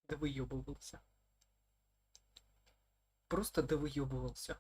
Довыебывался. Просто довыебывался.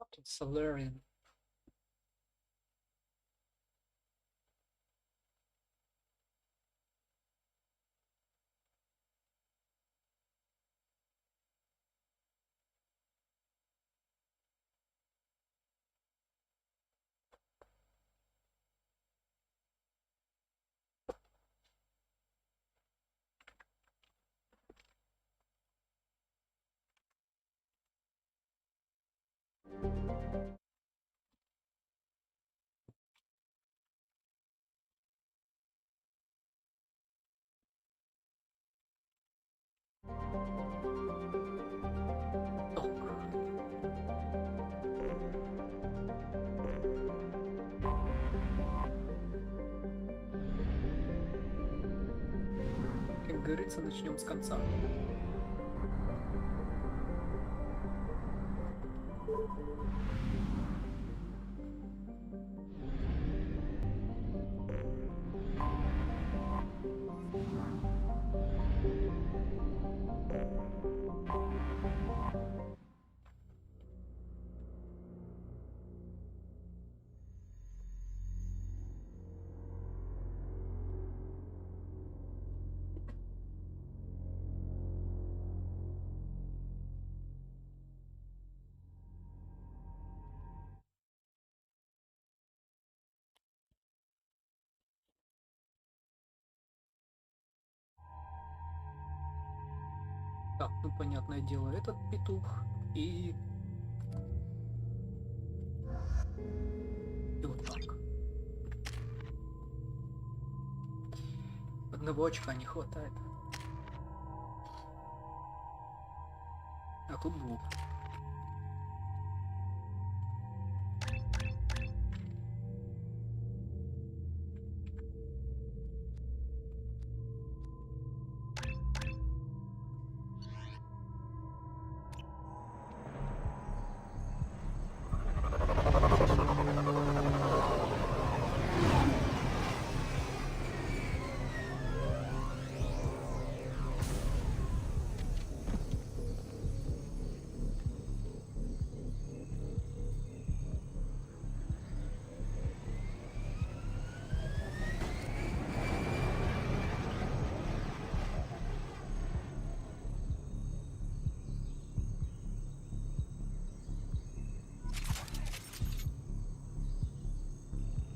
Fucking Solarian. Как говорится, начнем с конца. Так, ну понятное дело, этот петух и вот так. Одного очка не хватает. А тут двух.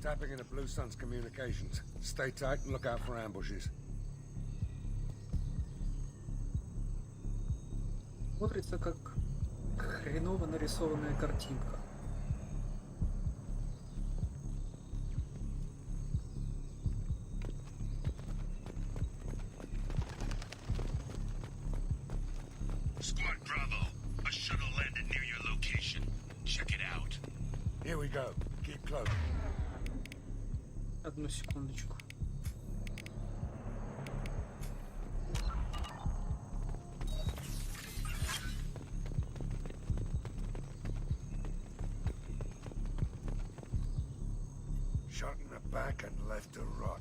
Tapping into Blue Sun's communications. Stay tight and look out for ambushes. Смотрится как хреново нарисованная картинка. Here we go. Keep close. Одну секундочку. Shot in the back and left to rot.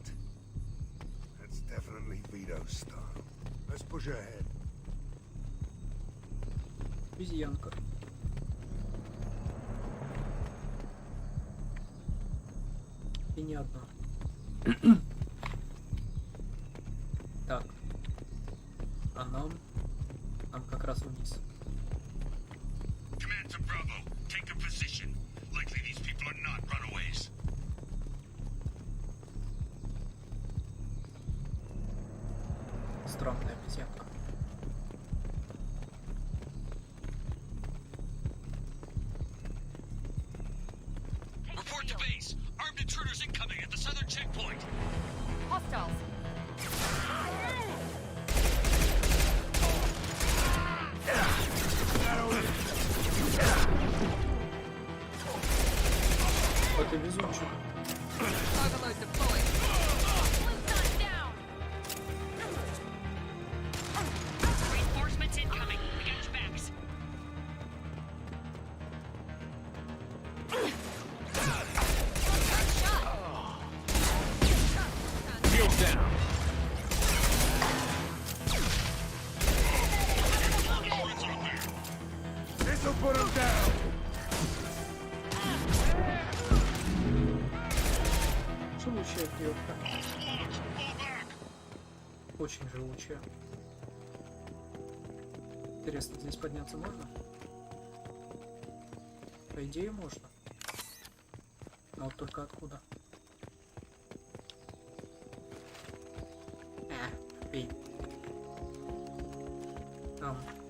That's definitely Vito's style. Let's push ahead. Обезьянка. И не одна. Так. А нам как раз вниз. Command to Bravo. Take a position. Likely these people are not runaways. Странная обезьянка. Report to base. Armed intruders incoming at the southern checkpoint. Hostiles. Это везунчик. Overload deployed. Blue sun down. Reinforcements incoming. We got your backs. Shield down. This'll put him down. Живучая девка. Очень живучая. Интересно, здесь подняться можно? По идее можно. Но вот только откуда? Пей.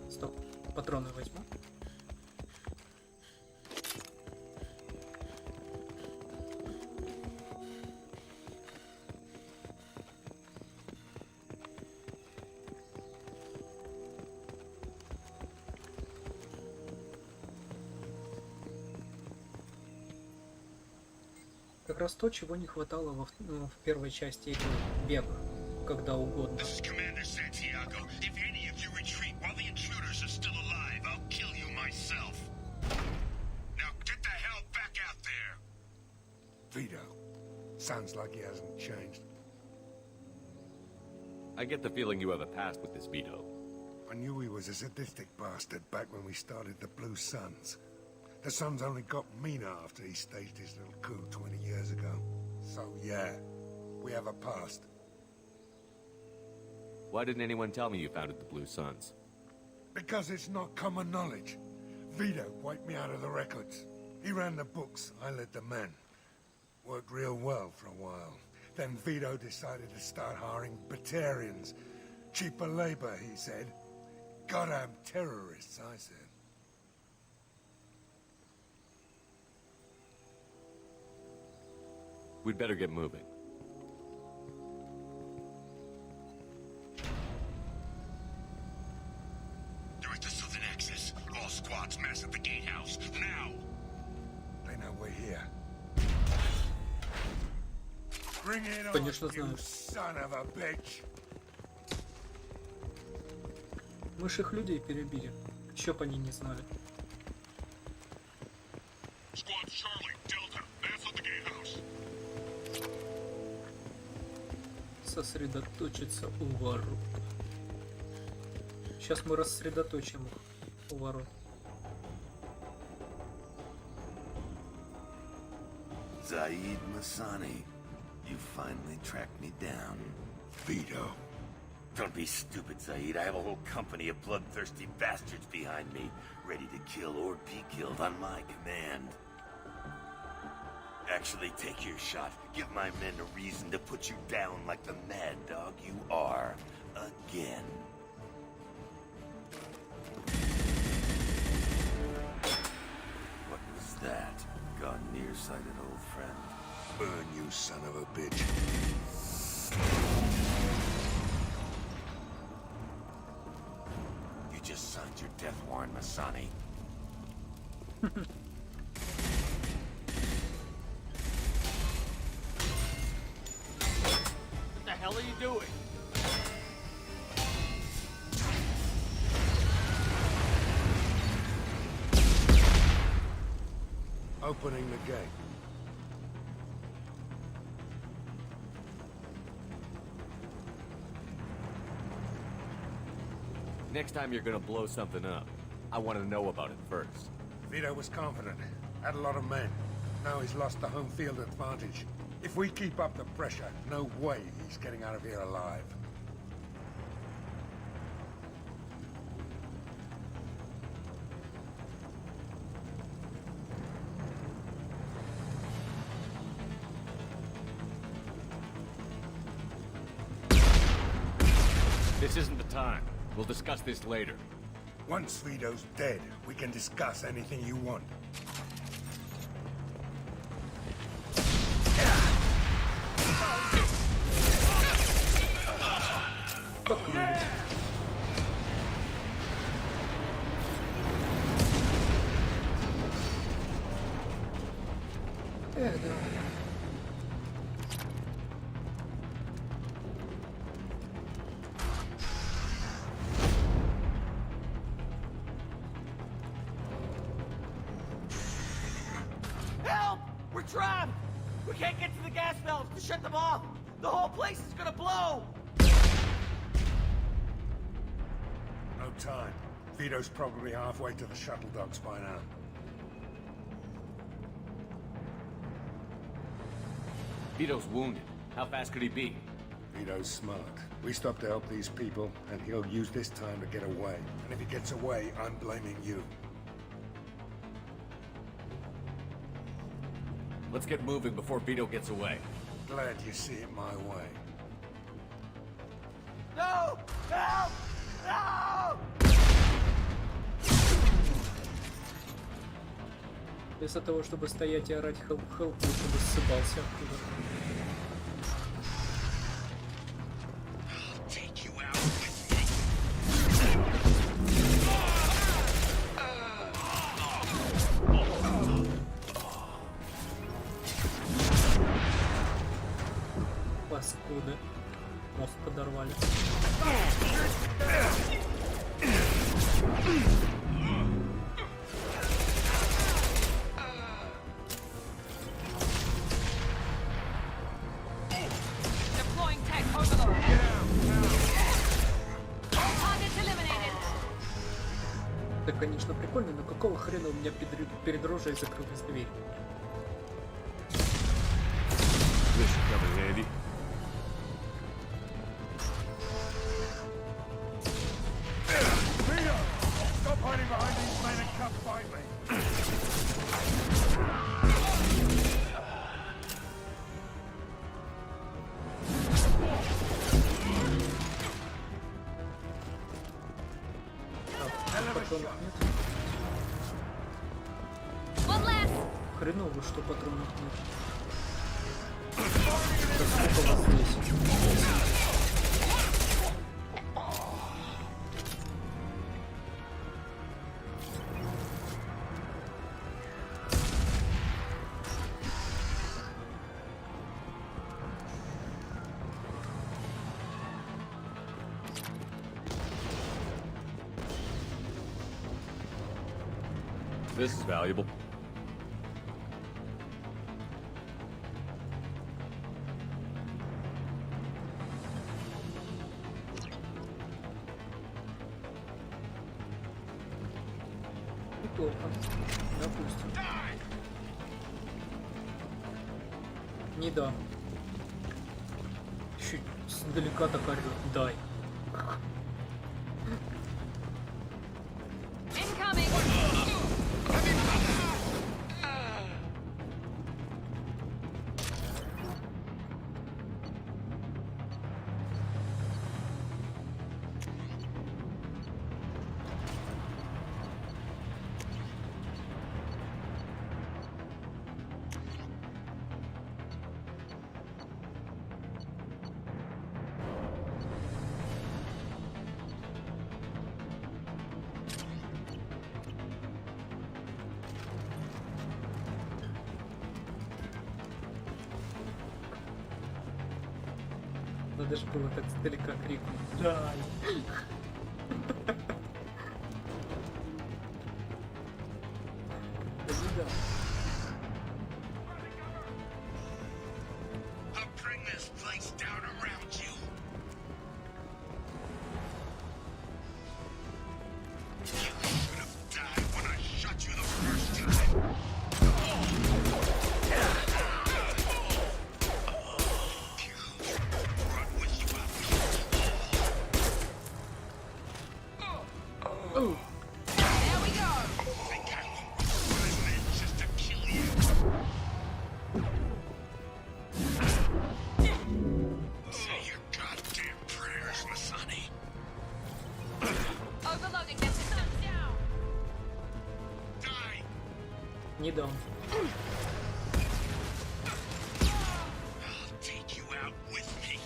Стоп. Патроны возьму. Как раз то, чего не хватало в первой части игры. Бег. Когда угодно. This is Commander Santiago. If any of you retreat while the intruders are still alive, I'll kill you myself. Now get the hell back out there. Vito. Sounds like he hasn't changed. I get the feeling you have a past with this Vito. I knew he was a sadistic bastard back when we started the Blue Suns. The Suns only got meaner after he staged his little coup 20 years ago. So yeah, we have a past. Why didn't anyone tell me you founded the Blue Suns? Because it's not common knowledge. Vito wiped me out of the records. He ran the books, I led the men. Worked real well for a while. Then Vito decided to start hiring Batarians. Cheaper labor, he said. Goddamn terrorists, I said. We'd better get moving. They're at the southern axis. All squads mass at the gatehouse. Now! They know we're here. Bring it on, Конечно, you знают. son of a bitch! Мы ж их людей перебили. Чё б они не знали. Squad Charlie, Delta, mass at the gatehouse. Сосредоточиться у ворот. Сейчас мы рассредоточим их у ворот. Zaid Masani, you finally tracked me down. Vito. Don't be stupid, Zaid. I have a whole company of bloodthirsty bastards behind me, ready to kill or be killed on my command. Actually, take your shot. Give my men a reason to put you down like the mad dog you are. Again. What was that? Gone nearsighted, old friend. Burn, you son of a bitch. You just signed your death warrant, Masani. hell are you doing? Opening the gate. Next time you're gonna blow something up, I want to know about it first. Vito was confident, had a lot of men. Now he's lost the home field advantage. If we keep up the pressure, no way he's getting out of here alive. This isn't the time. We'll discuss this later. Once Vito's dead, we can discuss anything you want. Да. Help! We're trapped! We can't get to the gas valves to shut them off! The whole place is gonna blow! No time. Vito's probably halfway to the shuttle docks by now. Vito's wounded. How fast could he be? Vito's smart. We stopped to help these people, and he'll use this time to get away. And if he gets away, I'm blaming you. Let's get moving before Vito gets away. Glad you see it my way. No! Help! No! Вместо того, чтобы стоять и орать help, help, лучше бы ссыбался оттуда. I'll take you out with me. Паскуды. Мост подорвали. Deploying tech overload. Targets eliminated. Это, конечно, прикольно, но какого хрена у меня перед рожей закрылась дверь? This should come in handy. Vito! Stop hiding behind these men and come fight me! Патронов нет? One less. Хреново, что патронов нет. Да сколько вас здесь? This is valuable. Неплохо. Допустим. Не да. Чуть сдалека так орёт. Дай. Incoming. Надо же было так издалека крикнуть. Дай! Да. I'll bring this place down around you. You should have died when I shot you the first time. Brought with you out. Oh. There we go. Think I won't ruin my men just to kill you. Say your goddamn prayers, Masani. Overloading the system down. Die! Не дам. I'll take you out with me.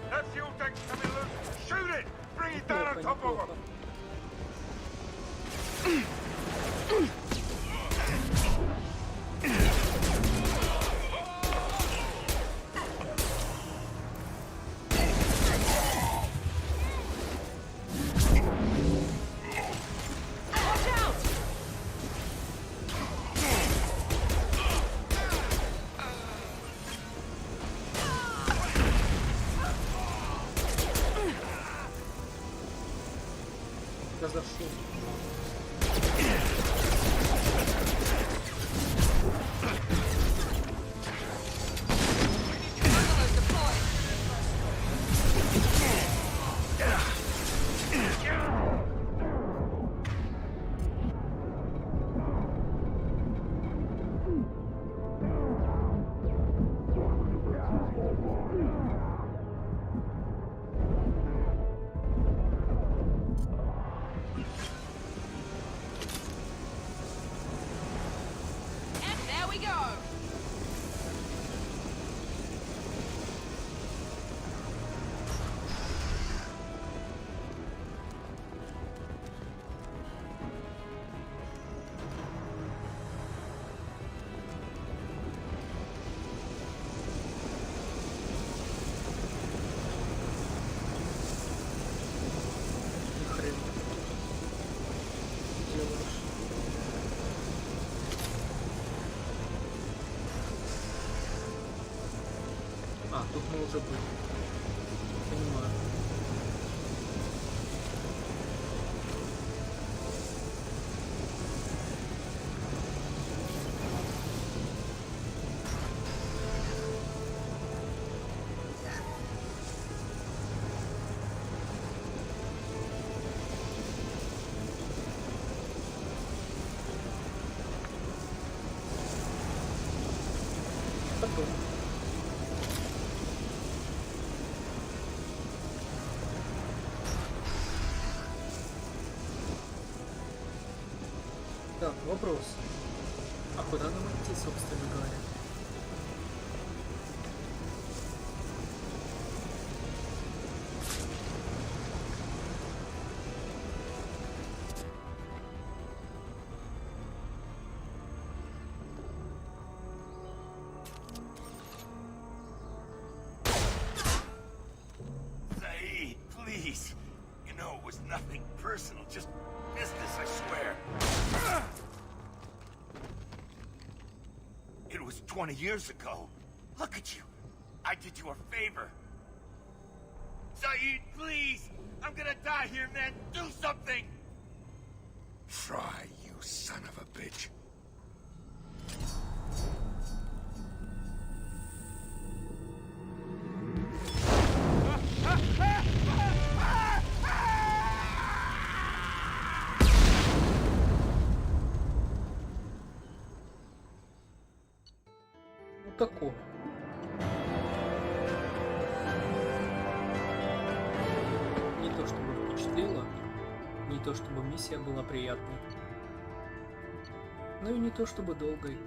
That fuel tank's coming loose. Shoot it! Bring it down on top of him. Watch out! Разошел. Overload deployed. And there we go. Ни хрена. Делаешь. А, тут мы уже были. Понимаю. Потом. Так, вопрос. А куда нам идти, собственно говоря? Zaid, please. You know it was nothing personal, just business, I swear. It was 20 years ago. Look at you. I did you a favor. Zaid, please! I'm gonna die here, man! Do something! Try, you son of a bitch. Ну такое. Не то чтобы впечатлило, не то чтобы миссия была приятной, но и не то чтобы долгой.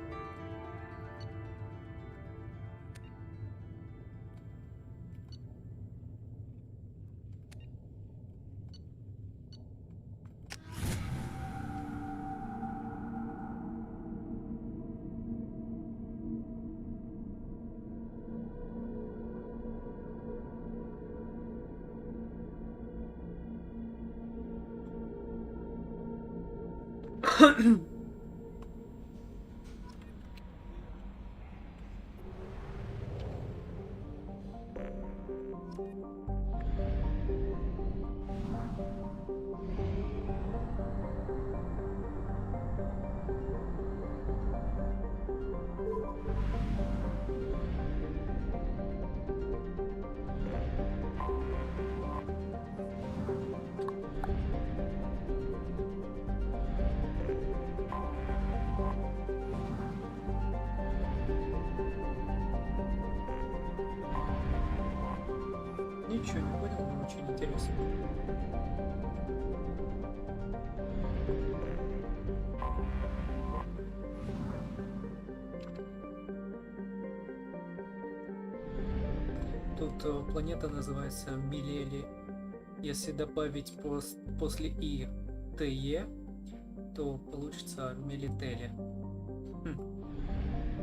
Ничего не понял, но очень интересно. Тут планета называется Милели. Если добавить после И ТЕ, то получится Мелители.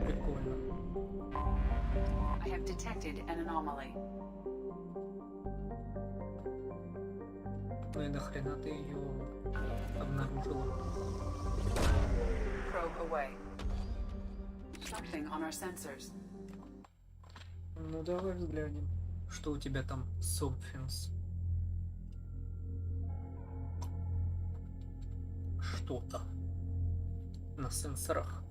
Прикольно. I have detected an anomaly. Ну и нахрена ты ее обнаружила? Probe away. Something on our sensors. Ну давай взглянем, что у тебя там, Somethings. Что-то на сенсорах.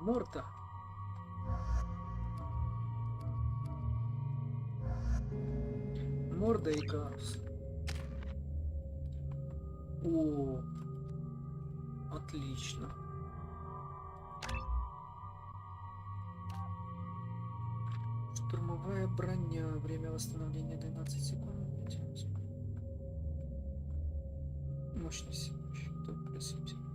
Морда. Морда и Гарус. О, отлично. Штурмовая броня. Время восстановления 12 секунд. Мощность. Плюс 75%.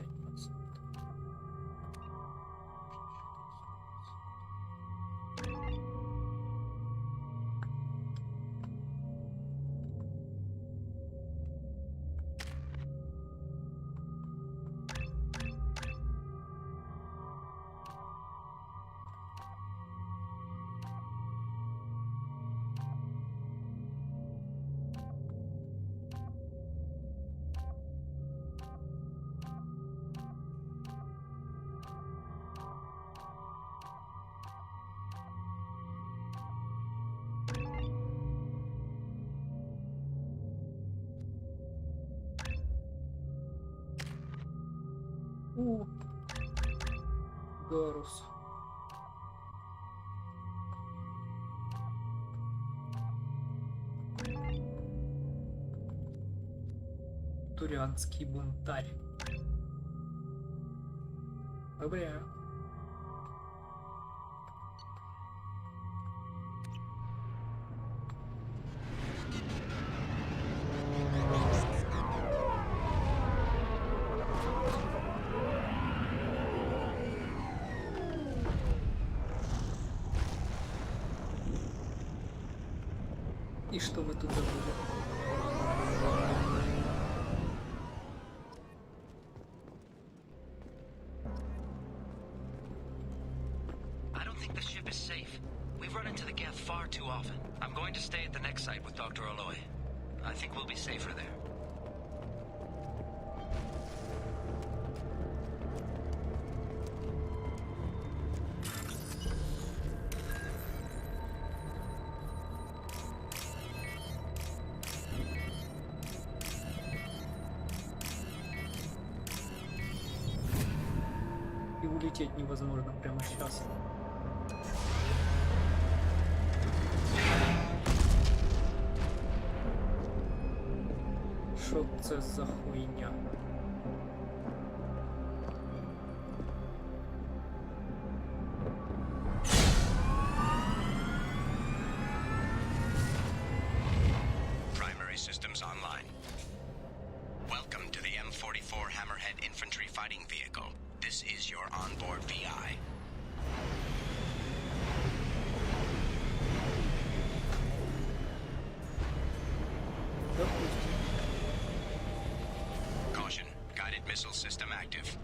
О, Гарус. Турианский бунтарь. Добря. И что мы тут забыли? I don't think the ship is safe. We've run into the geth far too often. I'm going to stay at the next site with Dr. Aloy. I think we'll be safer there. И улететь невозможно прямо сейчас. Що це за хуйня? Primary systems online. Welcome to the M44 Hammerhead Infantry Fighting Vehicle. This is your onboard VI. Допустим. active.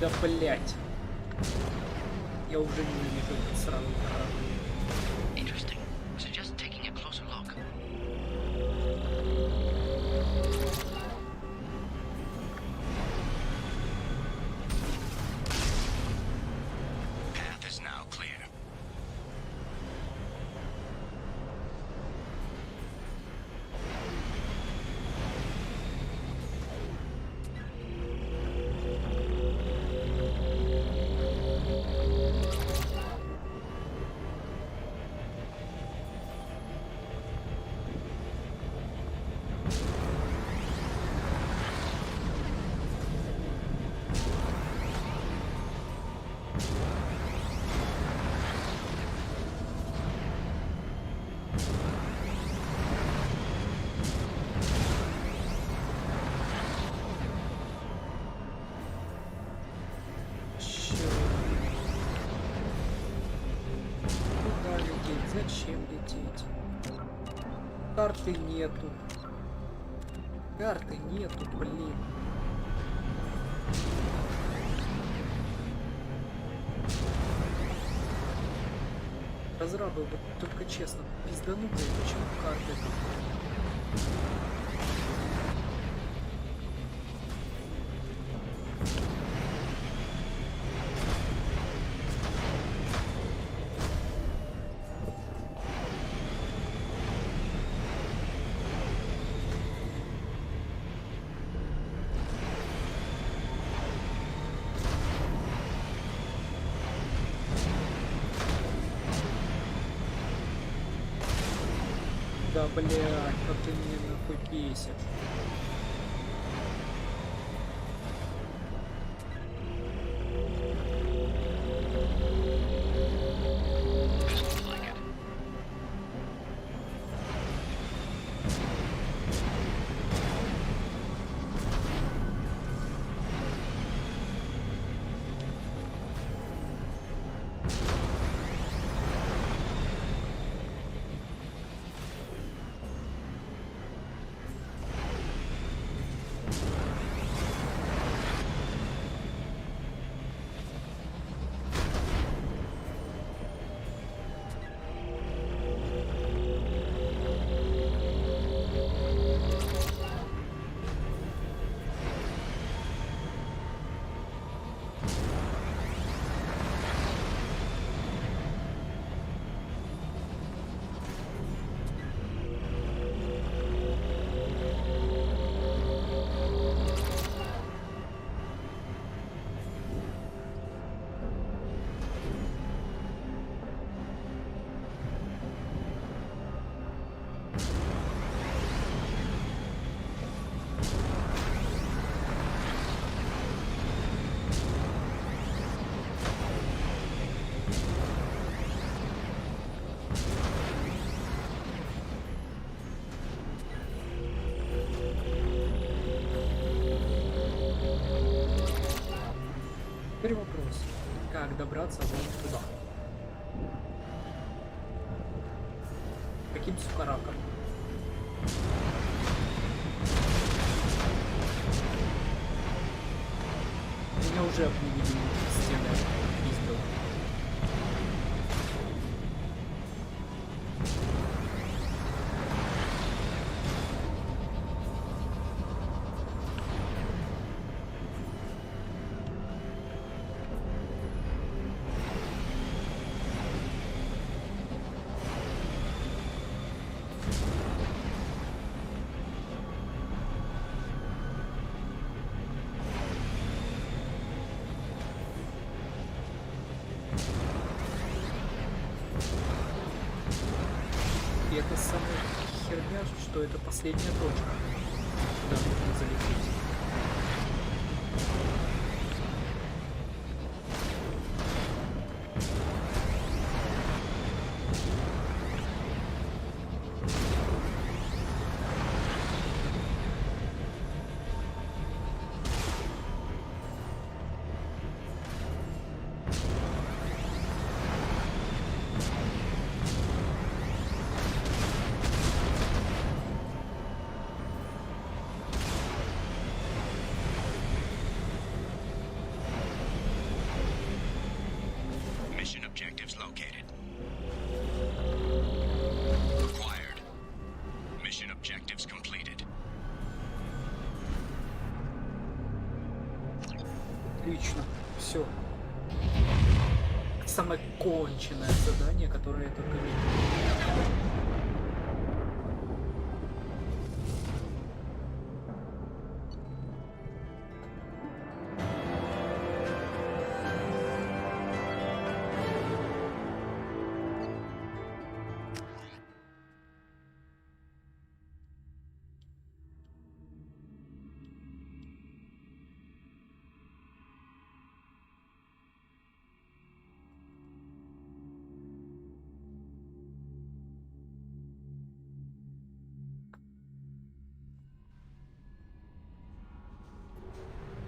Да блять. Я уже не вижу этот сраный корабль. Interesting. Suggest taking a closer look. Path is now clear. Куда лететь? Зачем лететь? Карты нету. Карты нету, блин. Разрабы, вот только честно, пизданутые, почему карты там? Да, блядь, как ты меня нахуй бесишь. Теперь вопрос. Как добраться вон туда? Каким сукараком? Меня уже об невидимые стены пиздил. И это самая херня, что это последняя точка, куда нужно залететь. Отлично. Все. Самое конченное задание, которое я только видел.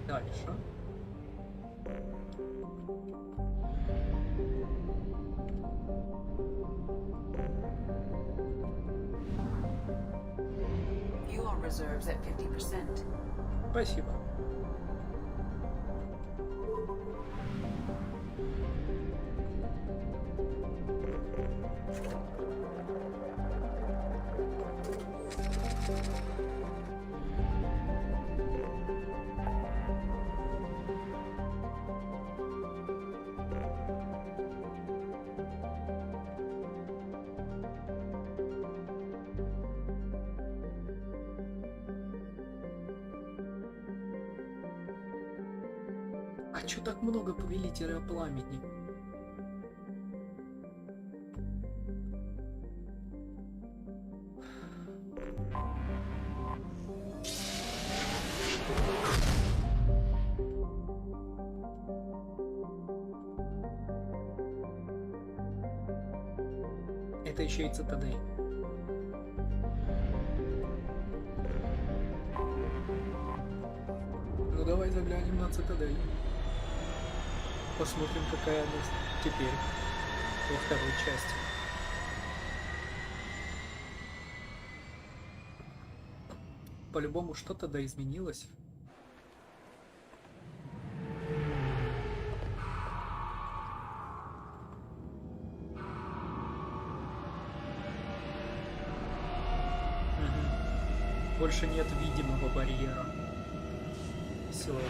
Дальше. Fuel reserves at 50%. Спасибо. А чё так много повелителя пламени? Это еще и цитадель. Ну давай заглянем на цитадель. Посмотрим, какая она теперь во второй части. По-любому что-то да изменилось. Больше нет видимого барьера силового.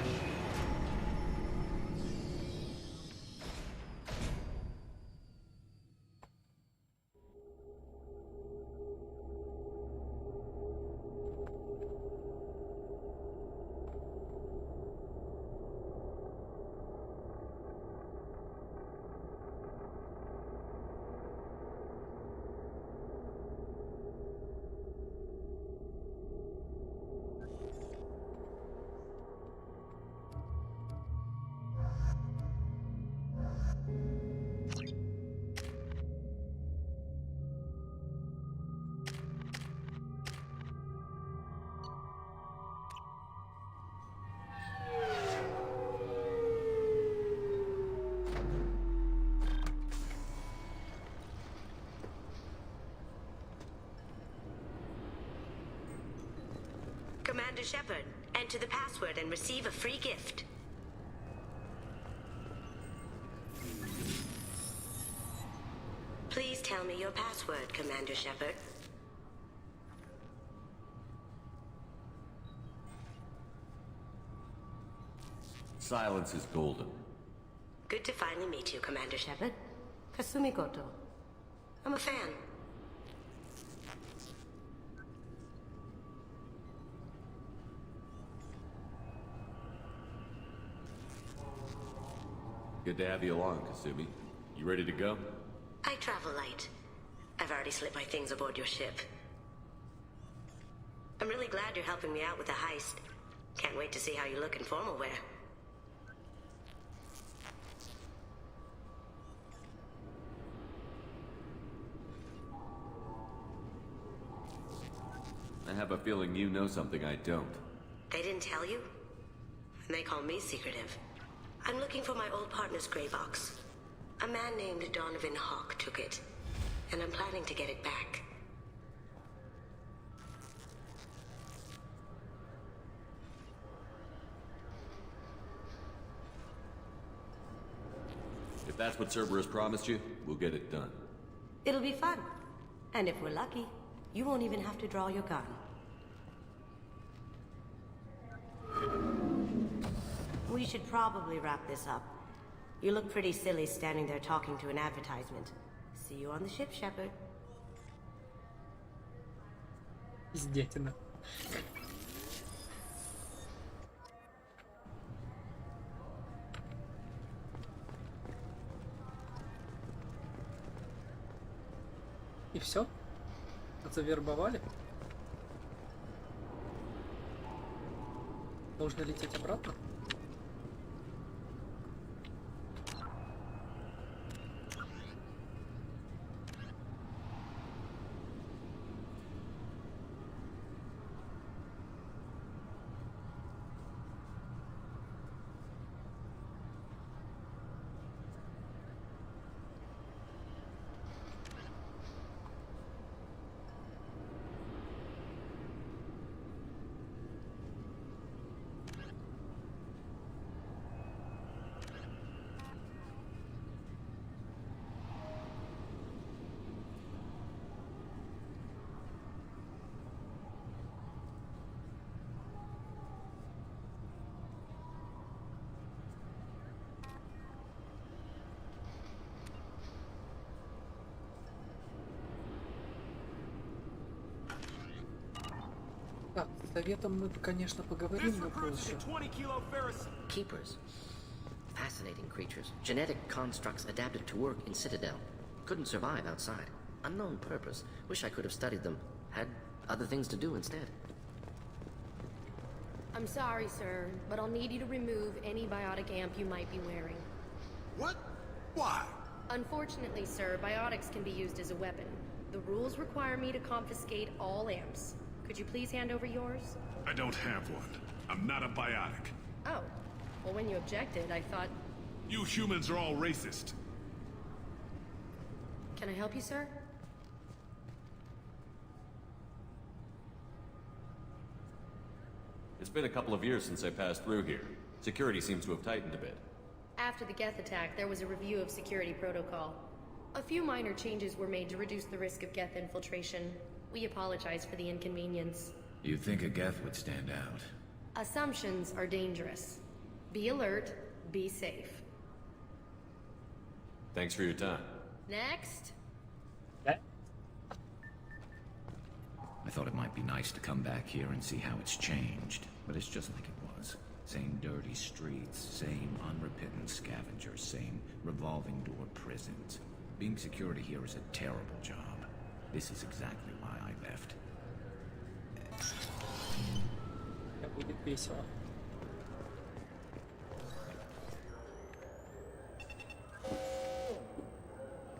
Commander Shepard, enter the password and receive a free gift. Please tell me your password, Commander Shepard. Silence is golden. Good to finally meet you, Commander Shepard. Kasumi Goto. I'm a fan. Good to have you along, Kasumi. You ready to go? I travel light. I've already slipped my things aboard your ship. I'm really glad you're helping me out with the heist. Can't wait to see how you look in formal wear. I have a feeling you know something I don't. They didn't tell you? And they call me secretive. I'm looking for my old partner's gray box. A man named Donovan Hawk took it, and I'm planning to get it back. If that's what Cerberus promised you, we'll get it done. It'll be fun. And if we're lucky, you won't even have to draw your gun. We should probably wrap this up. You look pretty silly standing there talking to an advertisement. See you on the ship, Shepard. Пиздетина. И все? Завербовали? Нужно лететь обратно? Так, с советом мы, конечно, поговорим, но позже. Keepers. Fascinating creatures. Genetic constructs adapted to work in Citadel. Couldn't survive outside. Unknown purpose. Wish I could have studied them. Had other things to do instead. I'm sorry, sir, but I'll need you to remove any biotic amp you might be wearing. What? Why? Unfortunately, sir, biotics can be used as a weapon. The rules require me to confiscate all amps. Could you please hand over yours? I don't have one. I'm not a biotic. Oh. Well, when you objected, I thought... You humans are all racist. Can I help you, sir? It's been a couple of years since I passed through here. Security seems to have tightened a bit. After the Geth attack, there was a review of security protocol. A few minor changes were made to reduce the risk of Geth infiltration. We apologize for the inconvenience. You'd think a Geth would stand out. Assumptions are dangerous. Be alert, be safe. Thanks for your time. Next. I thought it might be nice to come back here and see how it's changed, but it's just like it was. Same dirty streets, same unrepentant scavengers, same revolving door prisons. Being security here is a terrible job. This is exactly why I left. Это будет весело.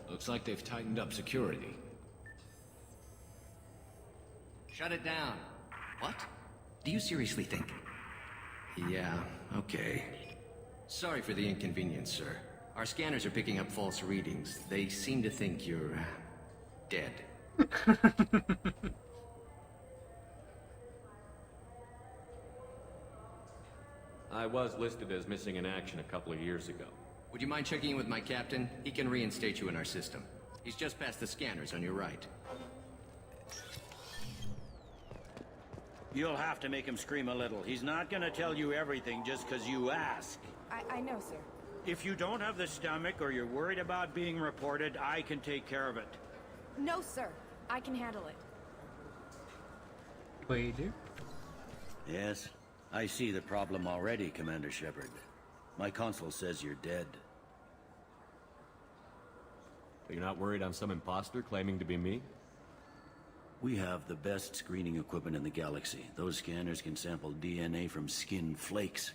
Looks like they've tightened up security. Shut it down. What? Do you seriously think? Yeah, okay. Sorry for the inconvenience, sir. Our scanners are picking up false readings. They seem to think you're... dead. I was listed as missing in action a couple of years ago. Would you mind checking in with my captain? He can reinstate you in our system. He's just past the scanners on your right. You'll have to make him scream a little. He's not gonna tell you everything just because you ask. I know, sir. If you don't have the stomach or you're worried about being reported, I can take care of it. No, sir. I can handle it. Bailey? Yes, I see the problem already, Commander Shepard. My console says you're dead. But you're not worried I'm some imposter claiming to be me? We have the best screening equipment in the galaxy. Those scanners can sample DNA from skin flakes.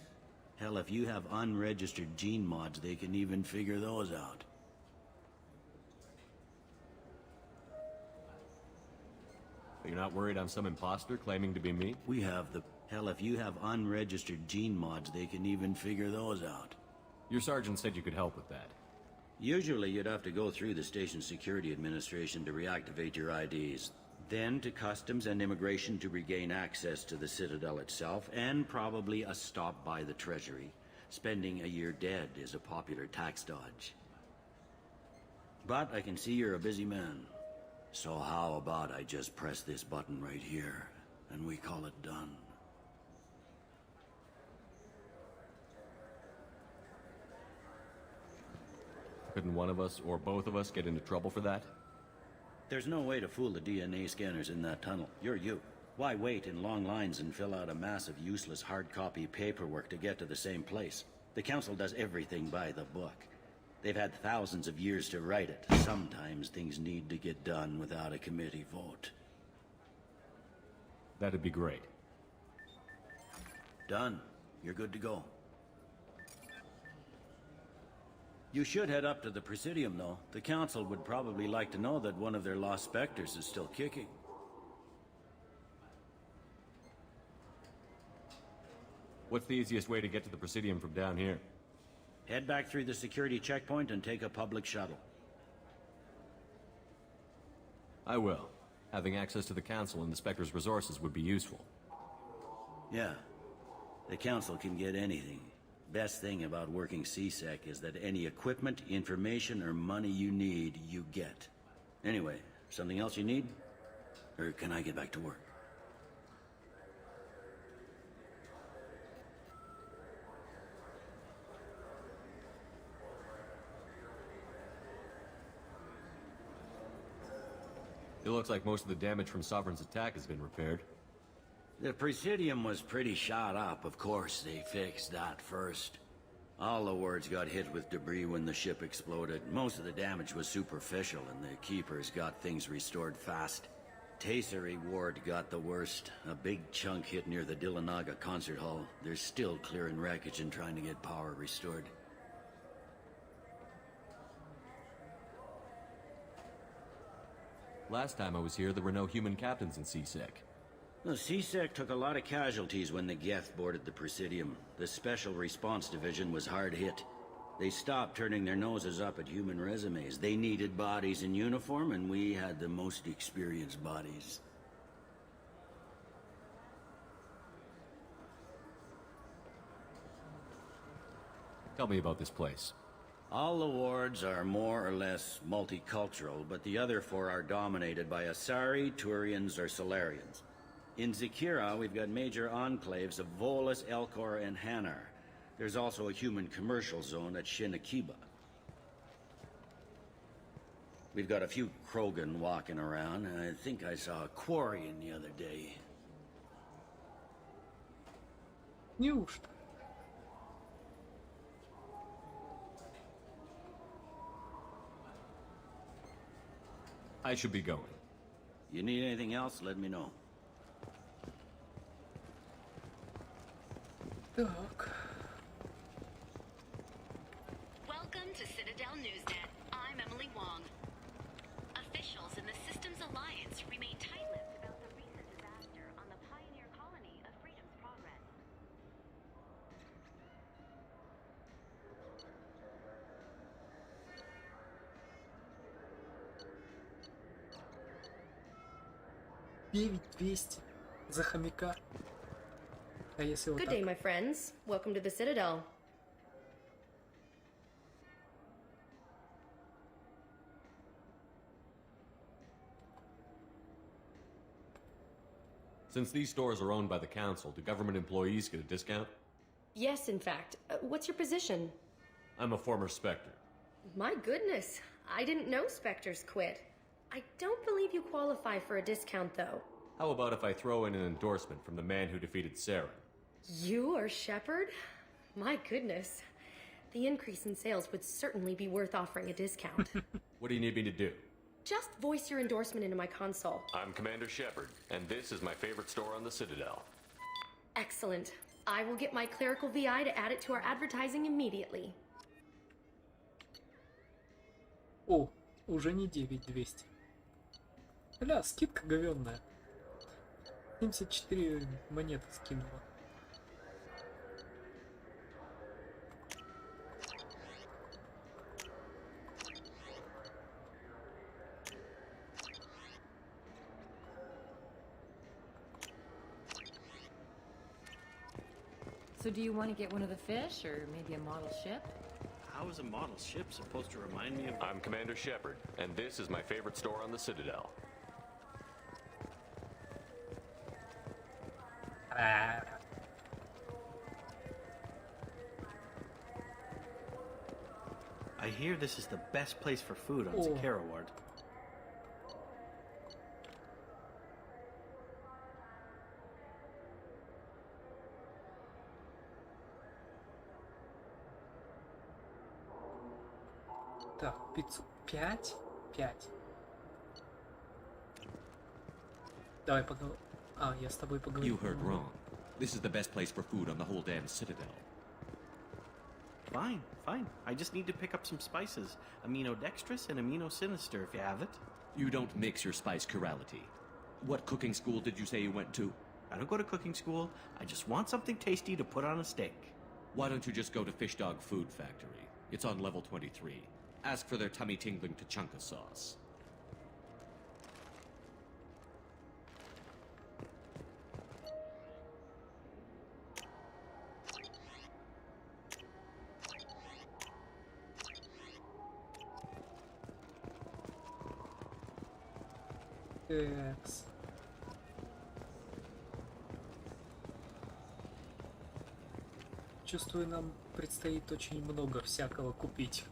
Hell, if you have unregistered gene mods, they can even figure those out. But you're not worried I'm some imposter claiming to be me? We have the... Hell, if you have unregistered gene mods, they can even figure those out. Your sergeant said you could help with that. Usually you'd have to go through the station security administration to reactivate your IDs. Then to customs and immigration to regain access to the Citadel itself, and probably a stop by the Treasury. Spending a year dead is a popular tax dodge. But I can see you're a busy man. So how about I just press this button right here, and we call it done? Couldn't one of us, or both of us, get into trouble for that? There's no way to fool the DNA scanners in that tunnel. You're you. Why wait in long lines and fill out a massive useless hard copy paperwork to get to the same place? The Council does everything by the book. They've had thousands of years to write it. Sometimes things need to get done without a committee vote. That'd be great. Done. You're good to go. You should head up to the Presidium, though. The Council would probably like to know that one of their lost specters is still kicking. What's the easiest way to get to the Presidium from down here? Head back through the security checkpoint and take a public shuttle. I will. Having access to the Council and the Spectre's resources would be useful. Yeah. The Council can get anything. Best thing about working CSEC is that any equipment, information, or money you need, you get. Anyway, something else you need? Or can I get back to work? It looks like most of the damage from Sovereign's attack has been repaired. The Presidium was pretty shot up. Of course, they fixed that first. All the wards got hit with debris when the ship exploded. Most of the damage was superficial, and the Keepers got things restored fast. Tasery Ward got the worst. A big chunk hit near the Dillanaga concert hall. They're still clearing wreckage and trying to get power restored. Last time I was here, there were no human captains in CSEC. The CSEC took a lot of casualties when the Geth boarded the Presidium. The Special Response Division was hard hit. They stopped turning their noses up at human resumes. They needed bodies in uniform, and we had the most experienced bodies. Tell me about this place. All the wards are more or less multicultural, but the other four are dominated by Asari, Turians, or Solarians. In Zakira, we've got major enclaves of Volus, Elcor, and Hanar. There's also a human commercial zone at Shinakiba. We've got a few Krogan walking around, and I think I saw a Quarian the other day. Неужто? I should be going. You need anything else, let me know. Так. Welcome to Citadel Newsnet. I'm Emily Wong. Officials in the Systems Alliance remain tight-lipped about the recent disaster on the pioneer colony of Freedom's Progress. $9200 за хомяка. А если вот Good так? day, my friends. Welcome to the Citadel. Since these stores are owned by the Council, do government employees get a discount? Yes, in fact. What's your position? I'm a former Spectre. My goodness. I didn't know Spectres quit. I don't believe you qualify for a discount, though. How about if I throw in an endorsement from the man who defeated Saren? You are Shepard? My goodness. The increase in sales would certainly be worth offering a discount. What do you need me to do? Just voice your endorsement into my console. I'm Commander Shepard, and this is my favorite store on the Citadel. Excellent. I will get my clerical VI to add it to our advertising immediately. О, уже не 9200. Бля, скидка говенная. 74 монеты скинула. So do you want to get one of the fish, or maybe a model ship? How is a model ship supposed to remind me of... I'm Commander Shepard, and this is my favorite store on the Citadel. I hear this is the best place for food on Oh. Zakara Ward. Так, 505? 5. Давай поговорим. А, я с тобой поговорю. You heard wrong. This is the best place for food on the whole damn Citadel. Fine, fine. I just need to pick up some spices. Aminodextrous and aminosinister, if you have it. You don't mix your spice chirality. What cooking school did you say you went to? I don't go to cooking school. I just want something tasty to put on a steak. Why don't you just go to Fish Dog Food Factory? It's on level 23. Ask for their tummy-tingling tachanka sauce. Экс. Чувствую, нам предстоит очень много всякого купить.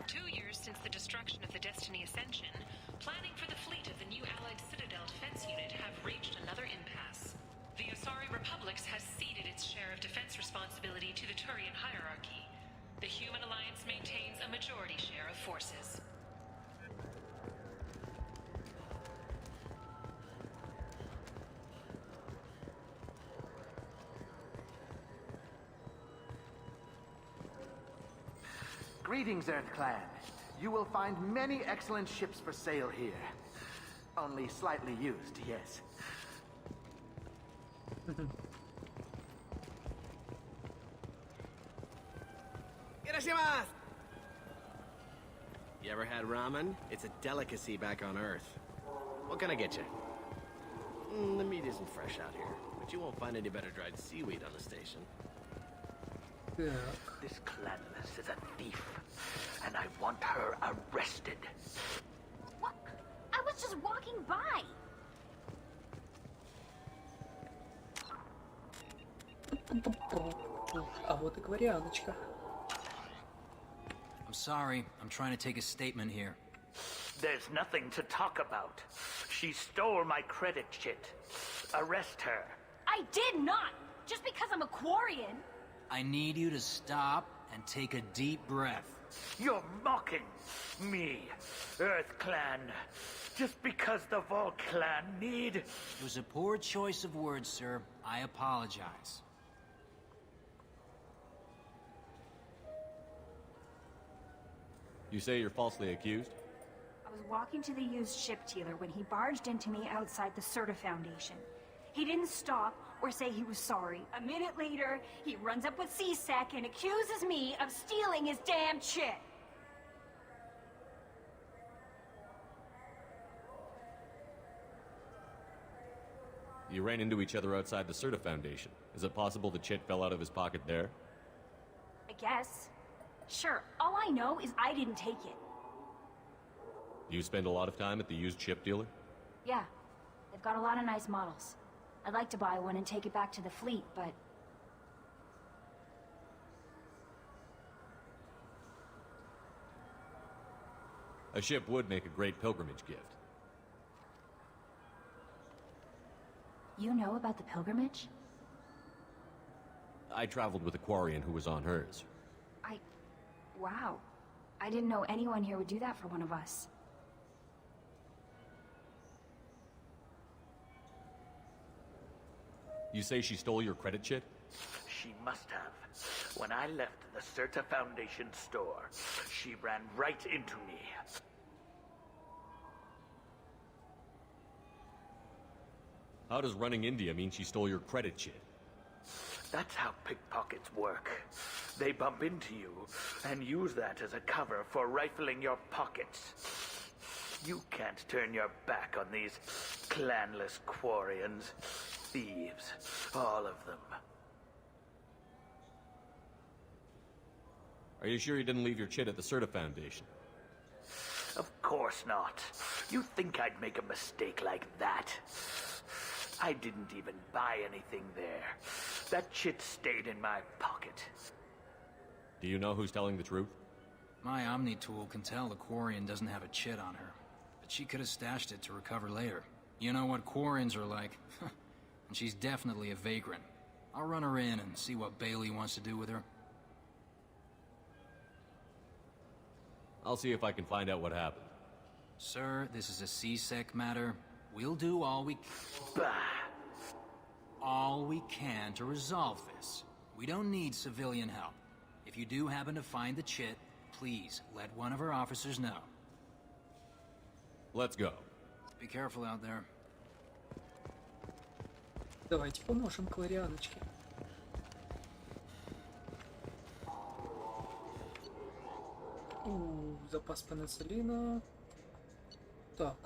2 years since the destruction of the Destiny Ascension, planning for the fleet of the new Allied Citadel Defense Unit have reached another impasse. The Asari Republics has ceded its share of defense responsibility to the Turian hierarchy. The Human Alliance maintains a majority share of forces. Greetings, Earth Clan. You will find many excellent ships for sale here. Only slightly used, yes. Irashimasu! You ever had ramen? It's a delicacy back on Earth. What can I get you? The meat isn't fresh out here, but you won't find any better dried seaweed on the station. This clanless is a thief, and I want her arrested. What? I was just walking by. А вот и кварианочка. I'm sorry. I'm trying to take a statement here. There's nothing to talk about. She stole my credit chit. Arrest her. I did not! Just because I'm a Quarian. I need you to stop and take a deep breath. You're mocking me, Earth Clan. Just because the Vol Clan need... It was a poor choice of words, sir. I apologize. You say you're falsely accused? I was walking to the used ship dealer when he barged into me outside the Serta Foundation. He didn't stop or say he was sorry. A minute later, he runs up with C-Sec and accuses me of stealing his damn chit. You ran into each other outside the Serta Foundation. Is it possible the chit fell out of his pocket there? I guess. Sure, all I know is I didn't take it. You spend a lot of time at the used chip dealer? Yeah, they've got a lot of nice models. I'd like to buy one and take it back to the fleet, but... A ship would make a great pilgrimage gift. You know about the pilgrimage? I traveled with a Quarian who was on hers. Wow. I didn't know anyone here would do that for one of us. You say she stole your credit chit? She must have. When I left the Serta Foundation store, she ran right into me. How does running India mean she stole your credit chit? That's how pickpockets work. They bump into you and use that as a cover for rifling your pockets. You can't turn your back on these clanless Quarians. Thieves, all of them. Are you sure you didn't leave your chit at the Serta Foundation? Of course not. You think I'd make a mistake like that? I didn't even buy anything there. That chit stayed in my pocket. Do you know who's telling the truth? My Omni tool can tell the Quarian doesn't have a chit on her, but she could have stashed it to recover later. You know what Quarians are like, and she's definitely a vagrant. I'll run her in and see what Bailey wants to do with her. I'll see if I can find out what happened. Sir, this is a C-Sec matter. We'll do all we can to resolve this. We don't need civilian help. If you do happen to find the chit, please let one of our officers know. Let's go. Be careful out there. Давайте поможем Кларианочке. Запас пенициллина. Так,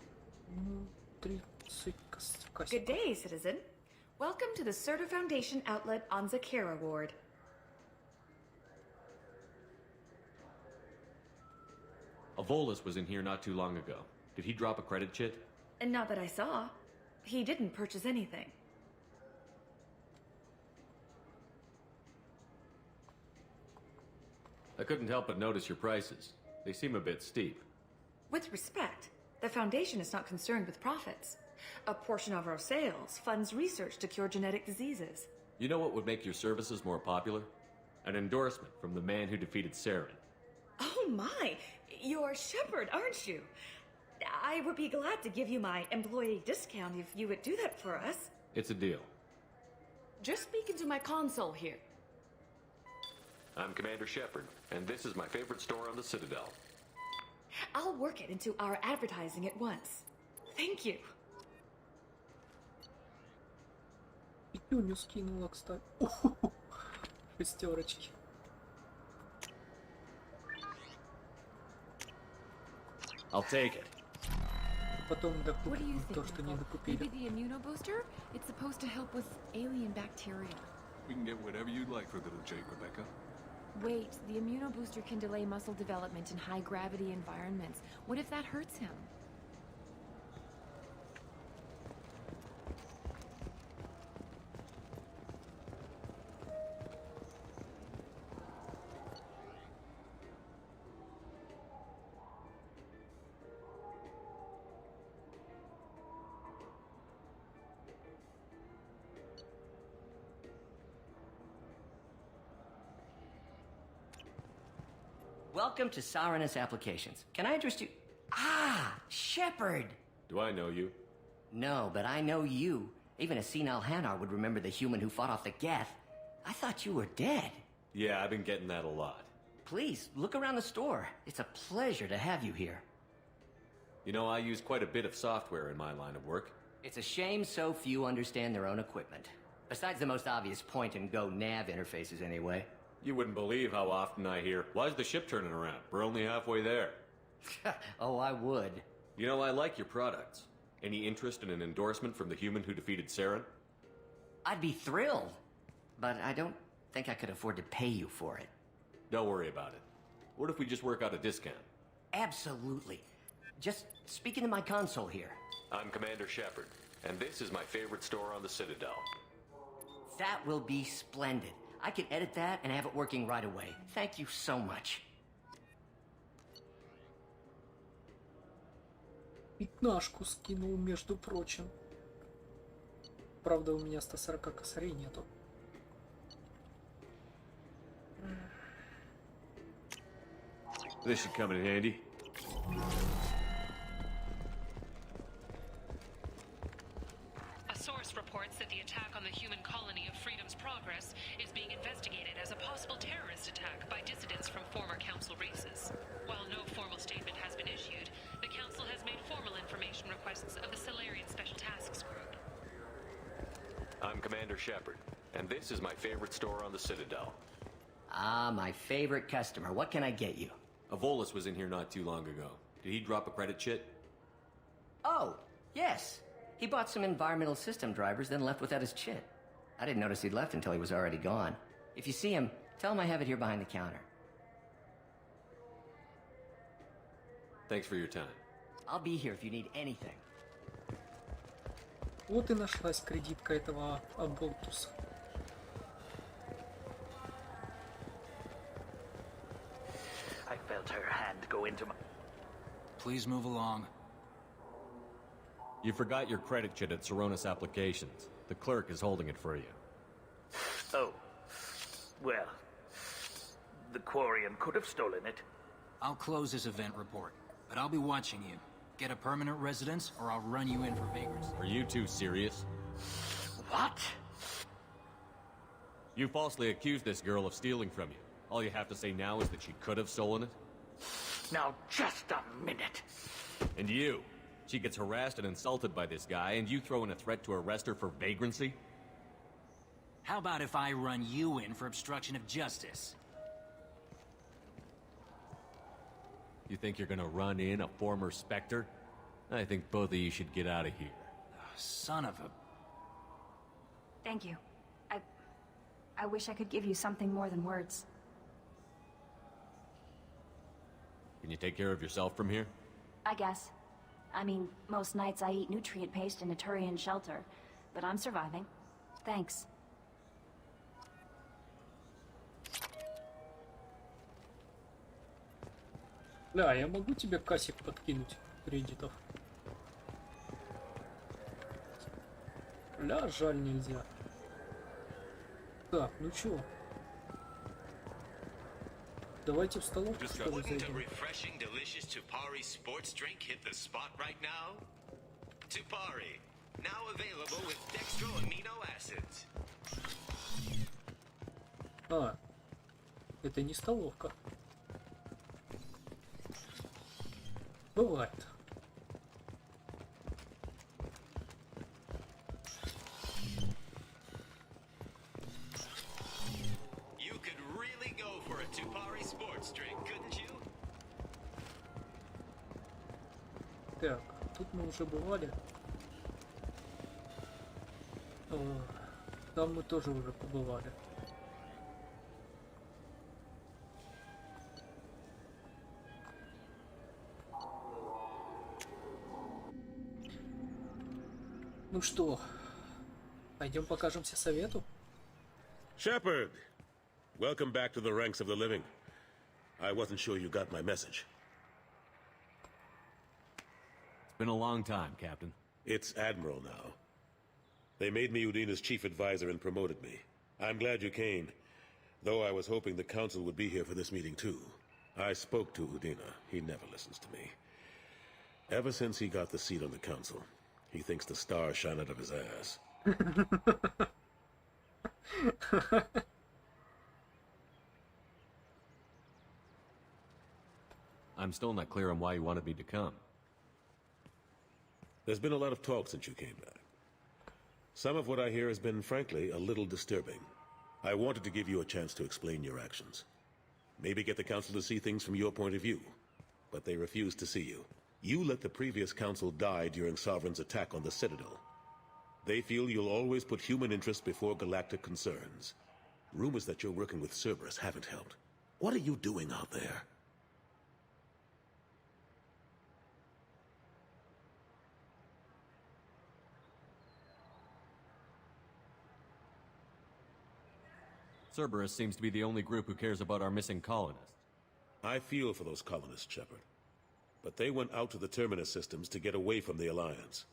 30 кассет. Good day, citizen. Welcome to the Serta Foundation outlet on Zakara Ward. Avolis was in here not too long ago. Did he drop a credit chit? And not that I saw. He didn't purchase anything. I couldn't help but notice your prices. They seem a bit steep. With respect, the Foundation is not concerned with profits. A portion of our sales funds research to cure genetic diseases. You know what would make your services more popular? An endorsement from the man who defeated Saren. Oh my! You're Shepard, aren't you? I would be glad to give you my employee discount if you would do that for us. It's a deal. Just speak into my console here. I'm Commander Shepard, and this is my favorite store on the Citadel. I'll work it into our advertising at once. Thank you. Пятюню скинула, кстати. Шестерочки. I'll take it. Потом What do you think, то, что не Michael? докупили. Maybe the immunobooster? It's supposed to help with alien bacteria. We can get whatever you'd like for little Jake, Rebecca. Wait, the immunobooster can delay muscle development in high-gravity environments. What if that hurts him? Welcome to Saranus Applications. Can I interest you? Ah, Shepard! Do I know you? No, but I know you. Even a senile Hanar would remember the human who fought off the Geth. I thought you were dead. Yeah, I've been getting that a lot. Please, look around the store. It's a pleasure to have you here. You know, I use quite a bit of software in my line of work. It's a shame so few understand their own equipment. Besides the most obvious point-and-go nav interfaces, anyway. You wouldn't believe how often I hear, "Why's the ship turning around? We're only halfway there." Oh, I would. You know, I like your products. Any interest in an endorsement from the human who defeated Saren? I'd be thrilled. But I don't think I could afford to pay you for it. Don't worry about it. What if we just work out a discount? Absolutely. Just speak into my console here. I'm Commander Shepard, and this is my favorite store on the Citadel. That will be splendid. I can edit that and have it working right away. Thank you so much. Пятнашку скинул, между прочим. Правда, у меня 140 косарей нету. This should come in handy. A source reports that the attack on the human colony of Freedom's Progress is being investigated as a possible terrorist attack by dissidents from former Council races. While no formal statement has been issued, the Council has made formal information requests of the Solarian Special Tasks Group. I'm Commander Shepard, and this is my favorite store on the Citadel. Ah, my favorite customer. What can I get you? Avolis was in here not too long ago. Did he drop a credit chit? Oh, yes. He bought some environmental system drivers, then left without his chit. I didn't notice he'd left until he was already gone. If you see him, tell him I have it here behind the counter. Thanks for your time. I'll be here if you need anything. Вот и нашлась кредитка этого Аболтуса. go into my... Please move along. You forgot your credit chit at Saronis Applications. The clerk is holding it for you. Oh. Well, the Quarian could have stolen it. I'll close this event report, but I'll be watching you. Get a permanent residence, or I'll run you in for vagrancy. Are you two serious? What? You falsely accused this girl of stealing from you. All you have to say now is that she could have stolen it? Now, just a minute. And you? She gets harassed and insulted by this guy, and you throw in a threat to arrest her for vagrancy? How about if I run you in for obstruction of justice? You think you're gonna run in a former Spectre? I think both of you should get out of here. Son of a... Thank you. I wish I could give you something more than words. Can you take care of yourself from here? I guess. I mean, most nights I eat nutrient paste in a Turian shelter, but I'm surviving. Thanks. Да, я могу тебе кассик подкинуть кредитов. Ля, жаль, нельзя. Так, ну чё? Давайте в столовку, что ли, Wouldn't a зайдем? refreshing, delicious Tupari sports drink hit the spot right now? Tupari, now available with dextro amino acids. А, это не столовка. Бывает. You could really go for a Tupari sports drink, couldn't you? Так, тут мы уже бывали. Там мы тоже уже побывали. Ну что, пойдем покажемся совету? Shepard! Welcome back to the ranks of the living. I wasn't sure you got my message. It's been a long time, Captain. It's Admiral now. They made me Udina's chief advisor and promoted me. I'm glad you came, though I was hoping the Council would be here for this meeting too. I spoke to Udina. He never listens to me. Ever since he got the seat on the Council, he thinks the stars shine out of his ass. I'm still not clear on why you wanted me to come. There's been a lot of talk since you came back. Some of what I hear has been, frankly, a little disturbing. I wanted to give you a chance to explain your actions. Maybe get the Council to see things from your point of view. But they refused to see you. You let the previous Council die during Sovereign's attack on the Citadel. They feel you'll always put human interests before galactic concerns. Rumors that you're working with Cerberus haven't helped. What are you doing out there? Cerberus seems to be the only group who cares about our missing colonists. I feel for those colonists, Shepard. But they went out to the Terminus systems to get away from the Alliance.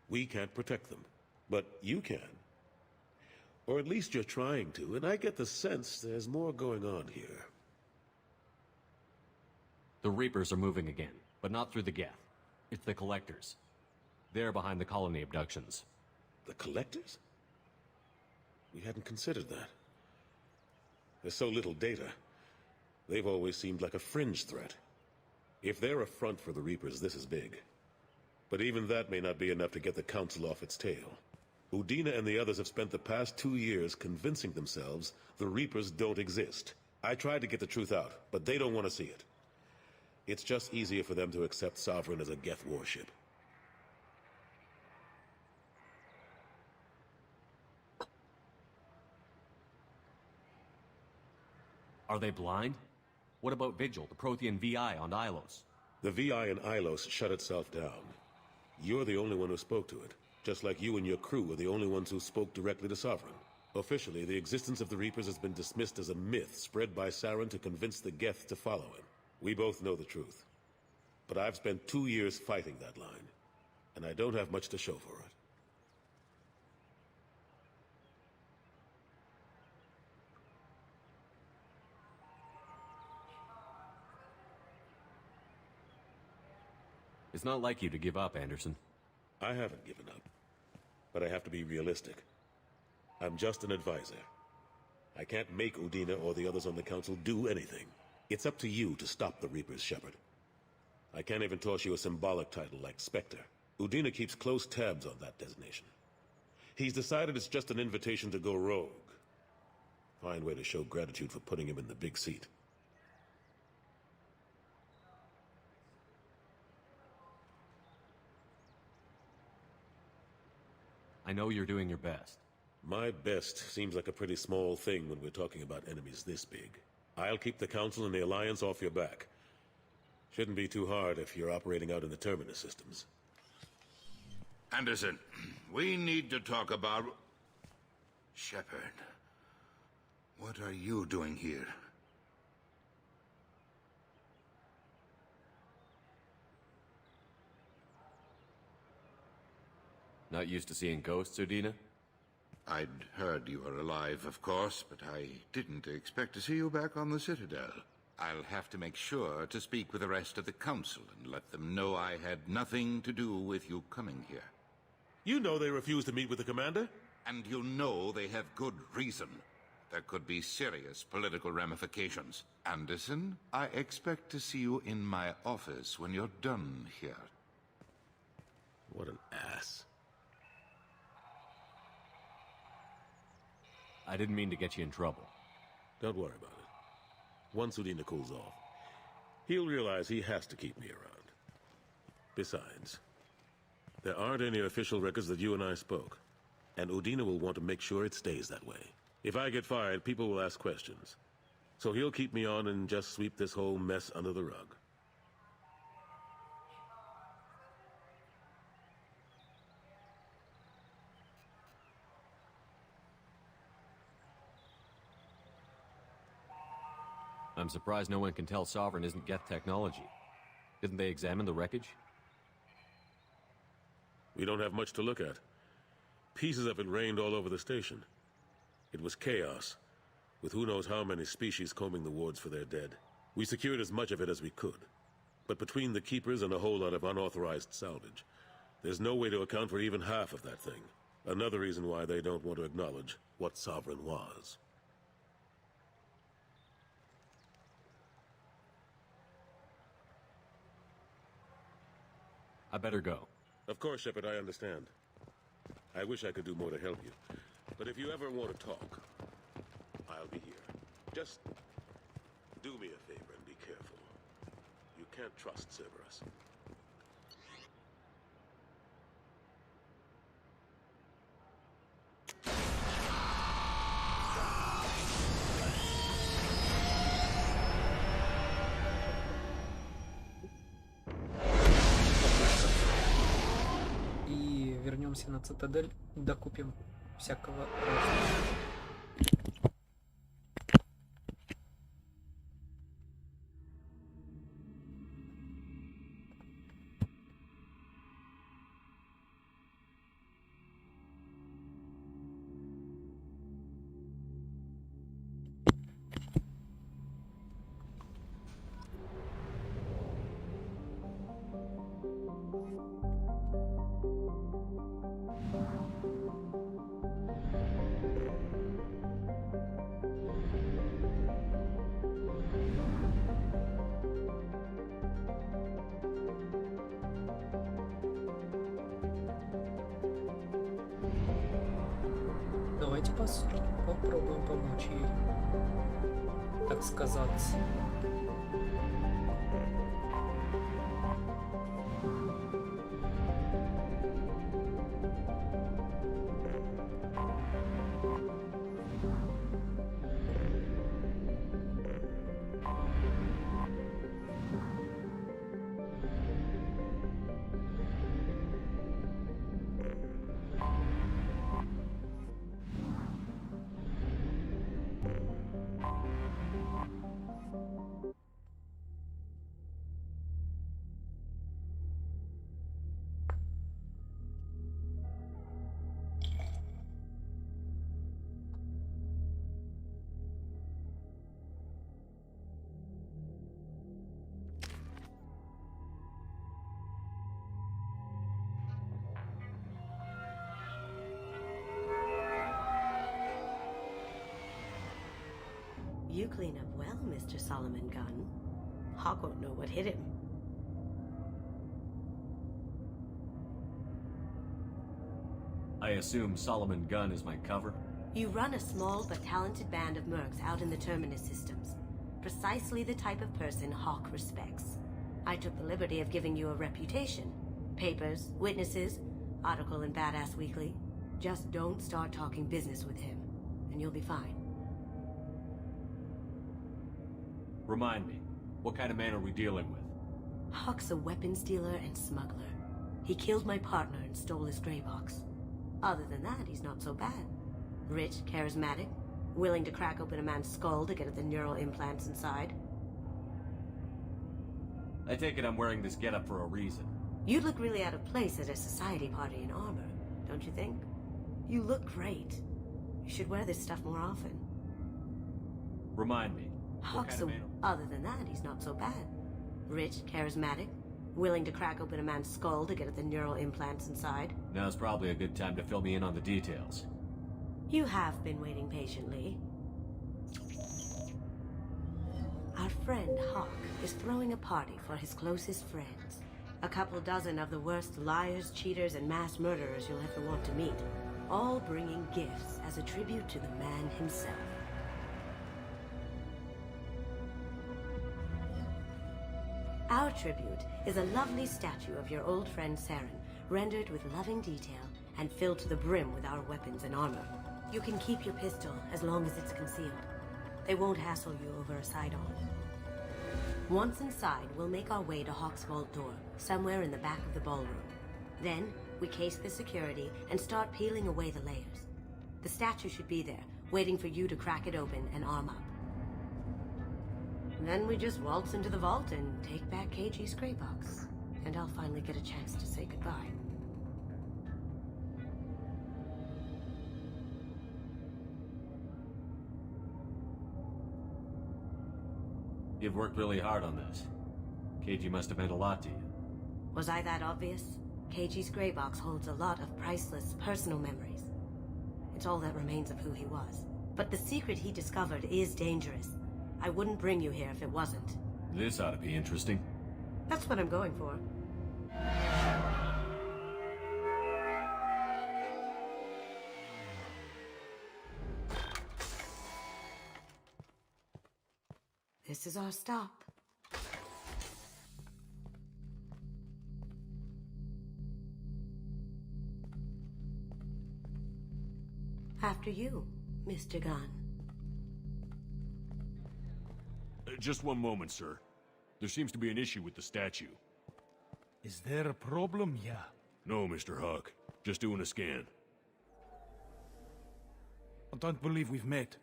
We can't protect them, but you can. Or at least you're trying to, and I get the sense there's more going on here. The Reapers are moving again, but not through the Geth. It's the Collectors. They're behind the colony abductions. The Collectors? We hadn't considered that. There's so little data. They've always seemed like a fringe threat. If they're a front for the Reapers, this is big. But even that may not be enough to get the Council off its tail. Udina and the others have spent the past 2 years convincing themselves the Reapers don't exist. I tried to get the truth out, but they don't want to see it. It's just easier for them to accept Sovereign as a Geth warship. Are they blind? What about Vigil, the Prothean VI on Ilos? The VI in Ilos shut itself down. You're the only one who spoke to it, just like you and your crew are the only ones who spoke directly to Sovereign. Officially, the existence of the Reapers has been dismissed as a myth spread by Saren to convince the Geth to follow him. We both know the truth. But I've spent 2 years fighting that line, and I don't have much to show for it. It's not like you to give up, Anderson. I haven't given up, but I have to be realistic. I'm just an advisor. I can't make Udina or the others on the council do anything. It's up to you to stop the Reapers, Shepard. I can't even toss you a symbolic title like Spectre. Udina keeps close tabs on that designation. He's decided it's just an invitation to go rogue. Fine way to show gratitude for putting him in the big seat. I know you're doing your best. My best seems like a pretty small thing when we're talking about enemies this big. I'll keep the Council and the Alliance off your back. Shouldn't be too hard if you're operating out in the Terminus systems. Anderson, we need to talk about... Shepard. What are you doing here? Not used to seeing ghosts, Udina? I'd heard you were alive, of course, but I didn't expect to see you back on the Citadel. I'll have to make sure to speak with the rest of the Council and let them know I had nothing to do with you coming here. You know they refused to meet with the Commander? And you know they have good reason. There could be serious political ramifications. Anderson, I expect to see you in my office when you're done here. What an ass. I didn't mean to get you in trouble. Don't worry about it. Once Udina cools off, he'll realize he has to keep me around. Besides, there aren't any official records that you and I spoke, and Udina will want to make sure it stays that way. If I get fired, people will ask questions. So he'll keep me on and just sweep this whole mess under the rug. I'm surprised no one can tell Sovereign isn't Geth technology. Didn't they examine the wreckage? We don't have much to look at. Pieces of it rained all over the station. It was chaos, with who knows how many species combing the wards for their dead. We secured as much of it as we could. But between the Keepers and a whole lot of unauthorized salvage, there's no way to account for even half of that thing. Another reason why they don't want to acknowledge what Sovereign was. I better go. Of course, Shepard, I understand. I wish I could do more to help you. But if you ever want to talk, I'll be here. Just do me a favor and be careful. You can't trust Cerberus. И вернемся на цитадель, докупим всякого разного. Давайте попробуем помочь ей, так сказать. You clean up well, Mr. Solomon Gunn. Hawk won't know what hit him. I assume Solomon Gunn is my cover? You run a small but talented band of mercs out in the Terminus systems. Precisely the type of person Hawk respects. I took the liberty of giving you a reputation. Papers, witnesses, article in Badass Weekly. Just don't start talking business with him, and you'll be fine. Remind me, what kind of man are we dealing with? Hawk's a weapons dealer and smuggler. He killed my partner and stole his gray box. Other than that, he's not so bad. Rich, charismatic, willing to crack open a man's skull to get at the neural implants inside. I take it I'm wearing this getup for a reason. You look really out of place at a society party in armor, don't you think? You look great. You should wear this stuff more often. Remind me, what Hawk's kind of man... Other than that, he's not so bad. Rich, charismatic, willing to crack open a man's skull to get at the neural implants inside. Now's probably a good time to fill me in on the details. You have been waiting patiently. Our friend Hawk is throwing a party for his closest friends. A couple dozen of the worst liars, cheaters, and mass murderers you'll ever want to meet. All bringing gifts as a tribute to the man himself. Our tribute is a lovely statue of your old friend Saren, rendered with loving detail and filled to the brim with our weapons and armor. You can keep your pistol as long as it's concealed. They won't hassle you over a side-on. Once inside, we'll make our way to Hawk's vault door, somewhere in the back of the ballroom. Then, we case the security and start peeling away the layers. The statue should be there, waiting for you to crack it open and arm up. Then we just waltz into the vault and take back KG's gray box. And I'll finally get a chance to say goodbye. You've worked really hard on this. KG must have meant a lot to you. Was I that obvious? KG's gray box holds a lot of priceless personal memories. It's all that remains of who he was. But the secret he discovered is dangerous. I wouldn't bring you here if it wasn't. This ought to be interesting. That's what I'm going for. This is our stop. After you, Mr. Gunn. Just one moment, sir. There seems to be an issue with the statue. Is there a problem here? No, Mr. Hawk. Just doing a scan. I don't believe we've met.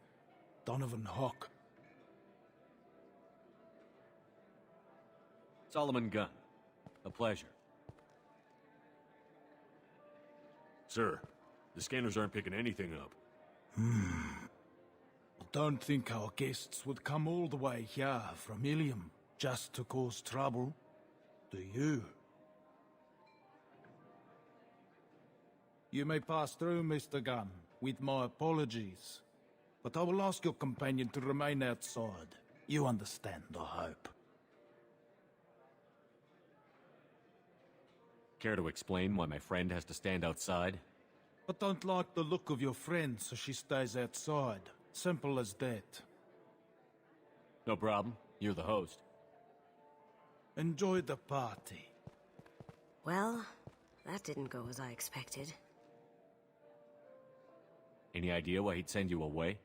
Donovan Hawk. Solomon Gunn. A pleasure. Sir, the scanners aren't picking anything up. I don't think our guests would come all the way here from Ilium just to cause trouble. Do you? You may pass through, Mr. Gunn, with my apologies. But I will ask your companion to remain outside. You understand, I hope. Care to explain why my friend has to stand outside? I don't like the look of your friend, so she stays outside. Simple as that. No problem. You're the host. Enjoy the party. Well, that didn't go as I expected. Any idea why he'd send you away?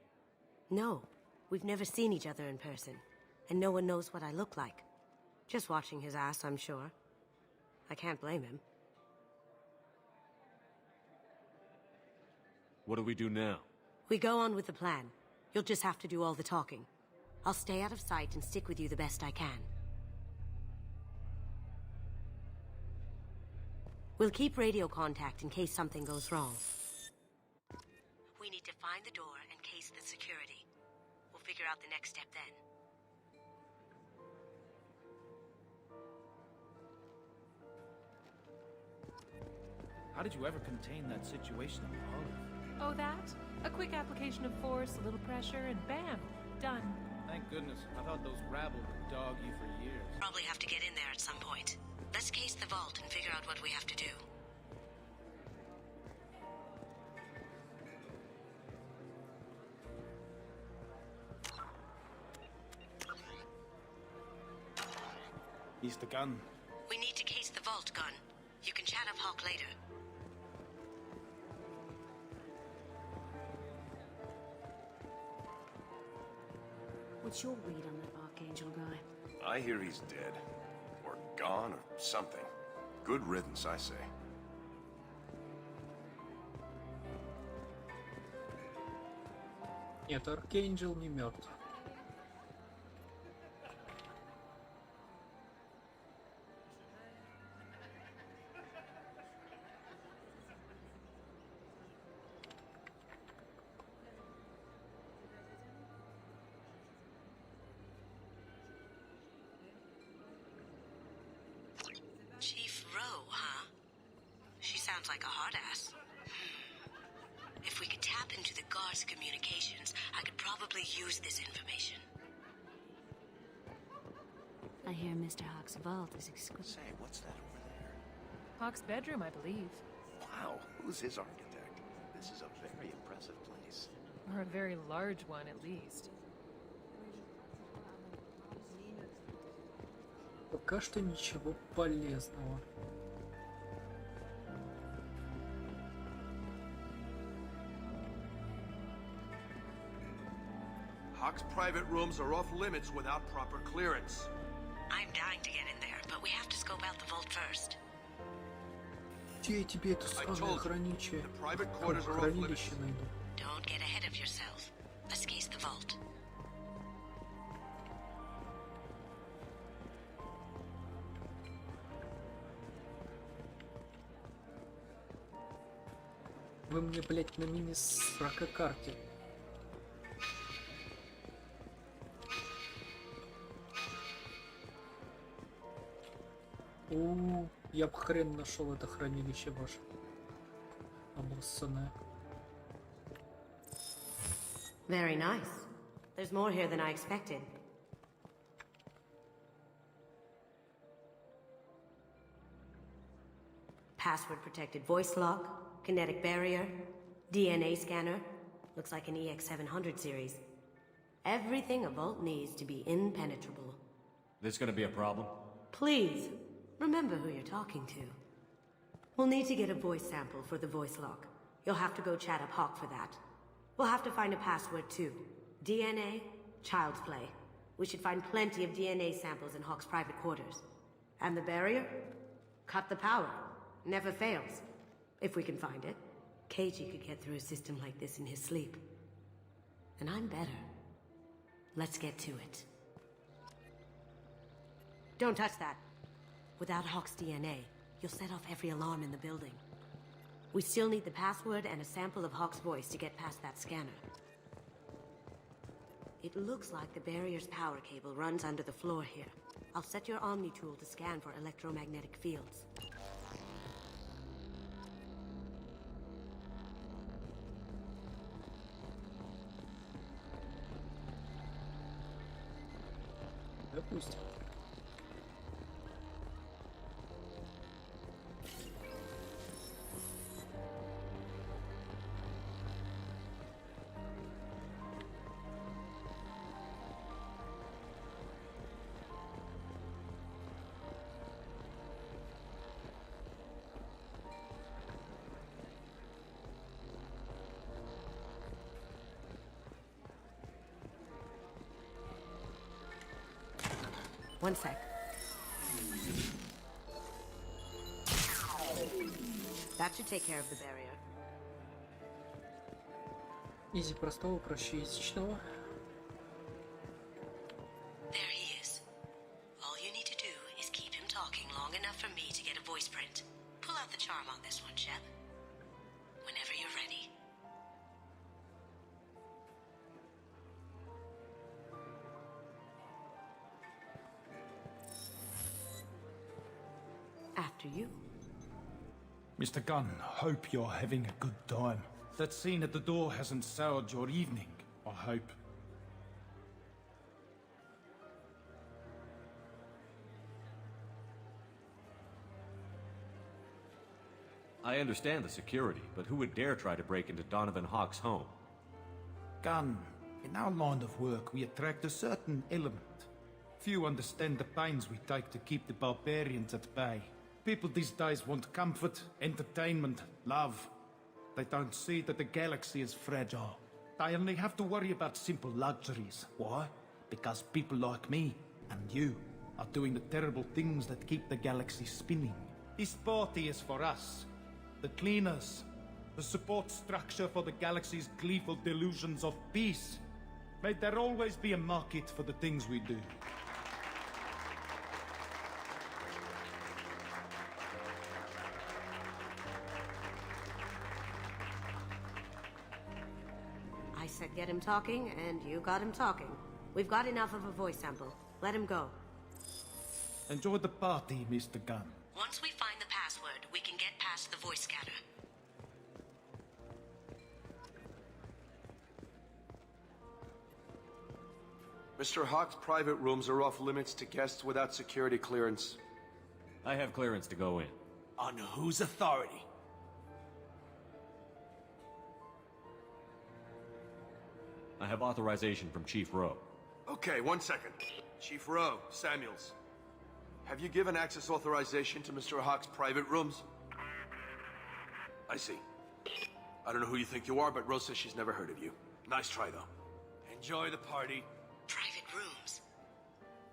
No, we've never seen each other in person, and no one knows what I look like. Just watching his ass, I'm sure. I can't blame him. What do we do now? We go on with the plan. You'll just have to do all the talking. I'll stay out of sight and stick with you the best I can. We'll keep radio contact in case something goes wrong. We need to find the door and case the security. We'll figure out the next step then. How did you ever contain that situation in the Hollow? Oh, that? A quick application of force, a little pressure, and bam! Done. Thank goodness. I thought those rabble would dog you for years. Probably have to get in there at some point. Let's case the vault and figure out what we have to do. Mr. Gunn. We need to case the vault, Gunn. You can chat up Hawk later. What's your read on that Archangel guy? I hear he's dead. Or gone, or something. Good riddance, I say. Нет, Аркейнджел не мертв. Chief Rowe, huh? She sounds like a hard ass. If we could tap into the guard's communications, I could probably use this information. I hear Mr. Hawk's vault is exquisite. Say, what's that over there? Hawk's bedroom, I believe. Wow, who's his architect? This is a very impressive place. Or a very large one, at least. Пока что ничего полезного. Hawk's private rooms are off limits without proper clearance. I'm dying to get in there, but we have to scope out the vault first. Где я тебе это самое хранилище найду? Don't get ahead of yourself. Let's case the vault. Вы мне, блять, на мини-сракокарте. Я б хрен нашел это хранилище ваше. Обоссанное. Very nice. There's more here than I expected. Password-protected voice lock, kinetic barrier, DNA scanner. Looks like an EX700 series. Everything a vault needs to be impenetrable. This gonna be a problem? Please, remember who you're talking to. We'll need to get a voice sample for the voice lock. You'll have to go chat up Hawk for that. We'll have to find a password too. DNA, child's play. We should find plenty of DNA samples in Hawk's private quarters. And the barrier? Cut the power. Never fails. If we can find it. Keiji could get through a system like this in his sleep. And I'm better. Let's get to it. Don't touch that. Without Hawk's DNA, you'll set off every alarm in the building. We still need the password and a sample of Hawk's voice to get past that scanner. It looks like the barrier's power cable runs under the floor here. I'll set your Omni tool to scan for electromagnetic fields. Допустим. One sec. That should take care of the barrier. Изи простого, проще язычного. There he is. All you need to do is keep him talking long enough for me to get a voice print. Pull out the charm on this one, Shep. Whenever you're ready. After you. Mr. Gunn, hope you're having a good time. That scene at the door hasn't soured your evening, I hope. I understand the security, but who would dare try to break into Donovan Hawk's home? Gunn, in our line of work, we attract a certain element. Few understand the pains we take to keep the barbarians at bay. People these days want comfort, entertainment, love. They don't see that the galaxy is fragile. They only have to worry about simple luxuries. Why? Because people like me and you are doing the terrible things that keep the galaxy spinning. This party is for us, the cleaners, the support structure for the galaxy's gleeful delusions of peace. May there always be a market for the things we do. I said get him talking, and you got him talking. We've got enough of a voice sample. Let him go. Enjoy the party, Mr. Gunn. Once we find the password, we can get past the voice scanner. Mr. Hawk's private rooms are off limits to guests without security clearance. I have clearance to go in. On whose authority? I have authorization from Chief Rowe. Okay, 1 second. Chief Rowe, Samuels. Have you given access authorization to Mr. Hawk's private rooms? I see. I don't know who you think you are, but Rose says she's never heard of you. Nice try, though. Enjoy the party. Private rooms.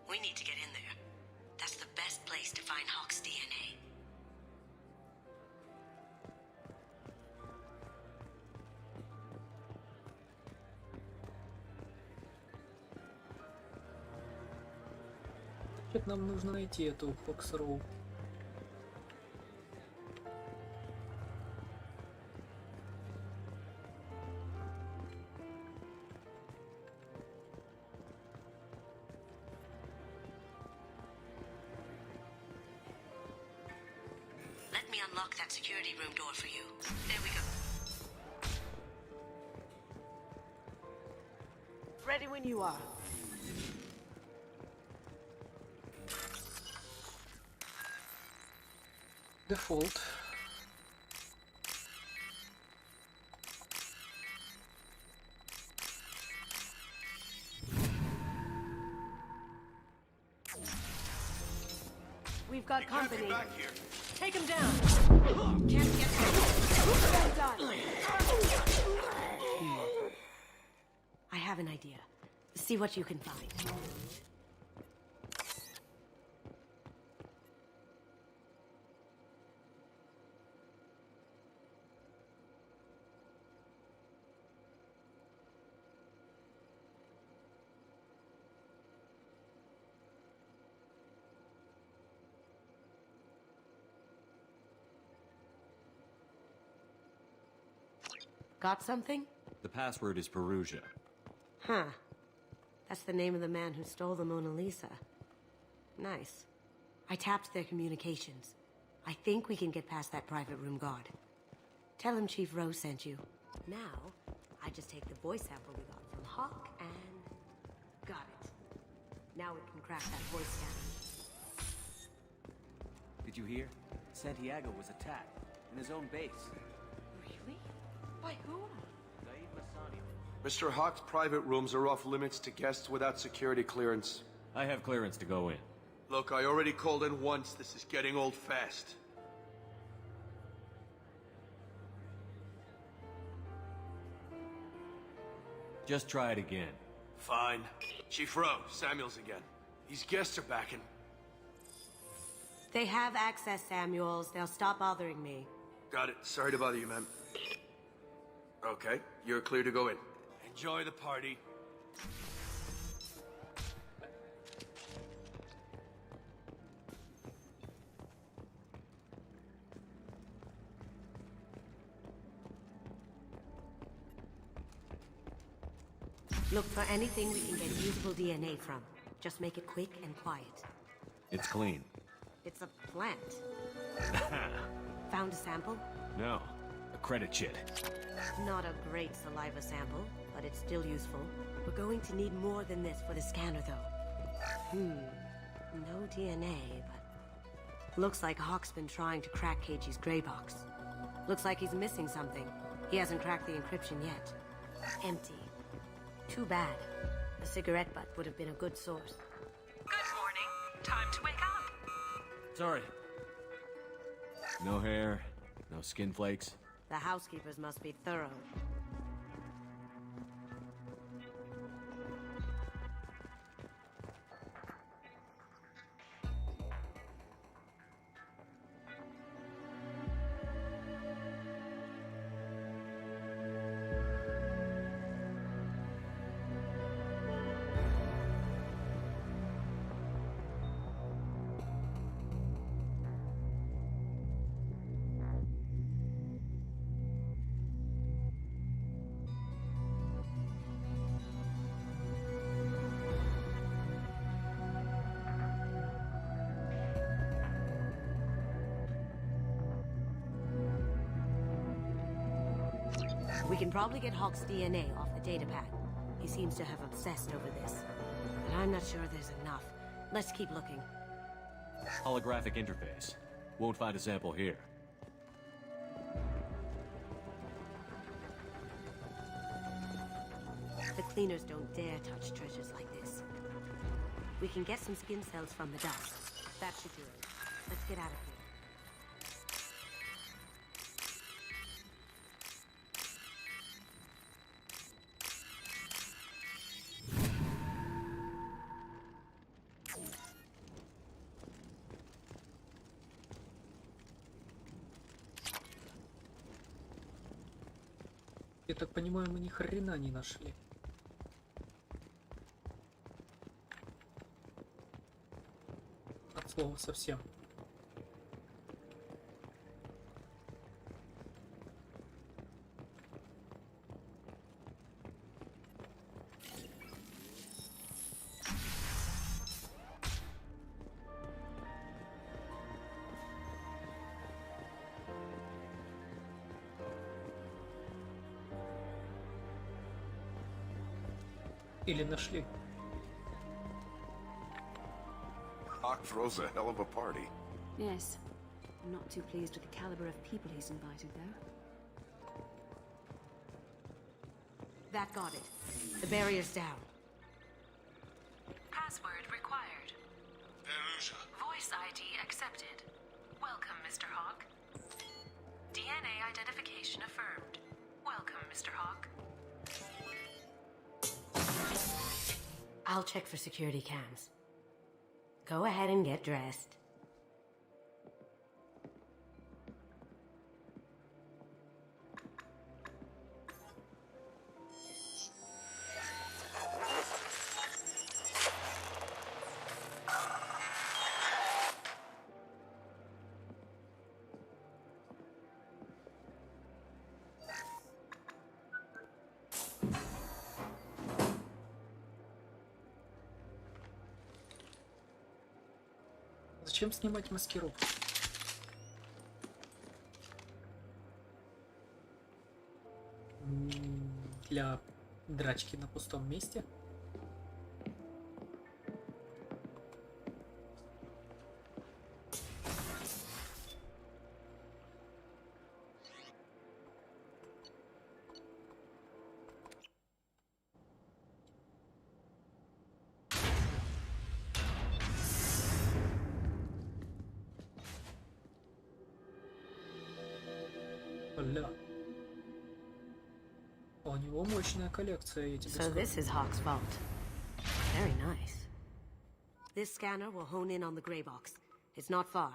We need to get in there. That's the best place to find Hawk's DNA. Значит, нам нужно найти эту Фокс Роу. Let me unlock that security room door for you. There we go. Ready when you are. Дефолт. We've got company. Back here. Take him down. Can't get well done. I have an idea. See what you can find. Got something? The password is Perugia. Huh. That's the name of the man who stole the Mona Lisa. Nice. I tapped their communications. I think we can get past that private room guard. Tell him Chief Rose sent you. Now, I just take the voice sample we got from Hawk and... got it. Now we can crack that voice scanner. Did you hear? Santiago was attacked in his own base. Really? By whom? Mr. Hawk's private rooms are off limits to guests without security clearance. I have clearance to go in. Look, I already called in once. This is getting old fast. Just try it again. Fine. Chief Rowe, Samuels again. These guests are back and... They have access, Samuels. They'll stop bothering me. Got it. Sorry to bother you, man. Okay, you're clear to go in. Enjoy the party. Look for anything we can get usable DNA from. Just make it quick and quiet. It's clean. It's a plant. Found a sample? No. A credit chit. Not a great saliva sample, but it's still useful. We're going to need more than this for the scanner, though. No DNA, but... looks like Hawk's been trying to crack Keiji's gray box. Looks like he's missing something. He hasn't cracked the encryption yet. Empty. Too bad. A cigarette butt would have been a good source. Good morning. Time to wake up. Sorry. No hair, no skin flakes. The housekeepers must be thorough. We can probably get Hawk's DNA off the datapad. He seems to have obsessed over this. But I'm not sure there's enough. Let's keep looking. Holographic interface. Won't find a sample here. The cleaners don't dare touch treasures like this. We can get some skin cells from the dust. That should do it. Let's get out of here. Я так понимаю, мы ни хрена не нашли. От слова совсем. Или нашли. Hawk throws a hell of a party. Yes. I'm not too pleased with the caliber of people he's invited, though. That got it. The barrier's down. Password required. Voice ID accepted. Welcome, Mr. Hawk. DNA identification affirmed. Welcome, Mr. Hawk. I'll check for security cams. Go ahead and get dressed. Зачем снимать маскировку? Для драчки на пустом месте? Бля. У него мощная коллекция, я тебе So скажу. this is Hawk's vault. Very nice. This scanner will hone in on the gray box. It's not far.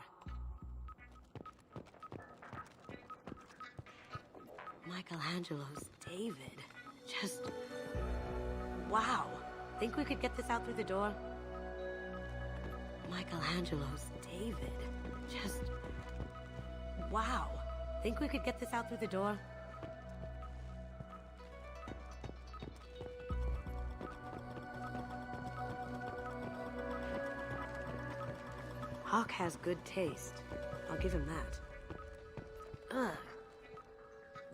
Michelangelo's David. Just... wow. Think we could get this out through the door? Michelangelo's David. Just... wow. Think we could get this out through the door? Hawk has good taste. I'll give him that. Ugh.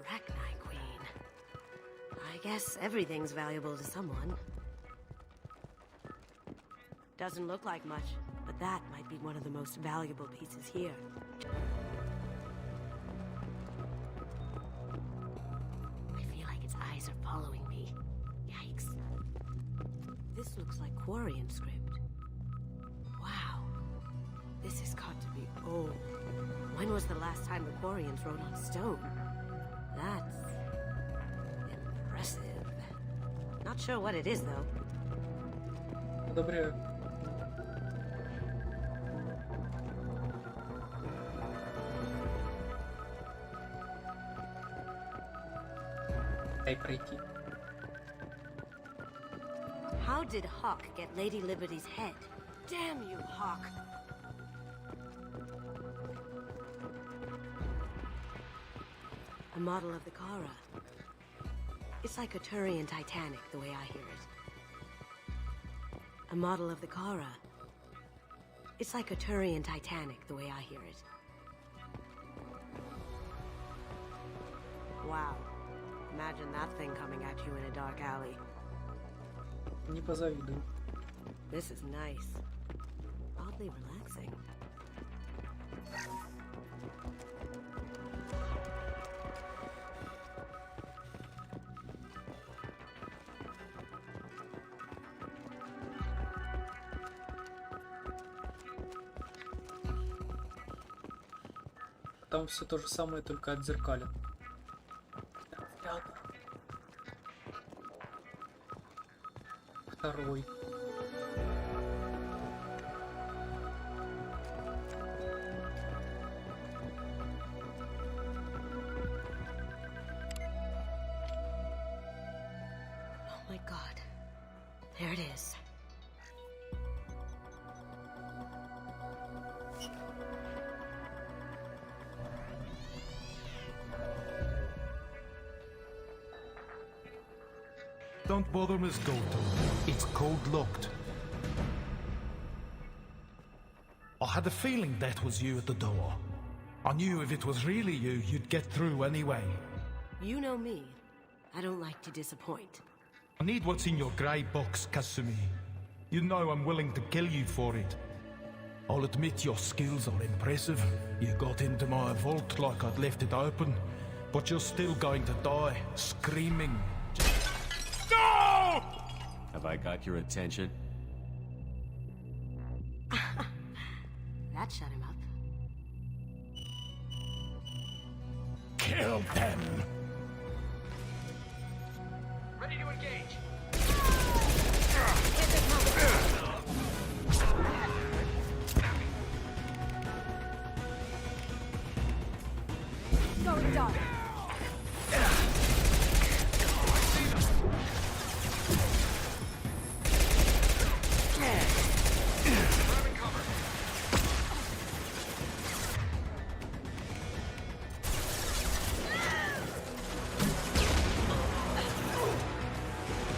Rachni Queen. I guess everything's valuable to someone. Doesn't look like much, but that might be one of the most valuable pieces here. Quarian script. Wow. This has got to be old. When was the last time the Quarians wrote on stone? That's impressive. Not sure what it is, though. Одобряю. Дай пройти. How did Hawk get Lady Liberty's head? Damn you, Hawk! A model of the Kara. It's like a Turian Titanic, the way I hear it. A model of the Kara. It's like a Turian Titanic, the way I hear it. Wow. Imagine that thing coming at you in a dark alley. Не позавидую. This is nice. Oddly relaxing. Там все то же самое, только отзеркален. Второй. Oh my god. There it is. Don't bother, Miss Goto. It's code-locked. I had a feeling that was you at the door. I knew if it was really you, you'd get through anyway. You know me. I don't like to disappoint. I need what's in your grey box, Kasumi. You know I'm willing to kill you for it. I'll admit your skills are impressive. You got into my vault like I'd left it open, but you're still going to die, screaming. No! Have I got your attention? That shut him up. Kill them! Ready to engage. Going dark.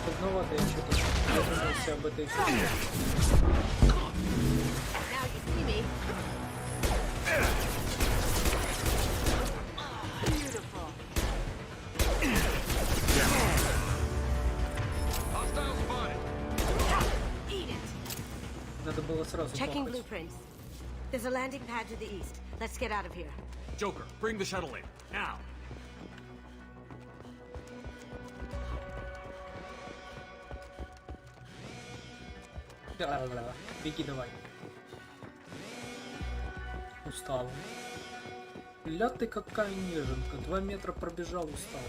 Поздновато я что-то задумался об этой фигне. Now you see me. Beautiful. Hostile spotted. Eat it. Надо было сразу Checking бахать. blueprints. There's a landing pad to the east. Let's get out of here. Joker, bring the shuttle in. Now! Беги давай. Устал. Ля ты какая неженка. 2 метра пробежал, устал.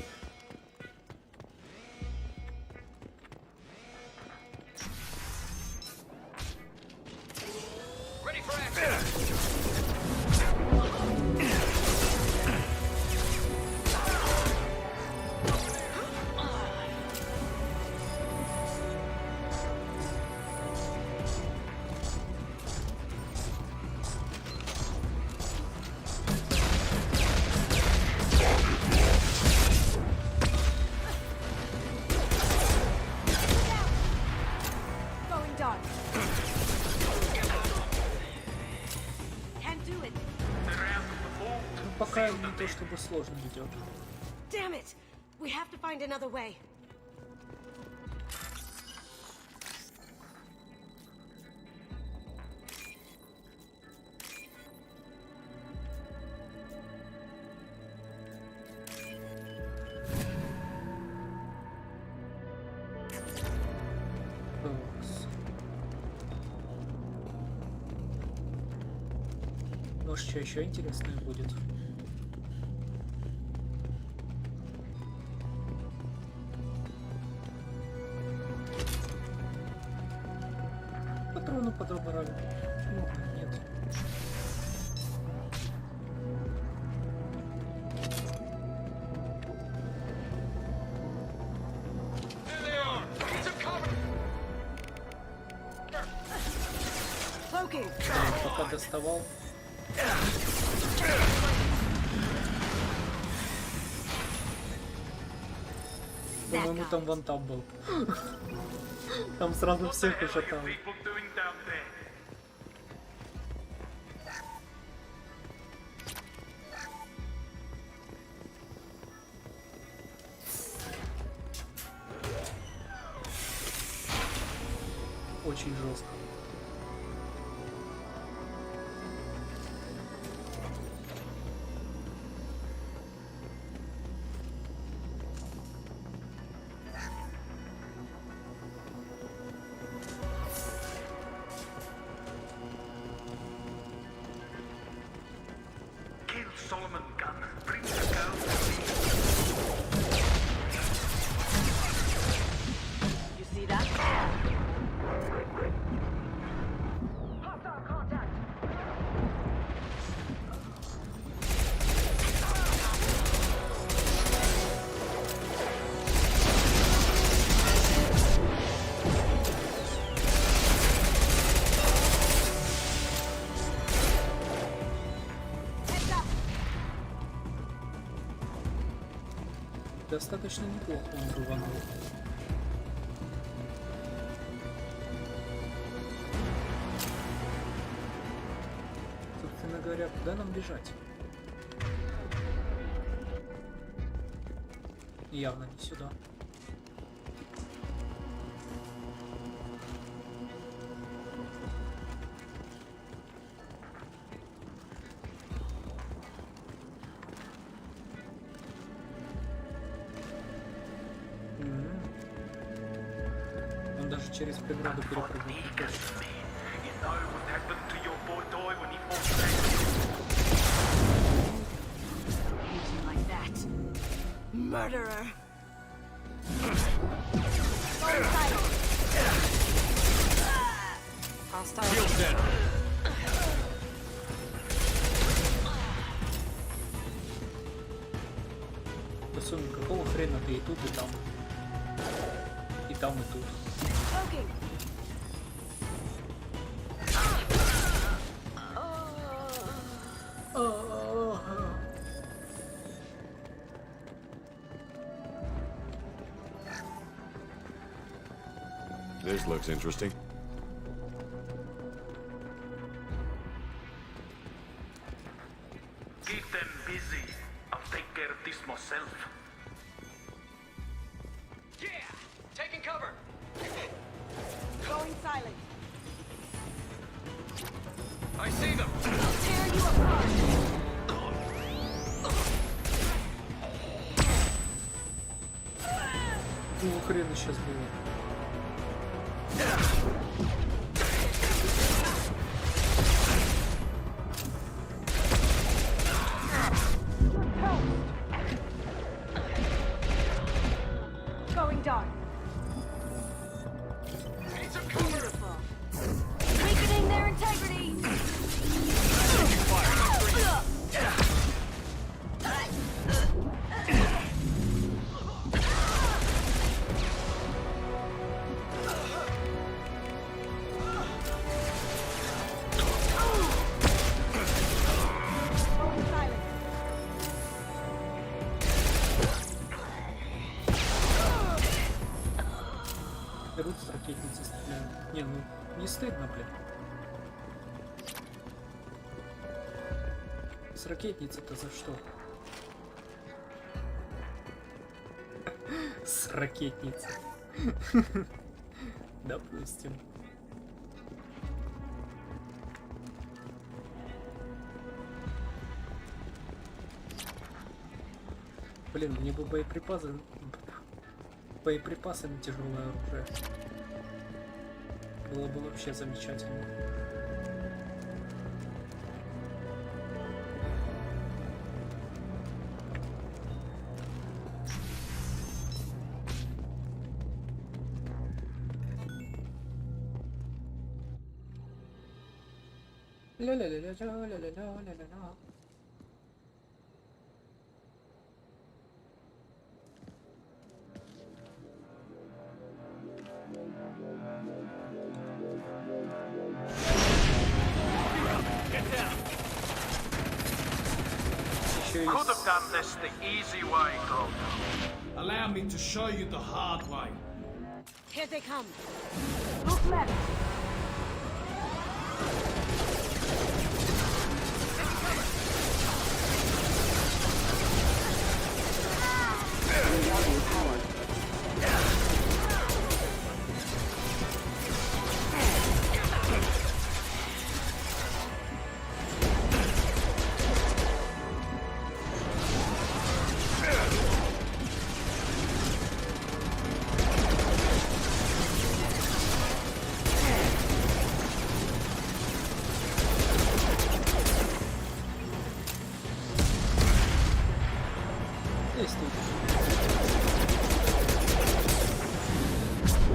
Ready for action. Going dark. Can't do it. Ну, пока не то чтобы сложно идет. Damn it. We have to find another way. Может, что еще интересное будет? Патроны подобрали. Почему бы нет? Пока доставал. По-моему, там вантап был. Там сразу всех ушатал. Очень жестко. Достаточно неплохо он рванул. Собственно говоря, куда нам бежать? Явно не сюда. Он даже через преграду перепрыгнуть не хочет. Murderer. Посуми, какого хрена ты и тут, и там? И там, и тут. This looks interesting. Keep them busy. I'll take care of this myself. Yeah! Taking cover! Going silent. I see them! I'll tear you apart. Ну, хрена сейчас было. Going dark. Beautiful. Weakening their integrity. Берут с ракетницы стреляют. Не, ну не стыдно, блин. С ракетницы-то за что? С ракетницы. Допустим. Блин, мне бы боеприпасы на тяжелое оружие. Было бы вообще замечательно. Ля-ля-ля-ля-ля-ля-ля-ля-ля. Could have done this the easy way, Grogu. Allow me to show you the hard way. Here they come. Look left.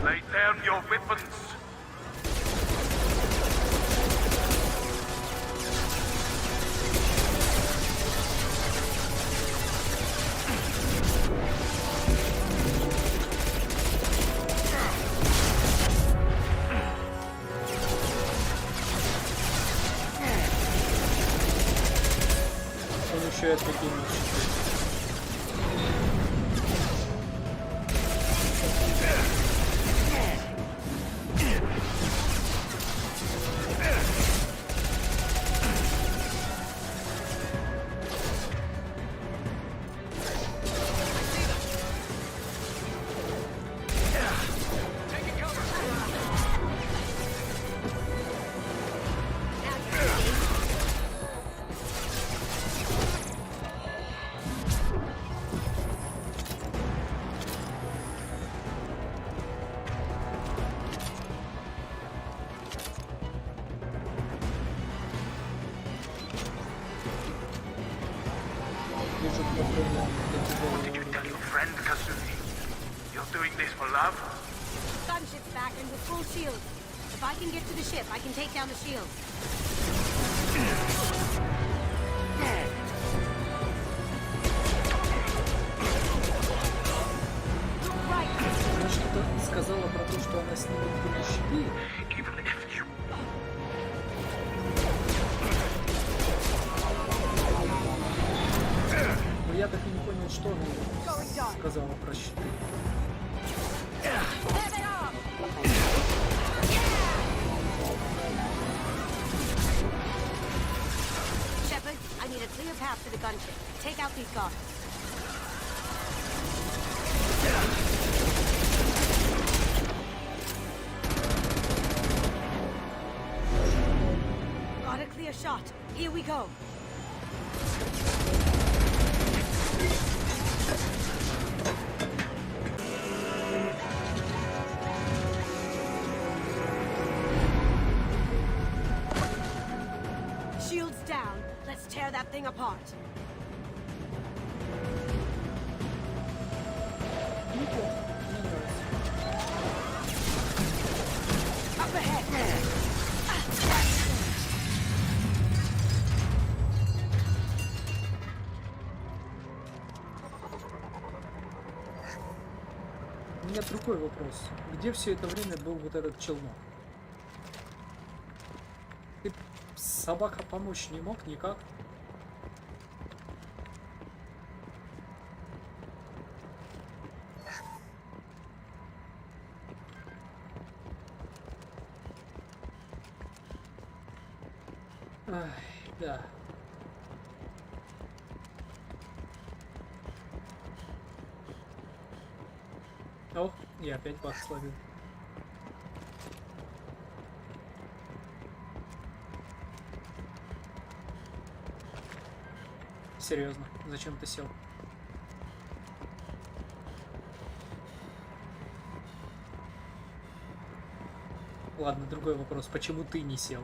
Lay down your weapons. Он еще и такие мечты. Did you tell your friend, Kazumi? You're doing this for love? Gunship's back and with full shields. If I can get to the ship, I can take down the shields. Она что-то сказала про то, что она снимет были щиты. Но я так и не понял, что она сказала про щиты. Shepard, I need a clear path to the gunship. Take out these guards. Got a clear shot. Here we go. Shields down. Let's tear that thing apart. Up ahead. У меня другой вопрос. Где все это время был вот этот челнок? Ты, собака, помочь не мог никак? Ай, да. О, я опять баг словил. Серьезно, зачем ты сел? Ладно, другой вопрос. Почему ты не сел?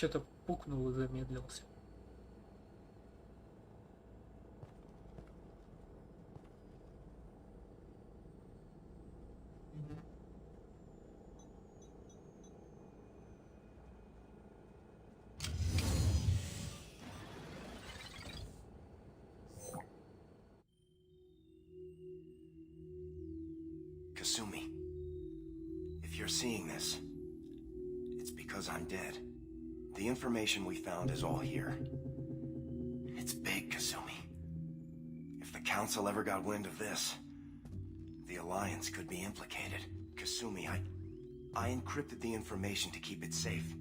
Что-то пукнул и замедлился. Kasumi, if you're seeing this, it's because I'm dead. The information we found is all here. It's big, Kasumi. If the Council ever got wind of this, the Alliance could be implicated. Kasumi, I encrypted the information to keep it safe.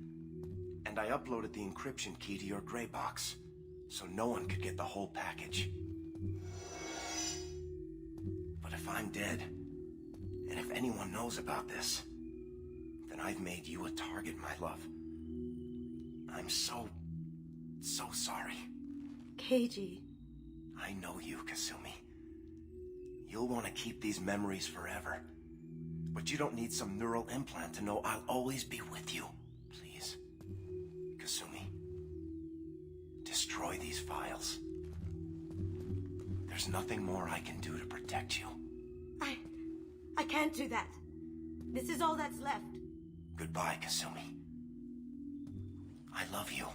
And I uploaded the encryption key to your gray box, so no one could get the whole package. But if I'm dead, and if anyone knows about this, then I've made you a target, my love. I'm so sorry. Keiji. I know you, Kasumi. You'll want to keep these memories forever. But you don't need some neural implant to know I'll always be with you. Please. Kasumi. Destroy these files. There's nothing more I can do to protect you. I can't do that. This is all that's left. Goodbye, Kasumi. I love you.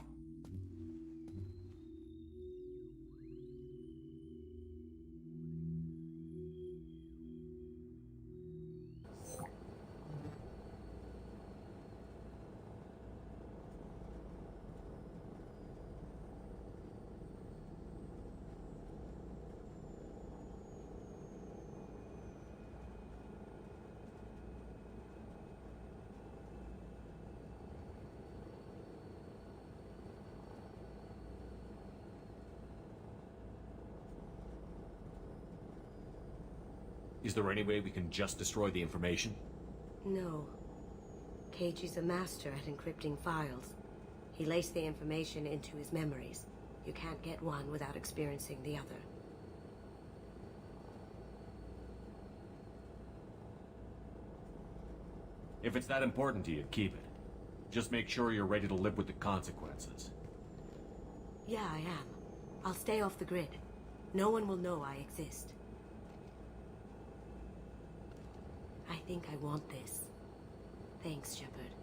Is there any way we can just destroy the information? No. Keiji's a master at encrypting files. He laced the information into his memories. You can't get one without experiencing the other. If it's that important to you, keep it. Just make sure you're ready to live with the consequences. Yeah, I am. I'll stay off the grid. No one will know I exist. I think I want this. Thanks, Shepard.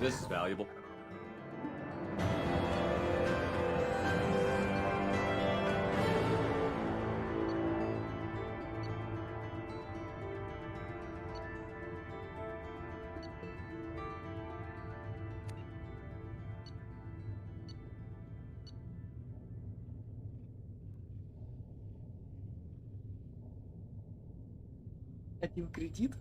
This is valuable. Один кредит?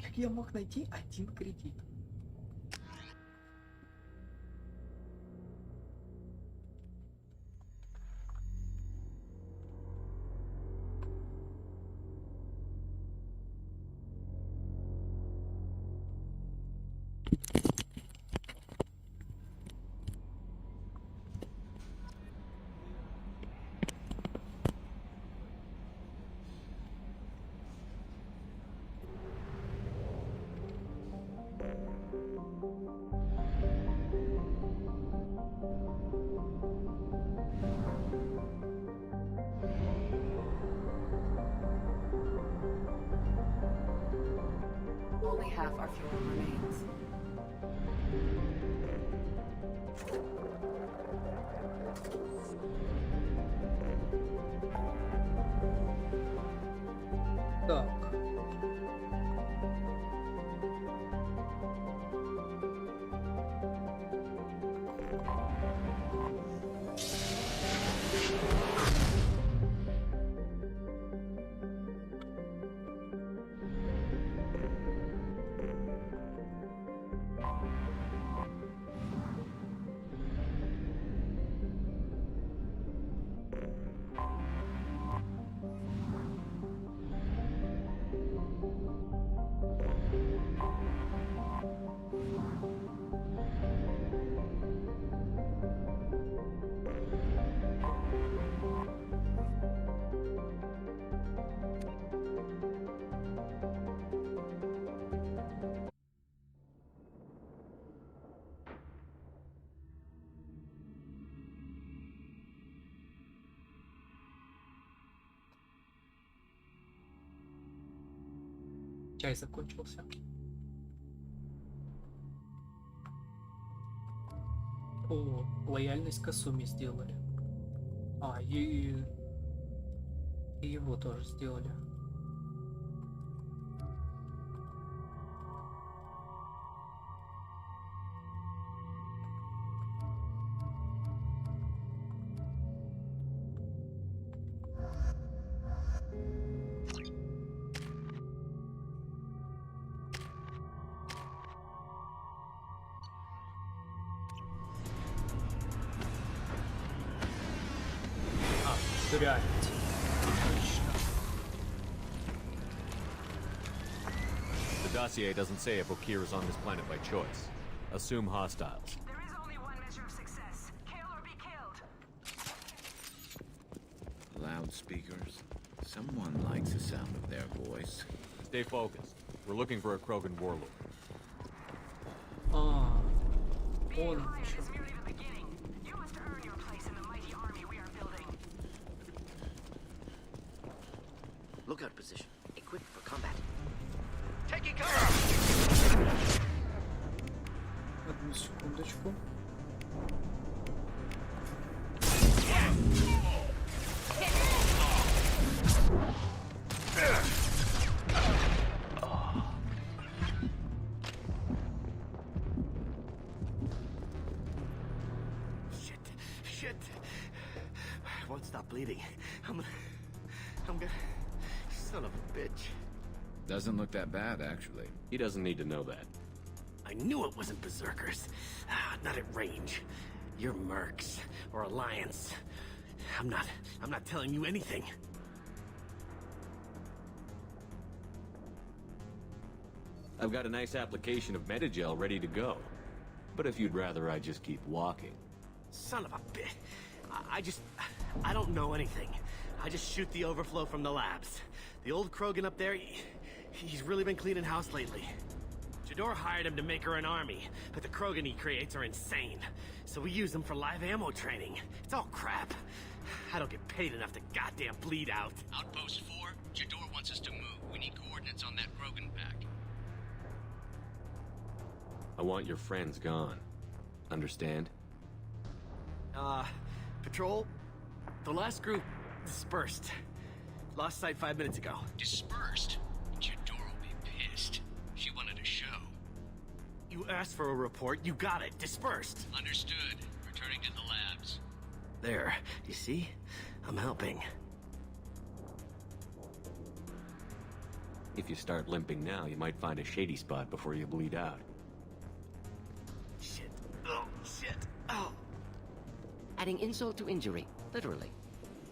Как я мог найти один кредит? Only half our fuel remains. Так. чай закончился. О, лояльность Касуми сделали. А, и его тоже сделали. Реальность. The dossier doesn't say if Okir is on this planet by choice. Assume hostiles. There is only one measure of success. Kill or be killed. Loudspeakers. Someone likes the sound of their voice. Stay focused. We're looking for a Krogan warlord. Он. Lookout position. Equipped for combat. Taking cover! Одну секундочку. Shit. I won't stop bleeding. I'm gonna... Son of a bitch. Doesn't look that bad, actually. He doesn't need to know that. I knew it wasn't berserkers. Not at range. You're mercs or Alliance. I'm not telling you anything. I've got a nice application of Metagel ready to go. But if you'd rather I just keep walking. Son of a bitch. I don't know anything. I just shoot the overflow from the labs. The old Krogan up there, he's really been cleaning house lately. Jador hired him to make her an army, but the Krogan he creates are insane. So we use them for live ammo training. It's all crap. I don't get paid enough to goddamn bleed out. Outpost 4, Jador wants us to move. We need coordinates on that Krogan pack. I want your friends gone. Understand? Patrol? The last group dispersed. Lost sight 5 minutes ago. Dispersed? Jador will be pissed. She wanted a show. You asked for a report, you got it. Dispersed. Understood. Returning to the labs. There. You see? I'm helping. If you start limping now, you might find a shady spot before you bleed out. Shit. Oh, shit. Oh. Adding insult to injury. Literally.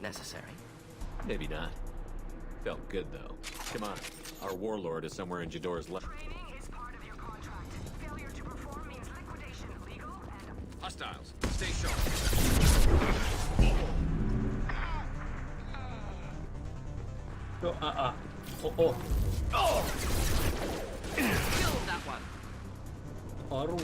Necessary. Maybe not. Felt good, though. Come on. Our warlord is somewhere in Jador's left. Training is part of your contract. Failure to perform means liquidation, legal and... Hostiles, stay sharp. Kill that one. Ору.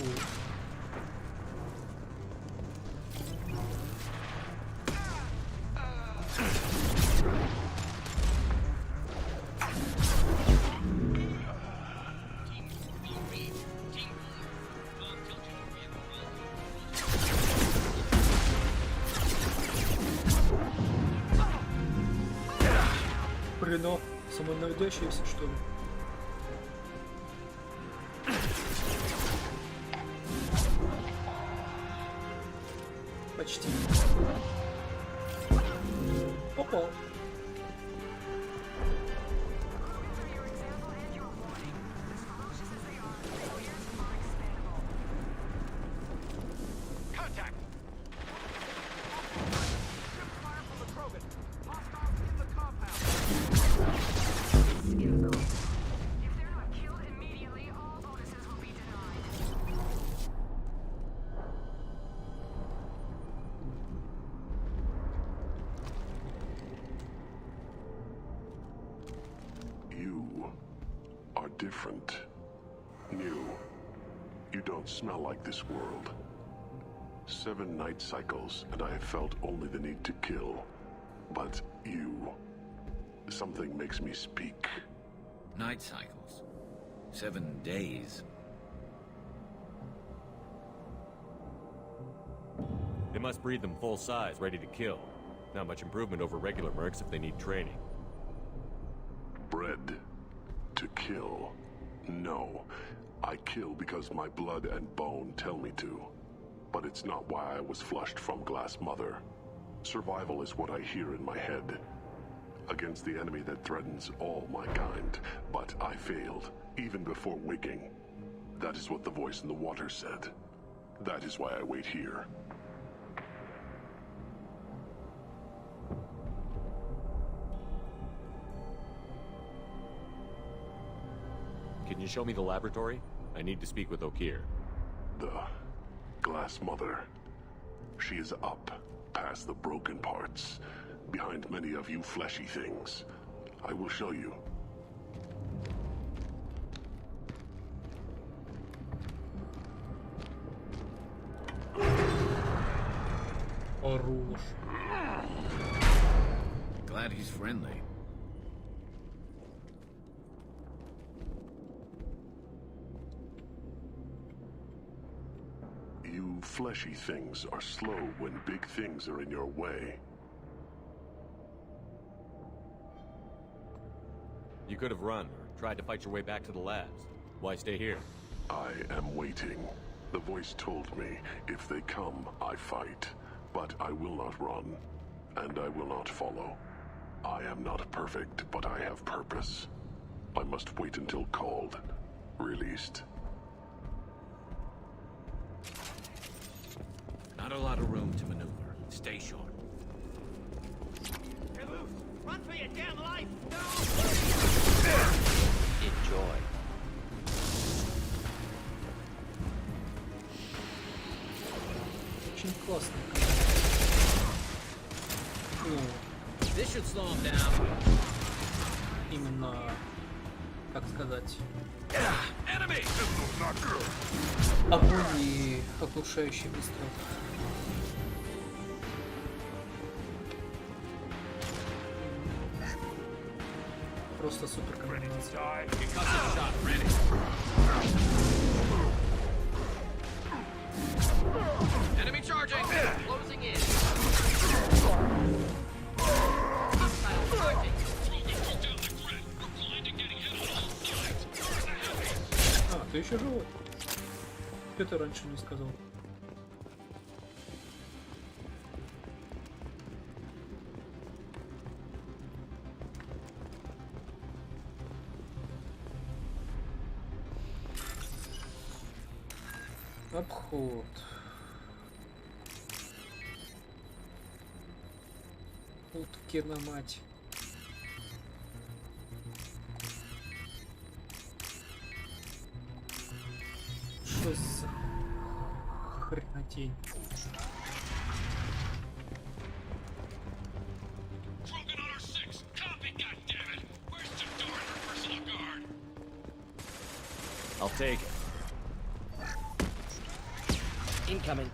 Блин, самонаводящиеся, что ли? Почти. Попал. Contact! You are different. New. You don't smell like this world. 7 night cycles, and I have felt only the need to kill. But you... Something makes me speak. Night cycles? 7 days. They must breed them full size, ready to kill. Not much improvement over regular mercs if they need training. Bred to kill. No. I kill because my blood and bone tell me to. But it's not why I was flushed from Glass Mother. Survival is what I hear in my head. Against the enemy that threatens all my kind. But I failed, even before waking. That is what the voice in the water said. That is why I wait here. Can you show me the laboratory? I need to speak with Okir. The Glass Mother. She is up, past the broken parts, behind many of you fleshy things. I will show you. Хорош. Glad he's friendly. You fleshy things are slow when big things are in your way. You could have run, or tried to fight your way back to the labs. Why stay here? I am waiting. The voice told me, if they come, I fight. But I will not run, and I will not follow. I am not perfect, but I have purpose. I must wait until called, released. Not a lot of room to maneuver. Stay short. You're loose! Run for your damn life! Enjoy. Очень классно. This should slow him down. Именно, как сказать, Enemy! огонь и оглушающий выстрел. Просто супер комбинация. Enemy charging! Closing in! А, ты еще живой? Что ты раньше не сказал? Обход. Уткина мать. Что за хренотень? I'll take it. Incoming.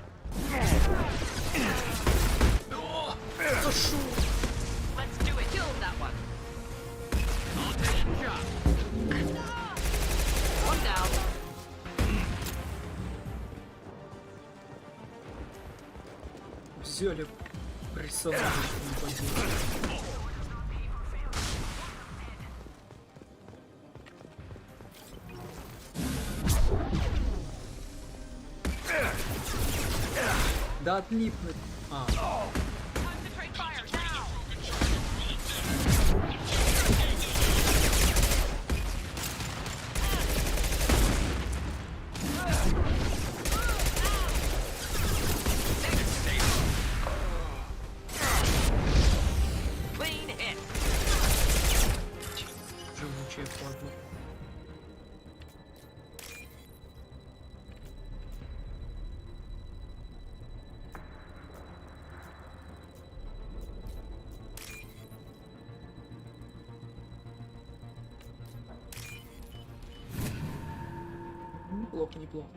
Let's do it. Kill that one. I'll take a shot. One down. Взяли прессовали нападение. Да отлипнуть. А. Clean hit. Живучая падла. Неплохо, неплохо.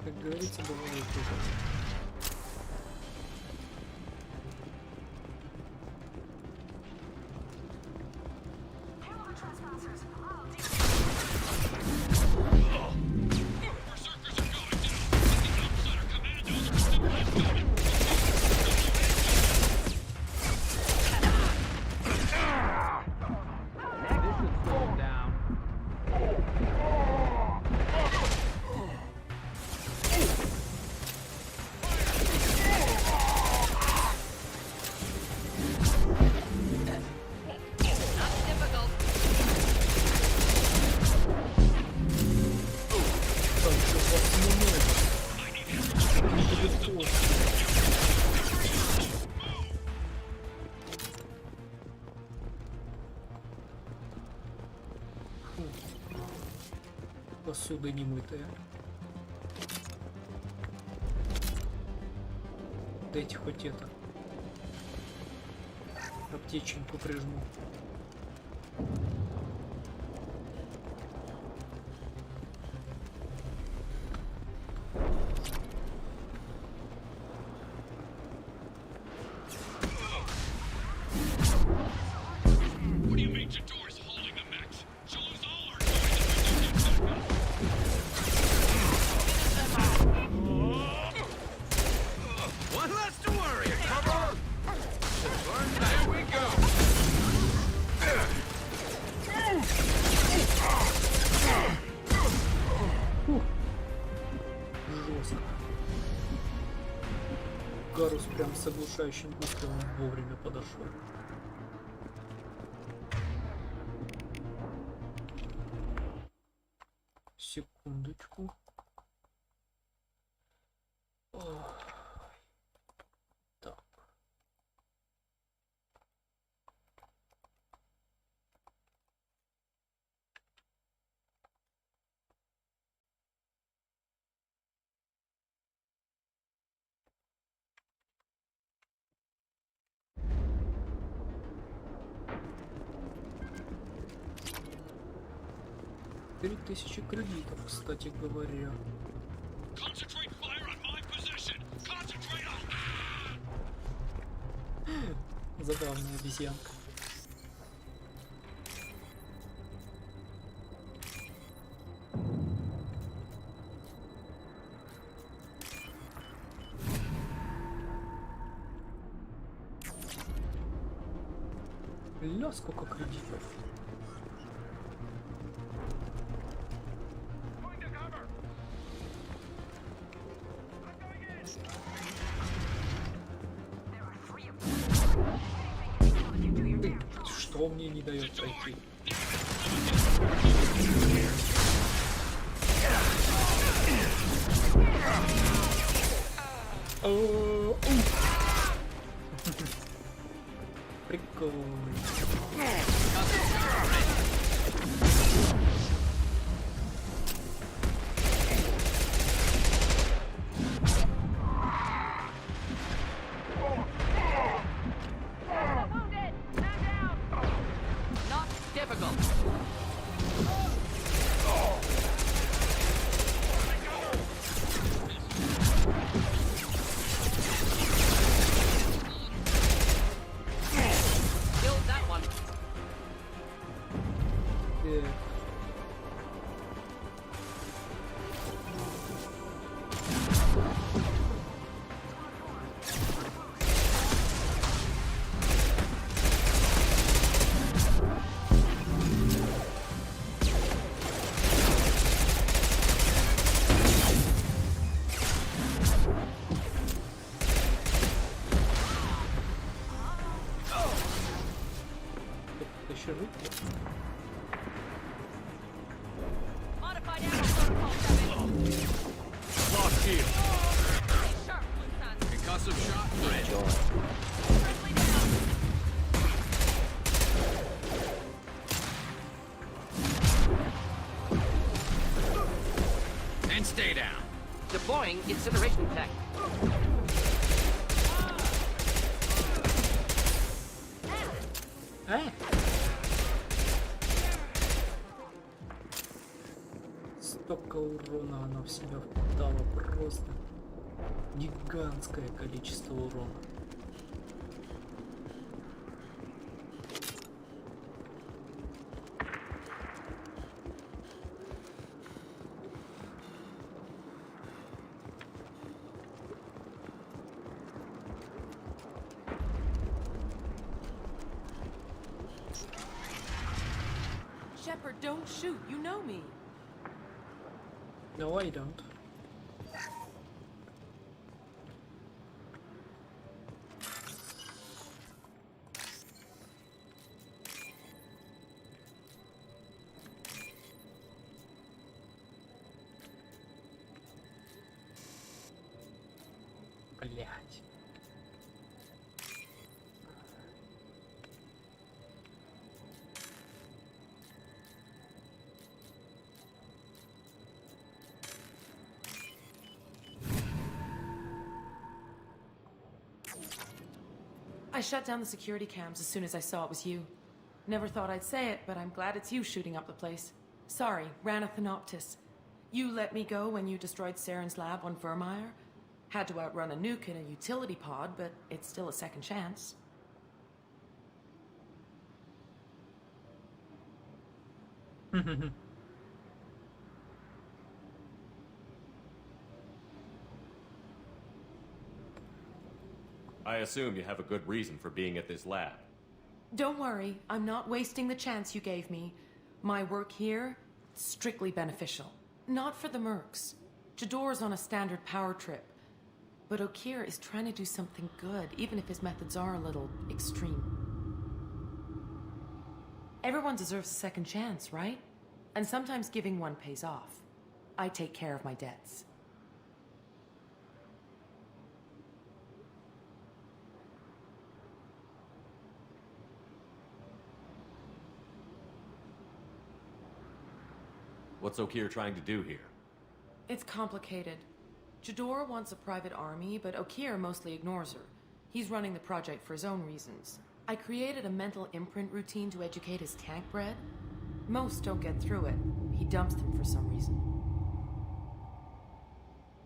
Как говорится, бывает хуже. Посуда немытая. Дайте хоть это. Аптеченьку прижму. Гарус прям с оглушающим выстрелом вовремя подошел. Секундочку. Так. Тысячи кредитов, кстати говоря. Забавная обезьянка. Ля, сколько кредитов. Что мне не дает пройти? Прикольно. Stay down. Deploying incineration tech. Столько урона она в себя впитала, просто гигантское количество урона. Shepard, don't shoot. You know me. No, I don't. Блять. I shut down the security cams as soon as I saw it was you. Never thought I'd say it, but I'm glad it's you shooting up the place. Sorry, ran a Thanoptis. You let me go when you destroyed Saren's lab on Vermeer. Had to outrun a nuke in a utility pod, but it's still a second chance. I assume you have a good reason for being at this lab. Don't worry, I'm not wasting the chance you gave me. My work here, strictly beneficial. Not for the mercs. Jador's on a standard power trip. But Okir is trying to do something good, even if his methods are a little extreme. Everyone deserves a second chance, right? And sometimes giving one pays off. I take care of my debts. What's Okir trying to do here? It's complicated. Jador wants a private army, but Okir mostly ignores her. He's running the project for his own reasons. I created a mental imprint routine to educate his tank bred. Most don't get through it. He dumps them for some reason.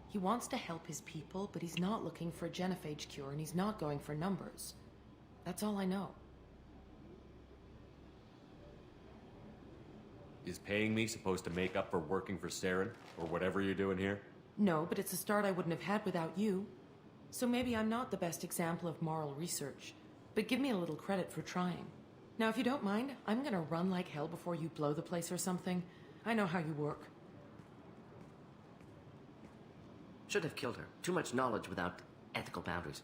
He wants to help his people, but he's not looking for a genophage cure, and he's not going for numbers. That's all I know. Is paying me supposed to make up for working for Saren, or whatever you're doing here? No, but it's a start I wouldn't have had without you. So maybe I'm not the best example of moral research, but give me a little credit for trying. Now, if you don't mind, I'm gonna run like hell before you blow the place or something. I know how you work. Should have killed her. Too much knowledge without ethical boundaries.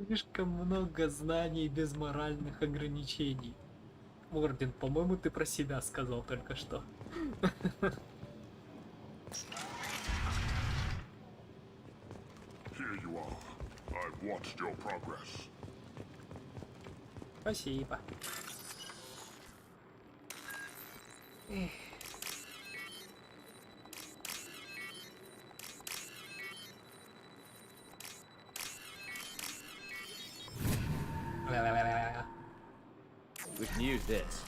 Слишком много знаний без моральных ограничений. Орден, по-моему, ты про себя сказал только что. Here you are. I've watched your progress. Спасибо. Эх. We can use this.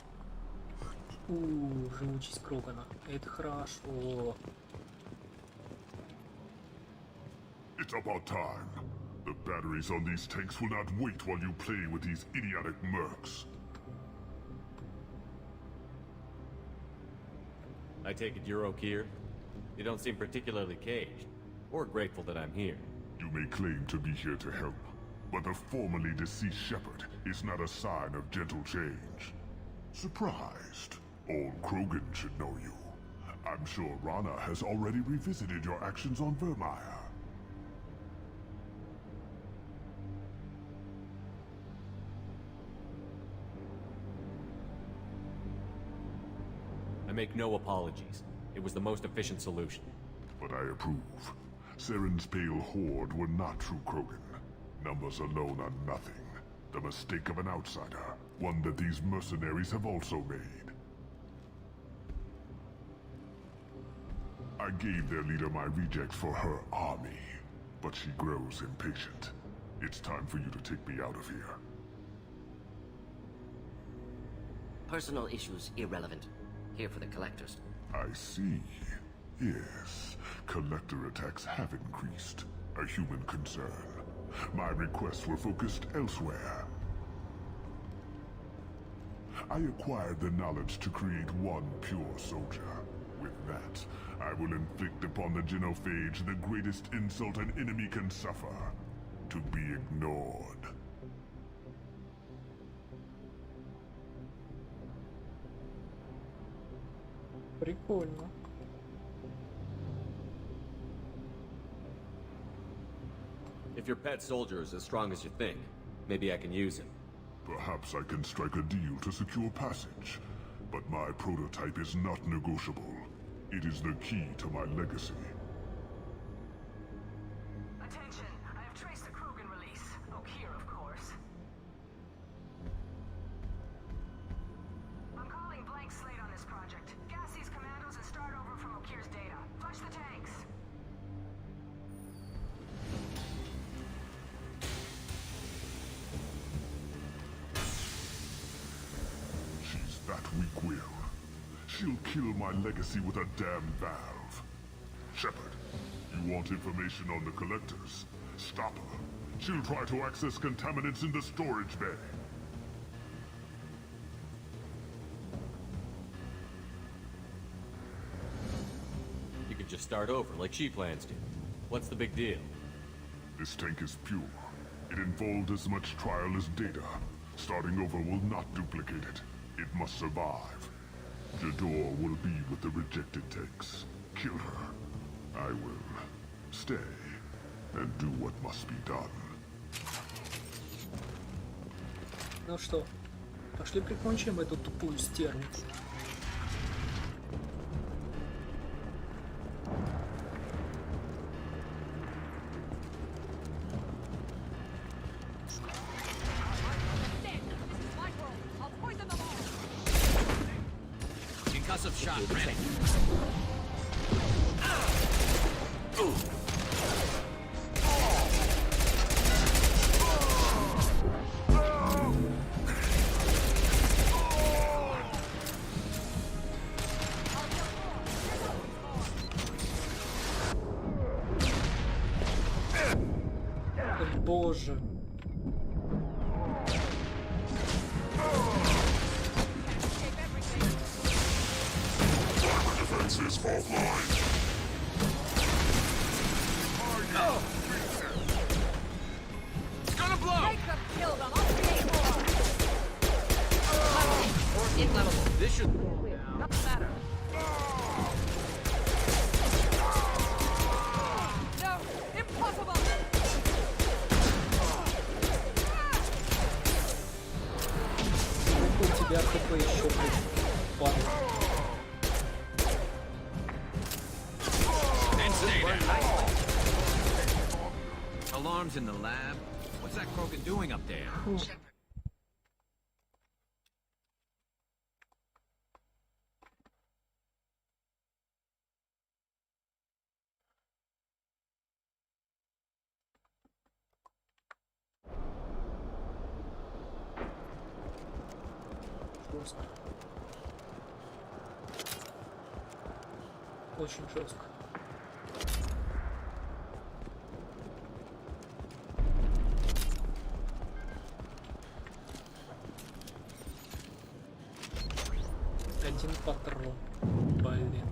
Живучесть крогана. Это хорошо. It's about time. The batteries on these tanks will not wait while you play with these idiotic mercs. I take it you're Okir? You don't seem particularly caged, or grateful that I'm here. You may claim to be here to help, but the formerly deceased shepherd is not a sign of gentle change. Surprised? Old Krogan should know you. I'm sure Rana has already revisited your actions on Vermeer. I make no apologies. It was the most efficient solution. But I approve. Saren's pale horde were not true Krogan. Numbers alone are nothing. The mistake of an outsider. One that these mercenaries have also made. I gave their leader my rejects for her army, but she grows impatient. It's time for you to take me out of here. Personal issues irrelevant. Here for the collectors. I see. Yes, collector attacks have increased. A human concern. My requests were focused elsewhere. I acquired the knowledge to create one pure soldier. With that, I will inflict upon the genophage the greatest insult an enemy can suffer. To be ignored. Прикольно. If your pet soldier is as strong as you think, maybe I can use him. Perhaps I can strike a deal to secure passage, but my prototype is not negotiable. It is the key to my legacy. Attention, I have traced the Krogan release. Oak here, of course. I'm calling blank slate on this project. Gas these commandos and start over from Okir's data. Flush the tanks. She's that weak-willed. She'll kill my legacy with a damn valve. Shepard, you want information on the collectors? Stop her. She'll try to access contaminants in the storage bay. You could just start over like she plans to. What's the big deal? This tank is pure. It involved as much trial as data. Starting over will not duplicate it. It must survive. Jador will be with the rejected tanks. Kill her. I will stay and do what must be done. Ну что, пошли прикончим эту тупую стерву. Concussive shot ready. Боже. Defenses offline. It's gonna blow! Take them, kill them, I'll create more! Or inflammable. This should... Doesn't matter. No, impossible! У тебя ХП еще, блин, падает. And stay down. Alarms in the lab? What's that Krogan doing up there? Жестко. Очень жестко. Один патрон. Блин.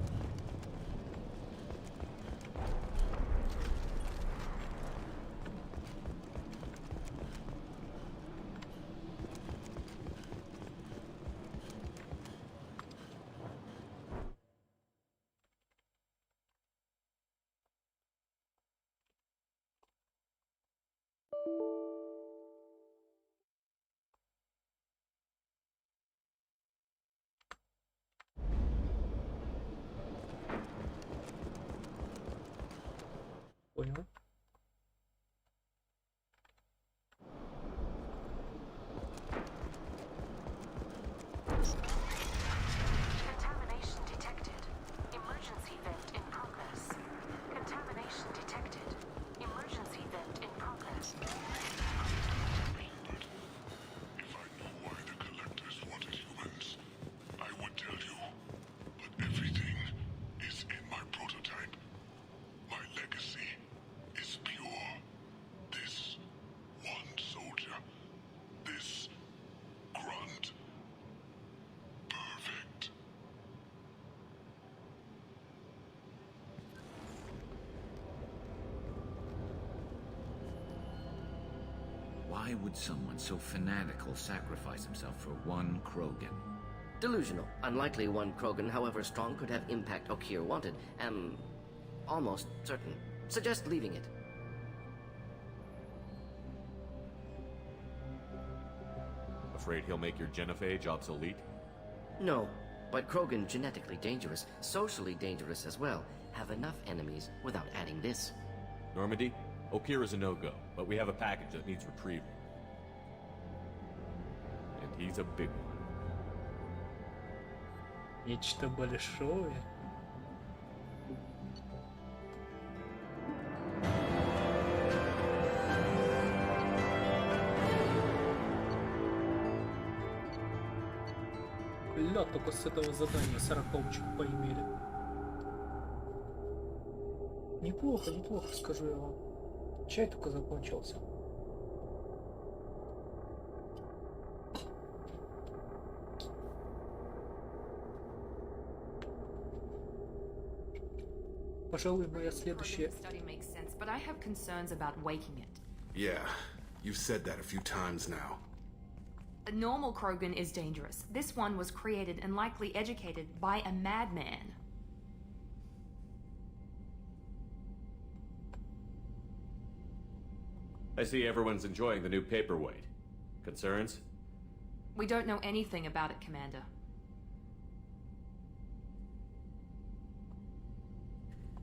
Понял. Contamination detected. Emergency vent in progress. Contamination detected. Emergency vent in progress. If I knew why the collectors wanted humans, I would tell you. But everything is in my prototype. My legacy is pure. This one soldier. This grunt. Perfect. Why would someone so fanatical sacrifice himself for one Krogan? Delusional. Unlikely one Krogan, however strong, could have impact Okier wanted. Am almost certain. Suggest leaving it. Afraid he'll make your genophage obsolete? No, but Krogan genetically dangerous, socially dangerous as well. Have enough enemies without adding this. Normandy, Okier is a no-go, but we have a package that needs retrieval. And he's a big one. Нечто большое. Бля, только с этого задания 40-очек поимели. Неплохо, неплохо, скажу я вам. Чай только закончился. Пожалуй, моя следующая... Study makes sense, but I have concerns about waking it. Yeah, you've said that a few times now. A normal Krogan is dangerous. This one was created and likely educated by a madman. I see everyone's enjoying the new paperweight. Concerns? We don't know anything about it, Commander.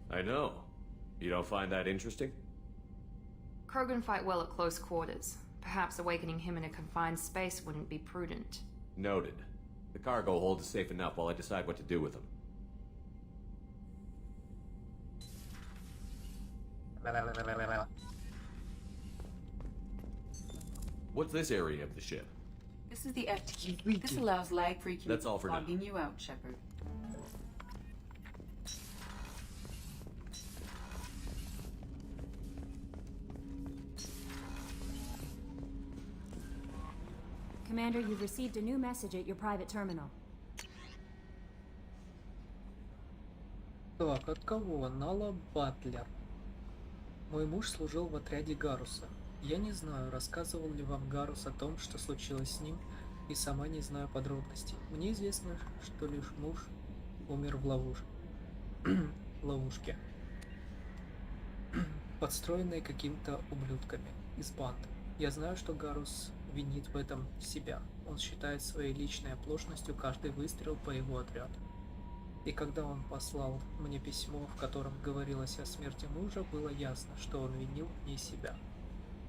I know. You don't find that interesting? Krogan fight well at close quarters. Perhaps awakening him in a confined space wouldn't be prudent. Noted. The cargo hold is safe enough while I decide what to do with them. What's this area of the ship? This is the FTQ. This allows lag-free That's all for now. logging you out, Shepard. Commander, you've received a new message at your private terminal. Так, от кого? Нала Батлер. Мой муж служил в отряде Гаруса. Я не знаю, рассказывал ли вам Гарус о том, что случилось с ним, и сама не знаю подробностей. Мне известно, что лишь муж умер в ловушке, подстроенной какими-то ублюдками из банды. Я знаю, что Гарус винит в этом себя. Он считает своей личной оплошностью каждый выстрел по его отряду. И когда он послал мне письмо, в котором говорилось о смерти мужа, было ясно, что он винил не себя.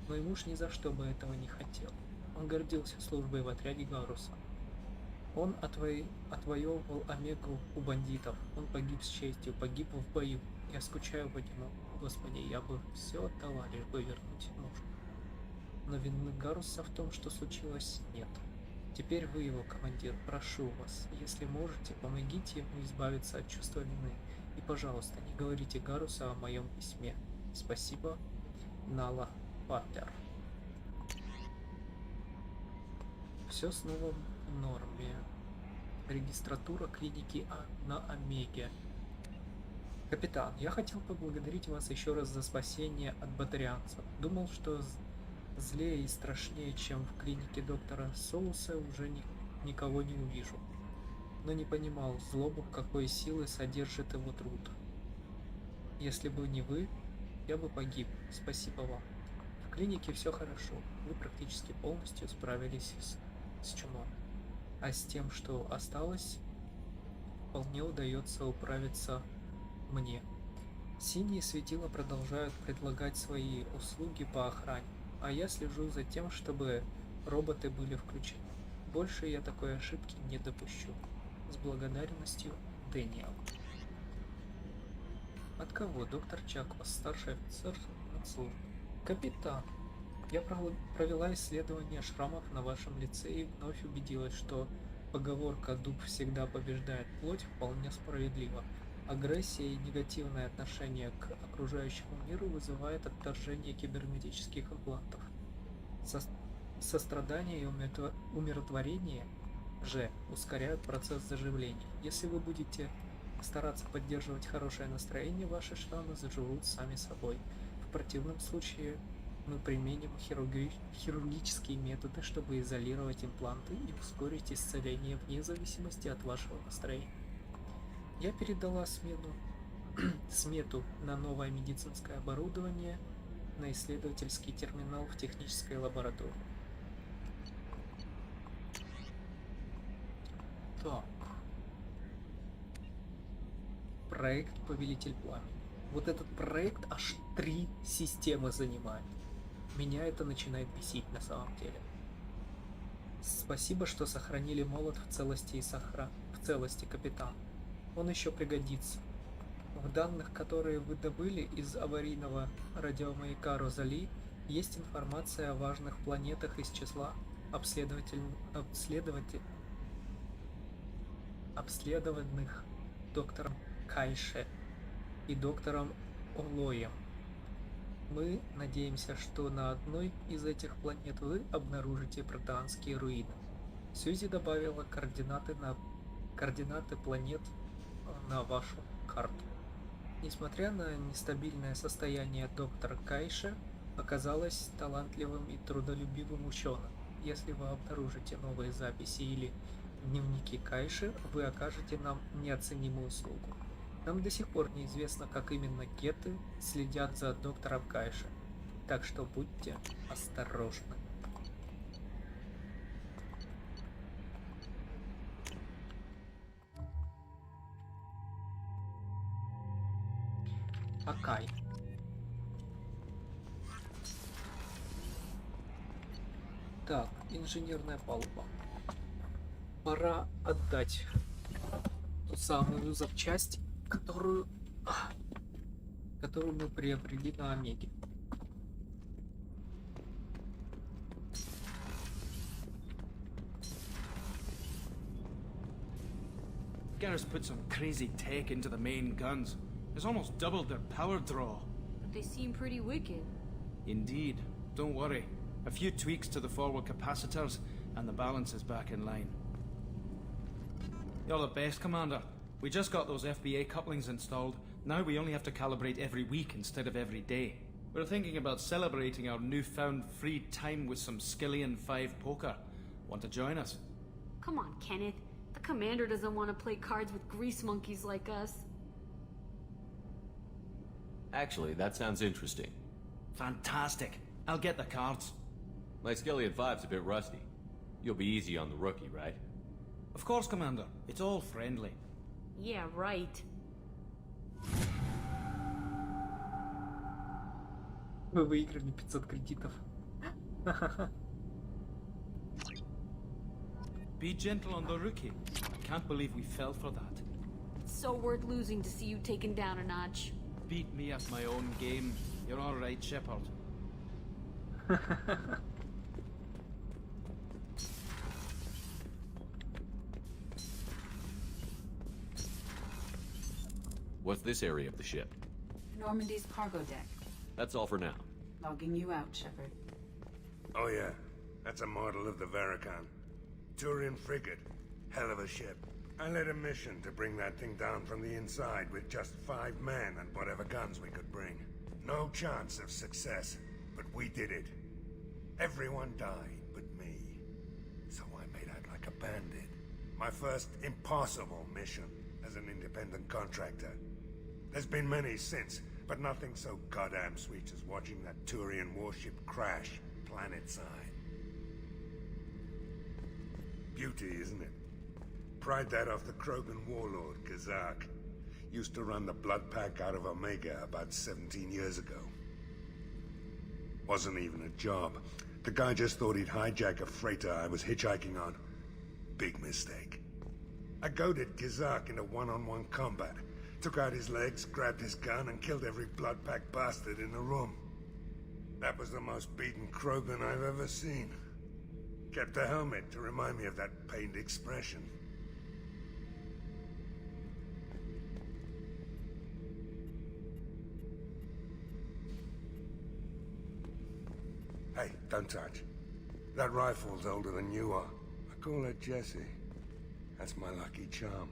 Мой муж ни за что бы этого не хотел. Он гордился службой в отряде Гаруса. Он отвоевывал Омегу у бандитов. Он погиб с честью, погиб в бою. Я скучаю по нему. Господи, я бы все отдала, лишь бы вернуть мужа. Но вины Гаруса в том, что случилось, нет. Теперь вы его командир, прошу вас, если можете, помогите ему избавиться от чувства вины. И, пожалуйста, не говорите Гарусу о моем письме. Спасибо, Нала Батлер. Все снова в норме. Регистратура клиники на Омеге. Капитан, я хотел поблагодарить вас еще раз за спасение от батарианцев. Думал, что злее и страшнее, чем в клинике доктора Соуса, уже никого не увижу. Но не понимал злобу, какой силы содержит его труд. Если бы не вы, я бы погиб. Спасибо вам. В клинике все хорошо. Вы практически полностью справились с чумой. А с тем, что осталось, вполне удается управиться мне. Синие светила продолжают предлагать свои услуги по охране. А я слежу за тем, чтобы роботы были включены. Больше я такой ошибки не допущу. С благодарностью, Дэниел. От кого? Доктор Чаквас, старший офицер от службы. Капитан, я провела исследование шрамов на вашем лице и вновь убедилась, что поговорка «дуб всегда побеждает плоть» вполне справедлива. Агрессия и негативное отношение к окружающему миру вызывает отторжение кибернетических имплантов. Сострадание и умиротворение же ускоряют процесс заживления. Если вы будете стараться поддерживать хорошее настроение, ваши шрамы заживут сами собой. В противном случае Мы применим хирургические методы, чтобы изолировать импланты и ускорить исцеление вне зависимости от вашего настроения. Я передала смету на новое медицинское оборудование на исследовательский терминал в технической лаборатории. Так. Проект «Повелитель пламени». Вот этот проект аж 3 системы занимает. Меня это начинает бесить на самом деле. Спасибо, что сохранили молот в целости в целости, капитан. Он еще пригодится. В данных, которые вы добыли из аварийного радиомаяка Розали, есть информация о важных планетах из числа обследованных доктором Кайше и доктором Олоем. Мы надеемся, что на одной из этих планет вы обнаружите протеанские руины. Сьюзи добавила координаты планет на вашу карту. Несмотря на нестабильное состояние, доктор Кайше оказалась талантливым и трудолюбивым ученым. Если вы обнаружите новые записи или дневники Кайше, вы окажете нам неоценимую услугу. Нам до сих пор неизвестно, как именно кеты следят за доктором Кайше, так что будьте осторожны. Акай. Так, инженерная палуба. Пора отдать ту самую запчасть, которую мы приобрели на Омеге. Garrus put some crazy tech into the main guns. It's almost doubled their power draw. But they seem pretty wicked. Indeed. Don't worry. A few tweaks to the forward capacitors, and the balance is back in line. You're the best, Commander. We just got those FBA couplings installed. Now we only have to calibrate every week instead of every day. We're thinking about celebrating our newfound free time with some Skillian 5 poker. Want to join us? Come on, Kenneth. The commander doesn't want to play cards with grease monkeys like us. Actually, that sounds interesting. Fantastic. I'll get the cards. My Skillian 5's a bit rusty. You'll be easy on the rookie, right? Of course, Commander. It's all friendly. Yeah, right. Вы выиграли 500 кредитов. Be gentle on the rookie. I can't believe we fell for that. It's so worth losing to see you taken down a notch. Beat me at my own game. You're all right, Shepard. What's this area of the ship? Normandy's cargo deck. That's all for now. Logging you out, Shepard. Oh yeah, that's a model of the Varakan. Turian frigate. Hell of a ship. I led a mission to bring that thing down from the inside with just 5 men and whatever guns we could bring. No chance of success, but we did it. Everyone died but me. So I made out like a bandit. My first impossible mission as an independent contractor. There's been many since, but nothing so goddamn sweet as watching that Turian warship crash planetside. Beauty, isn't it? Pried that off the Krogan warlord, Kazak. Used to run the blood pack out of Omega about 17 years ago. Wasn't even a job. The guy just thought he'd hijack a freighter I was hitchhiking on. Big mistake. I goaded Kazak into one-on-one combat. Took out his legs, grabbed his gun, and killed every blood pack bastard in the room. That was the most beaten Krogan I've ever seen. Kept a helmet to remind me of that pained expression. Hey, don't touch. That rifle's older than you are. I call her Jessie. That's my lucky charm.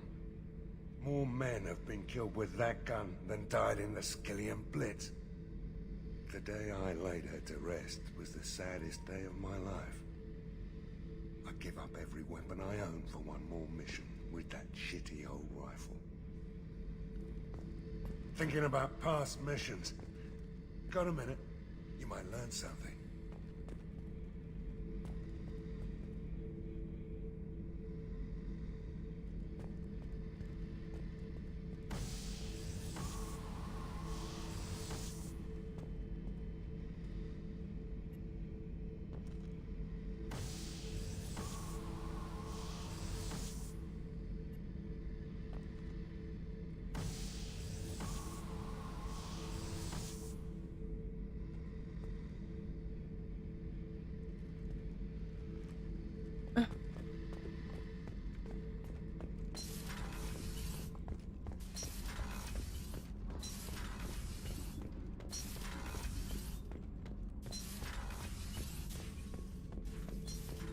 More men have been killed with that gun than died in the Skillian Blitz. The day I laid her to rest was the saddest day of my life. I'd give up every weapon I own for one more mission with that shitty old rifle. Thinking about past missions. Got a minute? You might learn something.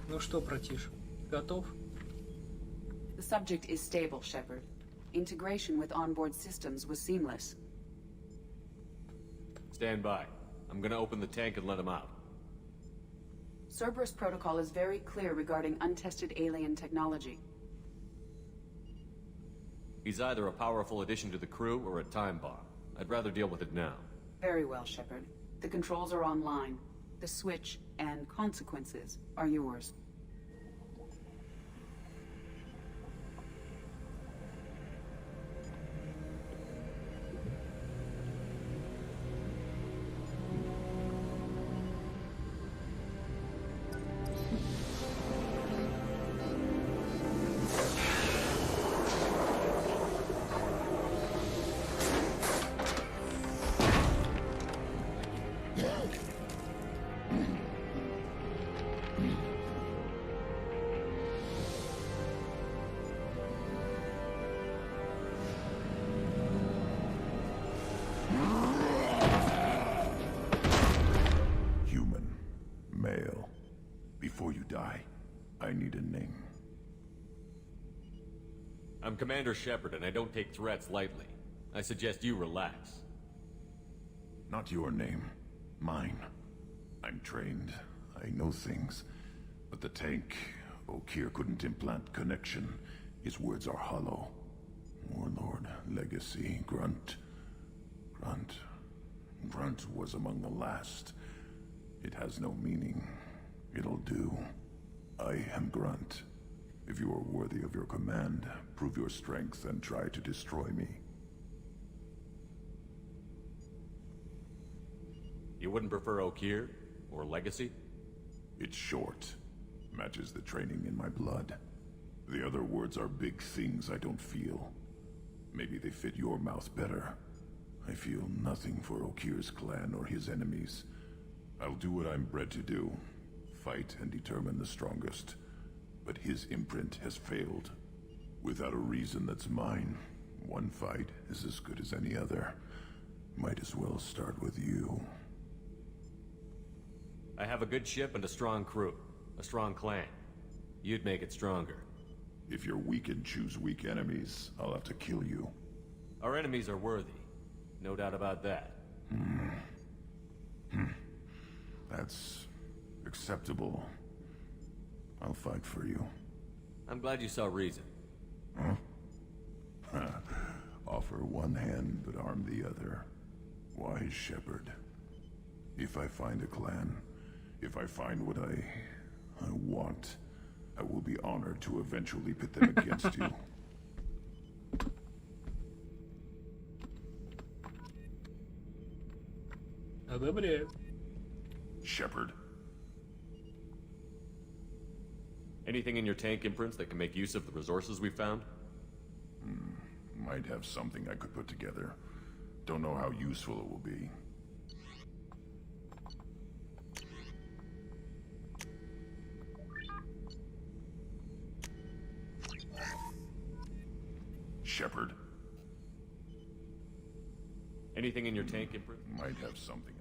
Ну что, братиш, готов? The subject is stable, Shepard. Integration with onboard systems was seamless. Stand by. I'm gonna open the tank and let him out. Cerberus protocol is very clear regarding untested alien technology. He's either a powerful addition to the crew or a time bomb. I'd rather deal with it now. Very well, Shepard. The controls are online. The switch and consequences are yours. I'm Commander Shepard, and I don't take threats lightly. I suggest you relax. Not your name. Mine. I'm trained. I know things. But the tank, Okeer couldn't implant connection. His words are hollow. Warlord, Legacy, Grunt. Grunt was among the last. It has no meaning. It'll do. I am Grunt. If you are worthy of your command, prove your strength and try to destroy me. You wouldn't prefer Okeer? Or Legacy? It's short. Matches the training in my blood. The other words are big things I don't feel. Maybe they fit your mouth better. I feel nothing for Okeer's clan or his enemies. I'll do what I'm bred to do. Fight and determine the strongest. But his imprint has failed. Without a reason that's mine, one fight is as good as any other. Might as well start with you. I have a good ship and a strong crew. A strong clan. You'd make it stronger. If you're weak and choose weak enemies, I'll have to kill you. Our enemies are worthy. No doubt about that. That's acceptable. I'll fight for you. I'm glad you saw reason. Huh? Offer one hand, but arm the other. Wise Shepard. If I find a clan, if I find what I want, I will be honored to eventually pit them against you. Shepard. Anything in your tank imprints that can make use of the resources we found? Might have something I could put together. Don't know how useful it will be. Shepard. Anything in your tank imprint? Might have something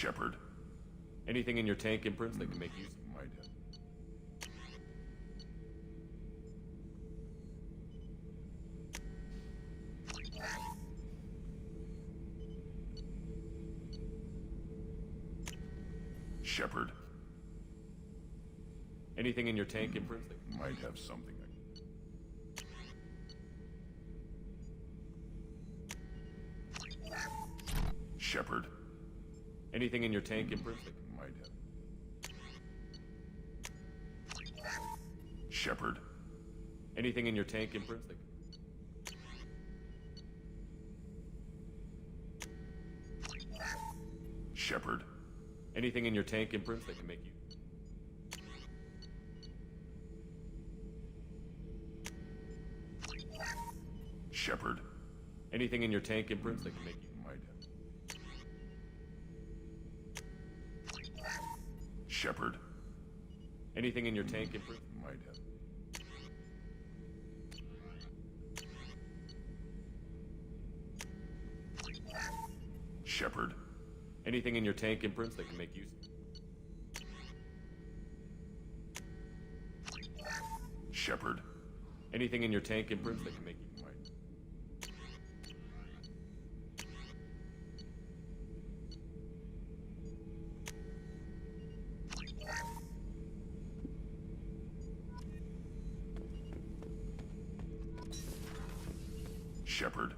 Shepard. Anything in your tank imprints that can make use of Might have. Shepard. Anything in your tank imprints that Might have something. Shepard. Anything in your tank imprints that Might have. Shepard. Anything in your tank imprints that Shepard. Anything in your tank imprints that can make you Shepard. Anything in your tank imprints that can make you Might have. Shepard. Anything in your tank imprints Might have. Shepard. Anything in your tank imprints that can make use Shepard. Anything in your tank imprints that can make you Shepard.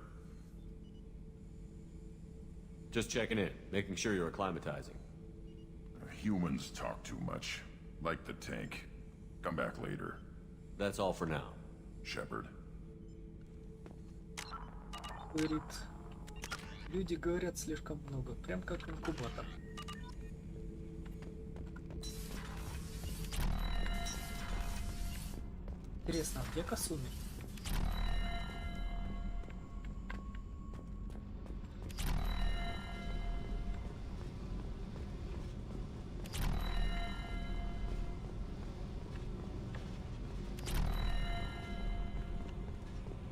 Just checking in, making sure you're acclimatizing. Humans talk too much. Like the tank. Come back later. That's all for now. Shepard. Говорит, люди говорят слишком много, прям как инкубатор. Интересно, а где Касуми?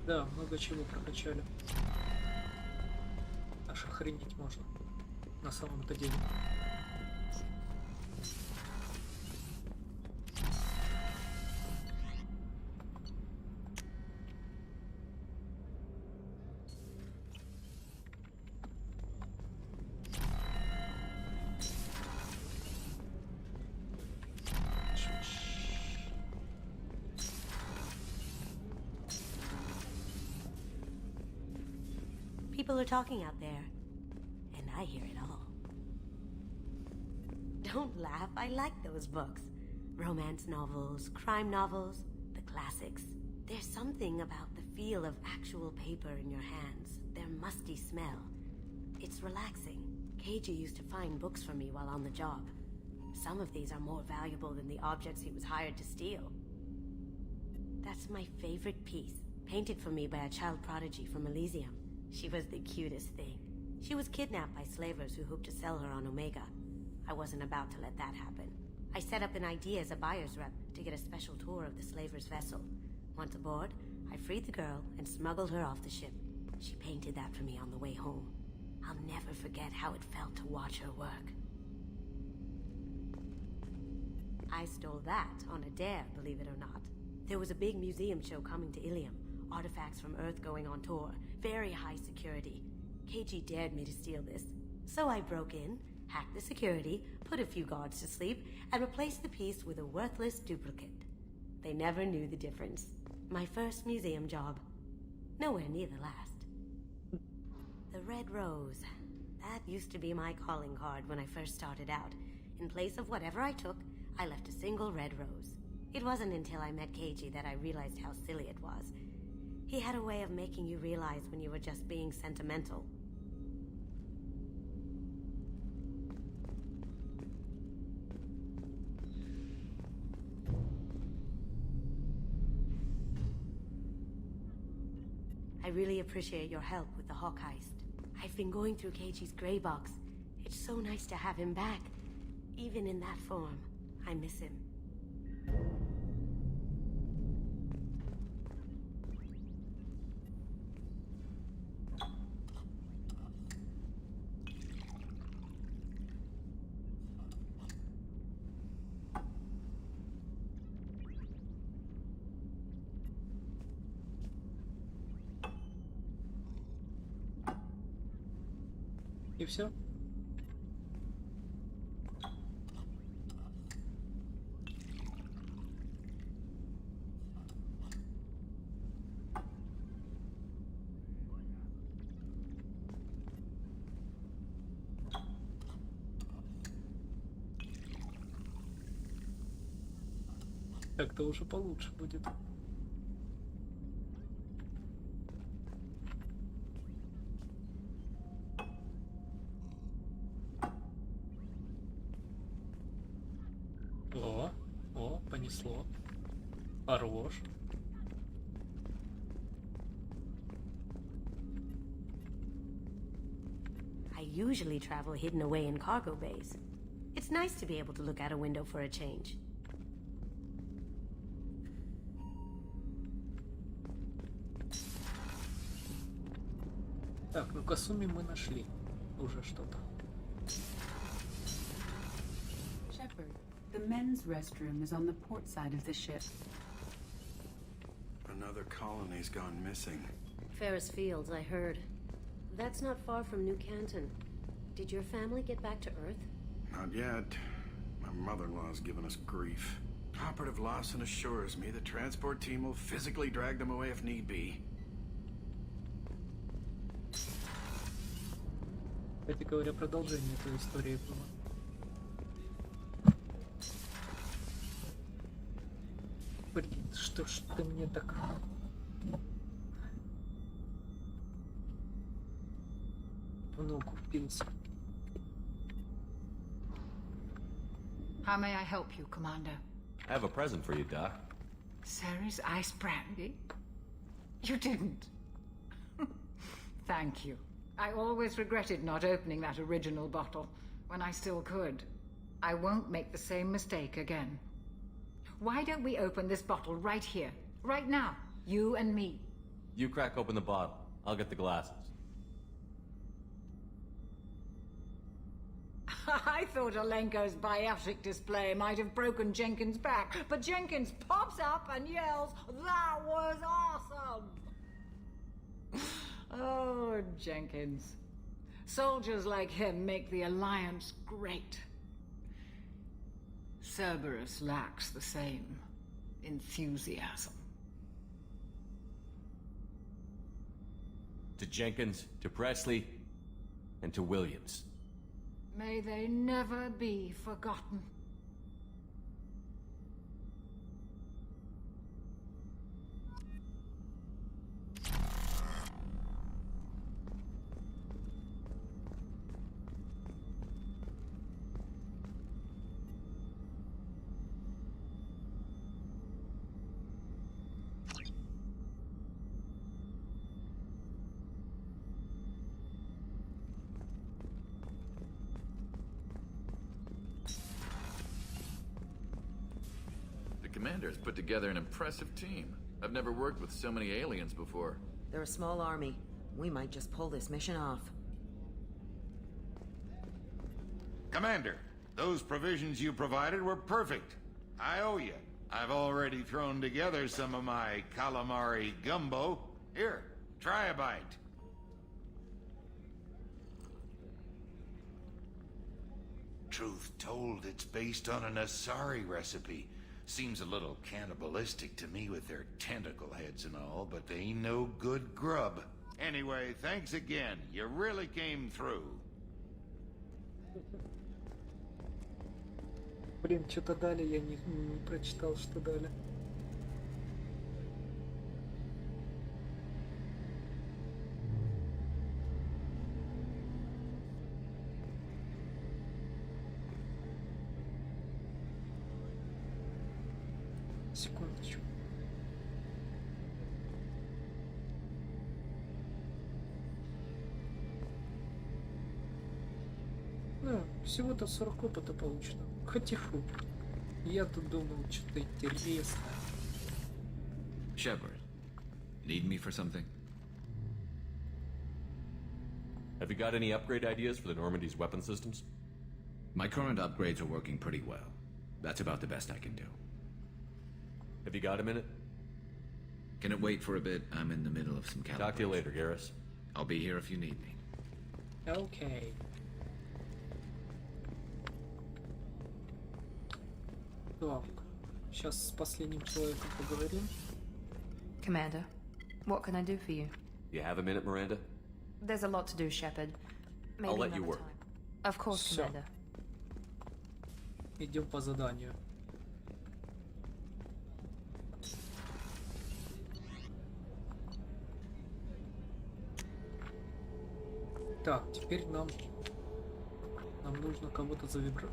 Да, много чего прокачали. Аж охренеть можно. На самом-то деле. People are talking out there, and I hear it all. Don't laugh, I like those books. Romance novels, crime novels, the classics. There's something about the feel of actual paper in your hands, their musty smell. It's relaxing. Keiji used to find books for me while on the job. Some of these are more valuable than the objects he was hired to steal. That's my favorite piece, painted for me by a child prodigy from Elysium. She was the cutest thing. She was kidnapped by slavers who hoped to sell her on Omega. I wasn't about to let that happen. I set up an idea as a buyer's rep to get a special tour of the slaver's vessel. Once aboard, I freed the girl and smuggled her off the ship. She painted that for me on the way home. I'll never forget how it felt to watch her work. I stole that on a dare, believe it or not. There was a big museum show coming to Ilium. Artifacts from Earth going on tour. Very high security. Keiji dared me to steal this. So I broke in, hacked the security, put a few guards to sleep, and replaced the piece with a worthless duplicate. They never knew the difference. My first museum job. Nowhere near the last. The Red Rose. That used to be my calling card when I first started out. In place of whatever I took, I left a single red rose. It wasn't until I met Keiji that I realized how silly it was. He had a way of making you realize when you were just being sentimental. I really appreciate your help with the Hawk heist. I've been going through Keiji's gray box. It's so nice to have him back. Even in that form, I miss him. И все. Так-то уже получше будет. О, понесло. Хорош. I usually travel hidden away in cargo bays. It's nice to be able to look out a window for a change. Так, ну Касуми мы нашли. Уже что-то. Shepard, the men's restroom is on the port side of the ship. Another colony's gone missing. Ferris Fields, I heard. That's not far from New Canton. Did your family get back to Earth? Not yet. My mother-in-law's given us grief. Operative Lawson assures me the transport team will physically drag them away if need be. Кстати говоря, продолжение этой истории было. Блин, что ж ты мне так... в ногу впился. How may I help you, Commander? I have a present for you, Doc. Ceres ice brandy? You didn't. Thank you. I always regretted not opening that original bottle when I still could. I won't make the same mistake again. Why don't we open this bottle right here, right now, you and me? You crack open the bottle. I'll get the glasses. I thought Alenko's biotic display might have broken Jenkins' back, but Jenkins pops up and yells, "That was awesome!" Oh, Jenkins. Soldiers like him make the Alliance great. Cerberus lacks the same enthusiasm. To Jenkins, to Presley, and to Williams. May they never be forgotten. Commander's put together an impressive team. I've never worked with so many aliens before. They're a small army. We might just pull this mission off. Commander, those provisions you provided were perfect. I owe you. I've already thrown together some of my calamari gumbo. Here, try a bite. Truth told, it's based on an Asari recipe. Seems a little cannibalistic to me with their tentacle heads and all, but they ain't no good grub. Anyway, thanks again. You really came through. Блин, что-то дали, я не прочитал, что дали. Секундочку. Ну, всего-то 40 опыта получено. Хотя фу. Я тут думал, что-то интересное. Shepard, need me for something? Have you got any upgrade ideas for the Normandy's weapon systems? My current upgrades are working pretty well. That's about the best I can do. Have you got a minute? Can it wait for a bit? I'm in the middle of some calibration. Talk to you later, Garrus. I'll be here if you need me. Окей. Так, сейчас с последним человеком поговорим. Commander, what can I do for you? You have a minute, Miranda? There's a lot to do, Shepard. Maybe I'll let you another work. time. Of course, Всё. Commander. Идем по заданию. Так, теперь нам нужно кого-то завербовать.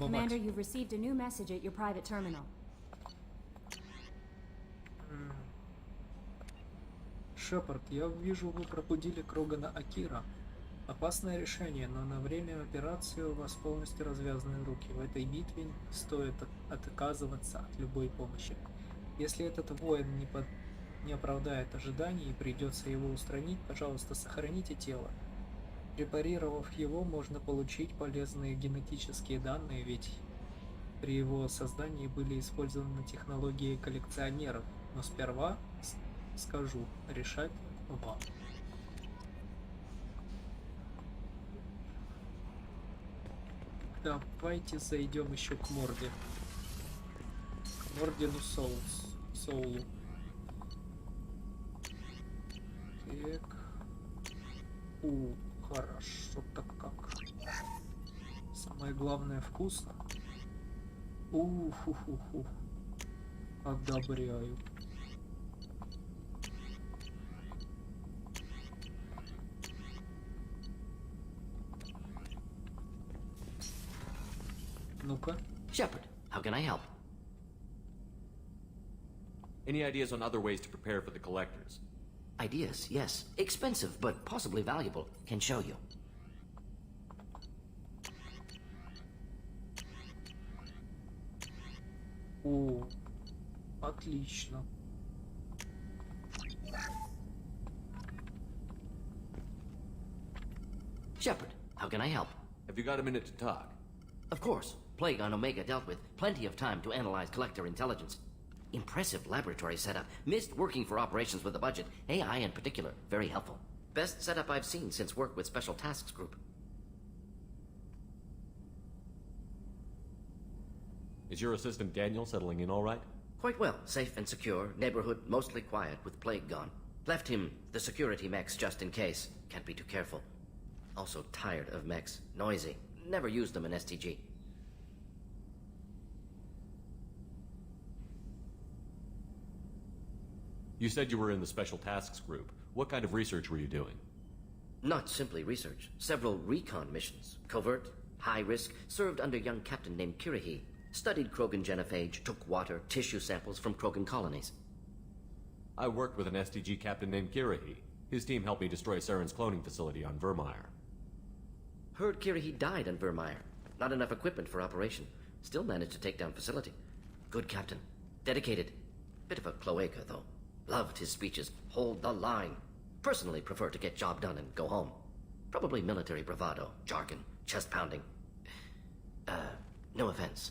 Commander, you've received a new message at your private terminal. Шепард, я вижу, вы пробудили Крогана Акира. Опасное решение, но на время операции у вас полностью развязаны руки. В этой битве стоит отказываться от любой помощи. Если этот воин не оправдает ожиданий и придется его устранить, пожалуйста, сохраните тело. Препарировав его, можно получить полезные генетические данные, ведь при его создании были использованы технологии коллекционеров. Но сперва скажу, решать вам. Давайте зайдем еще к Морде. К Мордину Соулу. Так. Хорошо-то как. Самое главное вкусно. Ху-ху-ху. Одобряю. Ну-ка. Shepard, how can I help? Any ideas on other ways to prepare for the collectors? Ideas, yes. Expensive, but possibly valuable. Can show you. О, отлично. Shepard, how can I help? Have you got a minute to talk? Of course. Plague on Omega dealt with. Plenty of time to analyze collector intelligence. Impressive laboratory setup. Missed working for operations with a budget. AI in particular. Very helpful. Best setup I've seen since work with Special Tasks Group. Is your assistant Daniel settling in all right? Quite well. Safe and secure. Neighborhood mostly quiet with Plague gone. Left him the security mechs just in case. Can't be too careful. Also tired of mechs. Noisy. Never used them in STG. You said you were in the Special Tasks Group. What kind of research were you doing? Not simply research. Several recon missions. Covert, high risk, served under a young captain named Kirihi. Studied Krogan genophage, took water, tissue samples from Krogan colonies. I worked with an STG captain named Kirihi. His team helped me destroy Saren's cloning facility on Vermeer. Heard Kirihi died on Vermeer. Not enough equipment for operation. Still managed to take down facility. Good captain. Dedicated. Bit of a cloaca, though. Loved his speeches. Hold the line. Personally prefer to get job done and go home. Probably military bravado, jargon, chest pounding. No offense.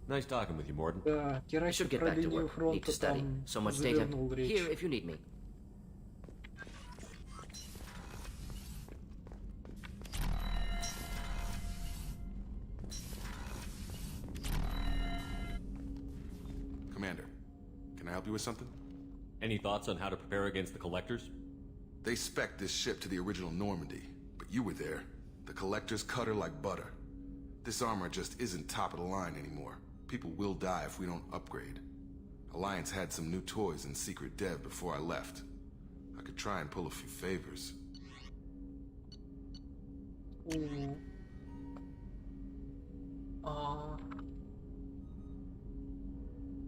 Nice talking with you, Morden. Да, I Кераси should get про back to линию work. Need фронта to study. там So much data. завернул речь. Here if you need me. Commander, can I help you with something? Any thoughts on how to prepare against the Collectors? They spec'd this ship to the original Normandy, but you were there. The Collectors cut her like butter. This armor just isn't top of the line anymore. People will die if we don't upgrade. Alliance had some new toys in secret dev before I left. I could try and pull a few favors.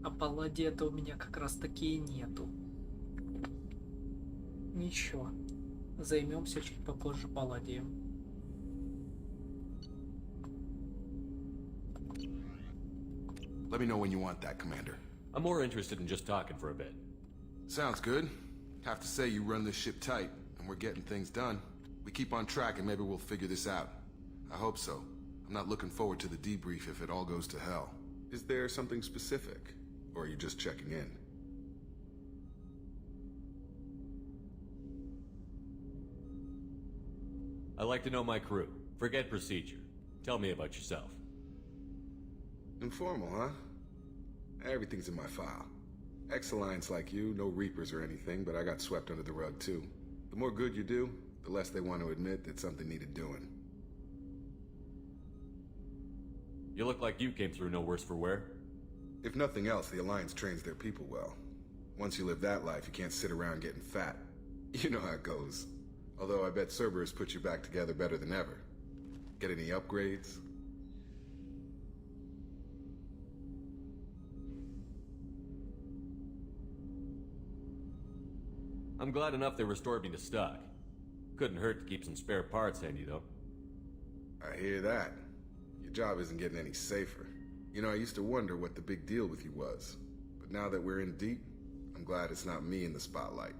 А палладия-то у меня как раз таки и нету. Ничего. Займемся чуть попозже палладием. Let me know when you want that, Commander. I'm more interested in just talking for a bit. Sounds good. Have to say you run this ship tight, and we're getting things done. We keep on track and maybe we'll figure this out. I hope so. I'm not looking forward to the debrief if it all goes to hell. Is there something specific? Or are you just checking in? I like to know my crew. Forget procedure. Tell me about yourself. Informal, huh? Everything's in my file. Ex-Alliance like you, no Reapers or anything, but I got swept under the rug too. The more good you do, the less they want to admit that something needed doing. You look like you came through no worse for wear. If nothing else, the Alliance trains their people well. Once you live that life, you can't sit around getting fat. You know how it goes. Although I bet Cerberus put you back together better than ever. Get any upgrades? I'm glad enough they restored me to stock. Couldn't hurt to keep some spare parts handy, though. I hear that. Your job isn't getting any safer. You know, I used to wonder what the big deal with you was. But now that we're in deep, I'm glad it's not me in the spotlight.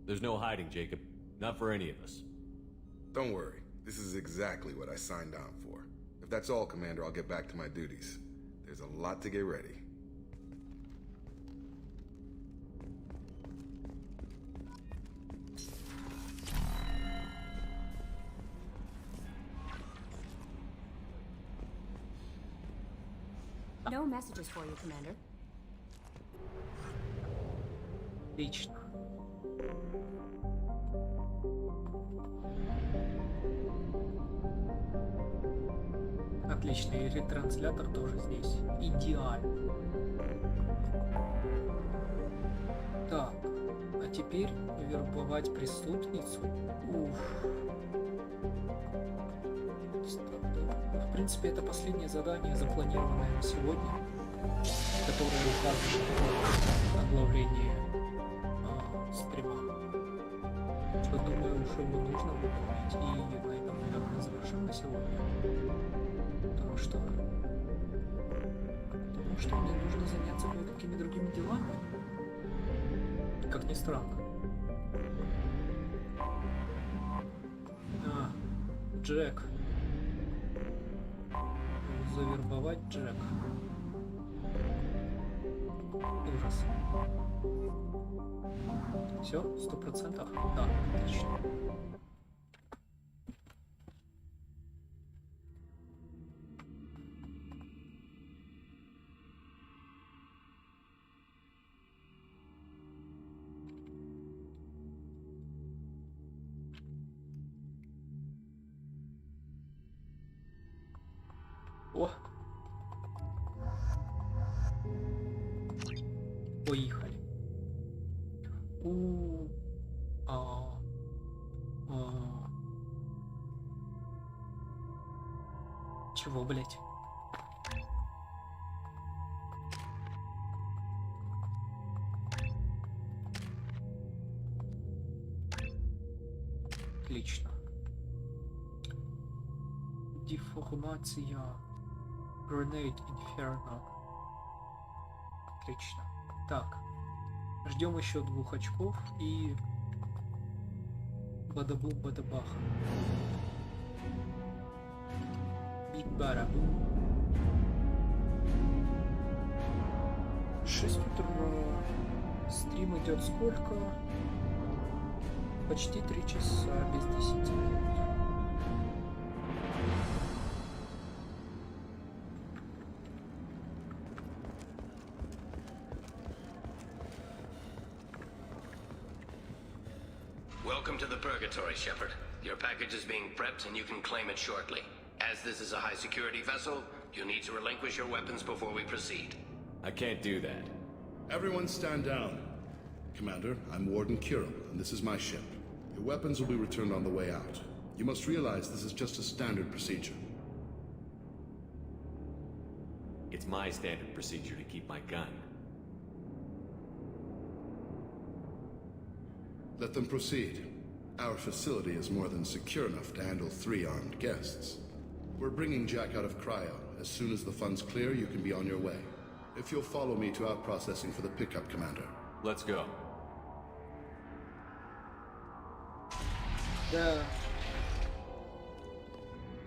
There's no hiding, Jacob. Not for any of us. Don't worry. This is exactly what I signed on for. If that's all, Commander, I'll get back to my duties. There's a lot to get ready. No messages for you, Commander. Отлично. Отлично, и ретранслятор тоже здесь. Идеально. Так, а теперь вербовать преступницу. Уф. В принципе, это последнее задание, запланированное на сегодня, которое указывает на оглавление стрима. Что, думаю, уж его нужно выполнить, и на этом, наверное, завершим на сегодня. Потому что мне нужно заняться кое-какими другими делами. Как ни странно. Джек. Завербовать Джек. Ужас. Все, 100%? Да, отлично. О! Поехали. Чего, блять? Отлично. Деформация. Grenade Inferno. Отлично. Так. Ждем еще 2 очков и бадабум бадабах. Биг барабум. 6 утра. Стрим идет сколько? Почти 3 часа без 10 минут. Welcome to the Purgatory, Shepard. Your package is being prepped and you can claim it shortly. As this is a high-security vessel, you need to relinquish your weapons before we proceed. I can't do that. Everyone stand down. Commander, I'm Warden Kirill, and this is my ship. Your weapons will be returned on the way out. You must realize this is just a standard procedure. It's my standard procedure to keep my gun. Let them proceed. Our facility is more than secure enough to handle 3 armed guests. We're bringing Jack out of cryo. As soon as the funds clear, you can be on your way. If you'll follow me to out-processing for the pickup, Commander. Let's go.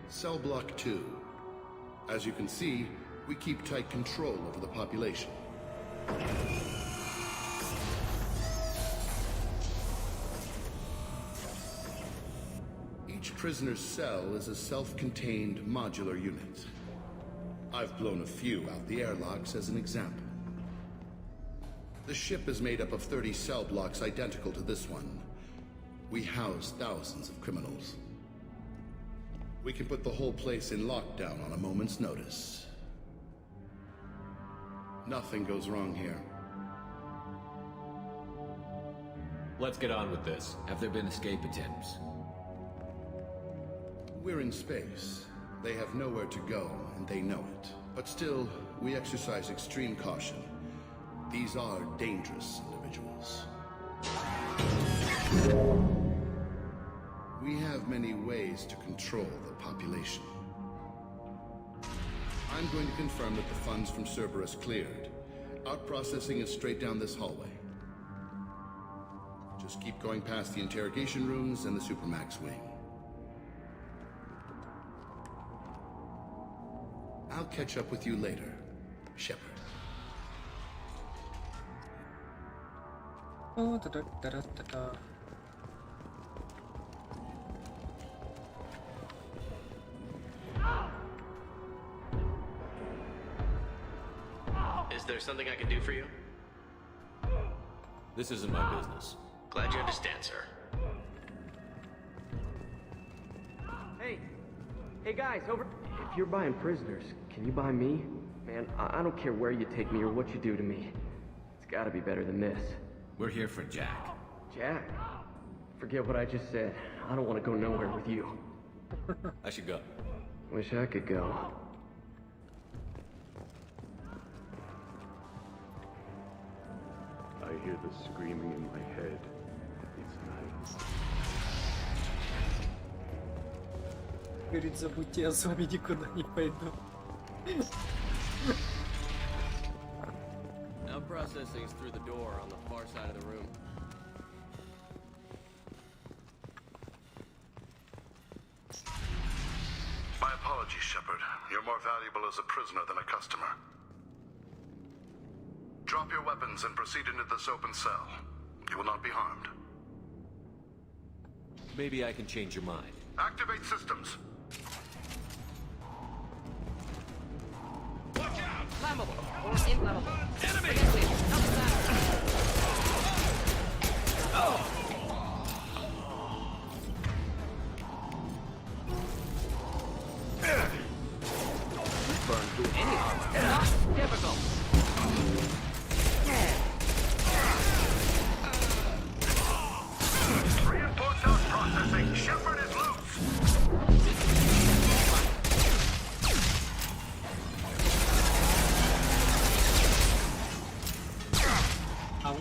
Cell Block 2. As you can see, we keep tight control over the population. Each prisoner's cell is a self-contained modular unit. I've blown a few out the airlocks as an example. The ship is made up of 30 cell blocks identical to this one. We house thousands of criminals. We can put the whole place in lockdown on a moment's notice. Nothing goes wrong here. Let's get on with this. Have there been escape attempts? We're in space. They have nowhere to go, and they know it. But still, we exercise extreme caution. These are dangerous individuals. We have many ways to control the population. I'm going to confirm that the funds from Cerberus cleared. Out-processing is straight down this hallway. Just keep going past the interrogation rooms and the Supermax wing. I'll catch up with you later, Shepard. Oh, da-da-da-da-da-da. Is there something I can do for you? This isn't my business. Glad you understand, sir. Hey guys, over. If you're buying prisoners, can you buy me? Man, I don't care where you take me or what you do to me. It's gotta be better than this. We're here for Jack. Jack? Forget what I just said. I don't want to go nowhere with you. I should go. Wish I could go. I hear the screaming in my head. It's night. Говорит, забудьте, я с вами никуда не пойду. Now processing is through the door on the far side of the room. My apologies, Shepard. You're more valuable as a prisoner than a customer. Drop your weapons and proceed into this open cell. You will not be harmed. Maybe I can change your mind. Activate systems. Watch out! Flammable or inflammable. Enemy! Oh! Burn through any armor. Not difficult. Reinforce those processing. Shepard is loose. Out.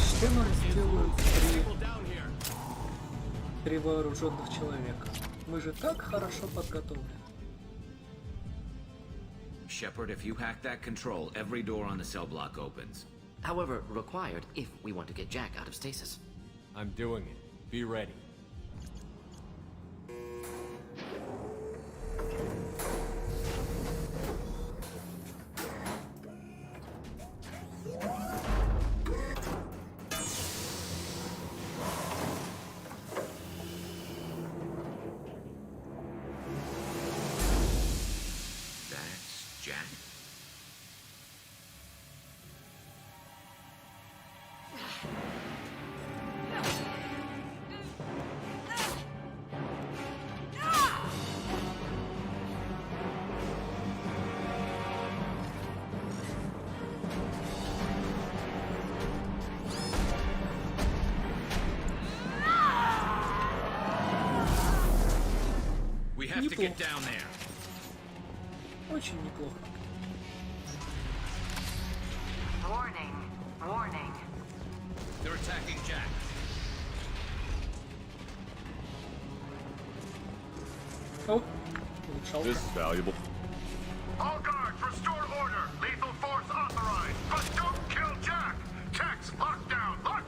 Что мы сделаем три вооруженных человека? Мы же так хорошо подготовлены. Shepard, if you hack that control, every door on the cell block opens. However, required if we want to get Jack out of stasis. I'm doing it. Be ready. That's Jack. We have to get down there. Очень неплохо. Warning. Warning. They're attacking Jack. Oh, This is valuable. All guards, restore order. Lethal force authorized. But don't kill Jack. Tex, lockdown. Lock.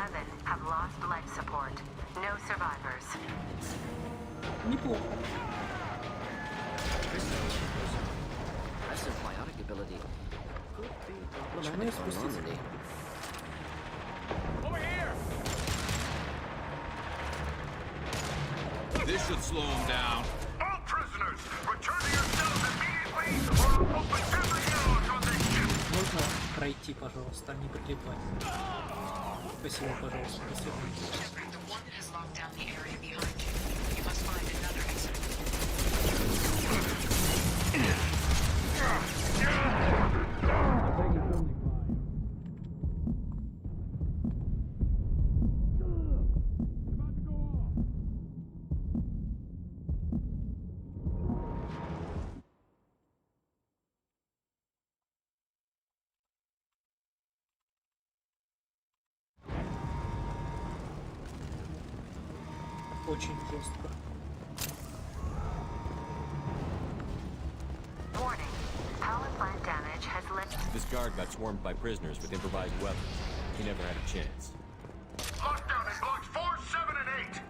11 have lost life support. No survivors. Неплохо. That symbiotic ability could be Главное спуститься. Over here! This should slow him down. All prisoners, return to your cells immediately, or I'll open every airlock on this ship. Можно пройти, пожалуйста, не прилипать. Спасибо, пожалуйста, спасибо. Очень жестко. Warning. Power plant damage has led. This guard got swarmed by prisoners with improvised weapons. He never had a chance. Lockdown in blocks 4, 7, and 8.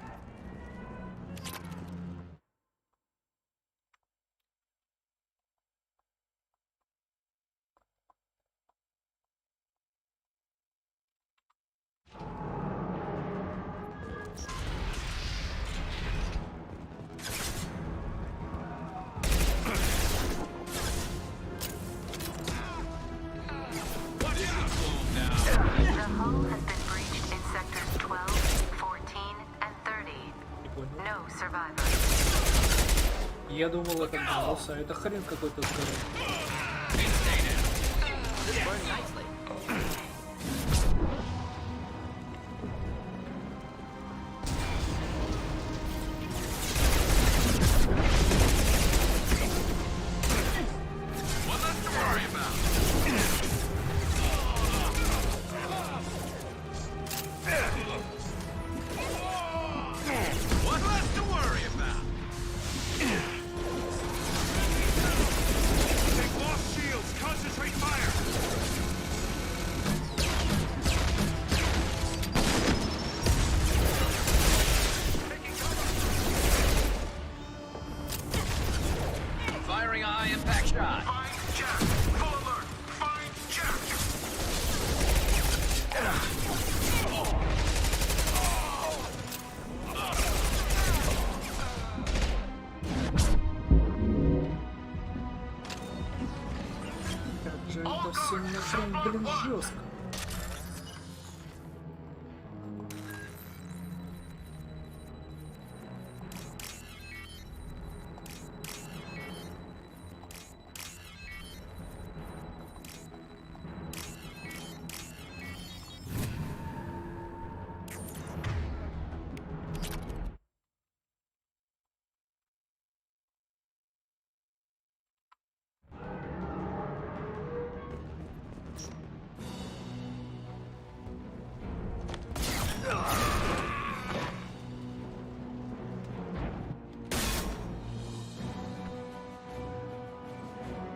The hull has been breached in sectors 12, 14, and 30. No survivors. Я думал, это босс, а это хрен какой-то здоровый. This burned nicely. One less to worry about. One less to worry about. Take lost shields, concentrate fire. Firing a high impact shot. Find Jack. Full alert. Find Jack. Как же это все нахрен, блин, жестко.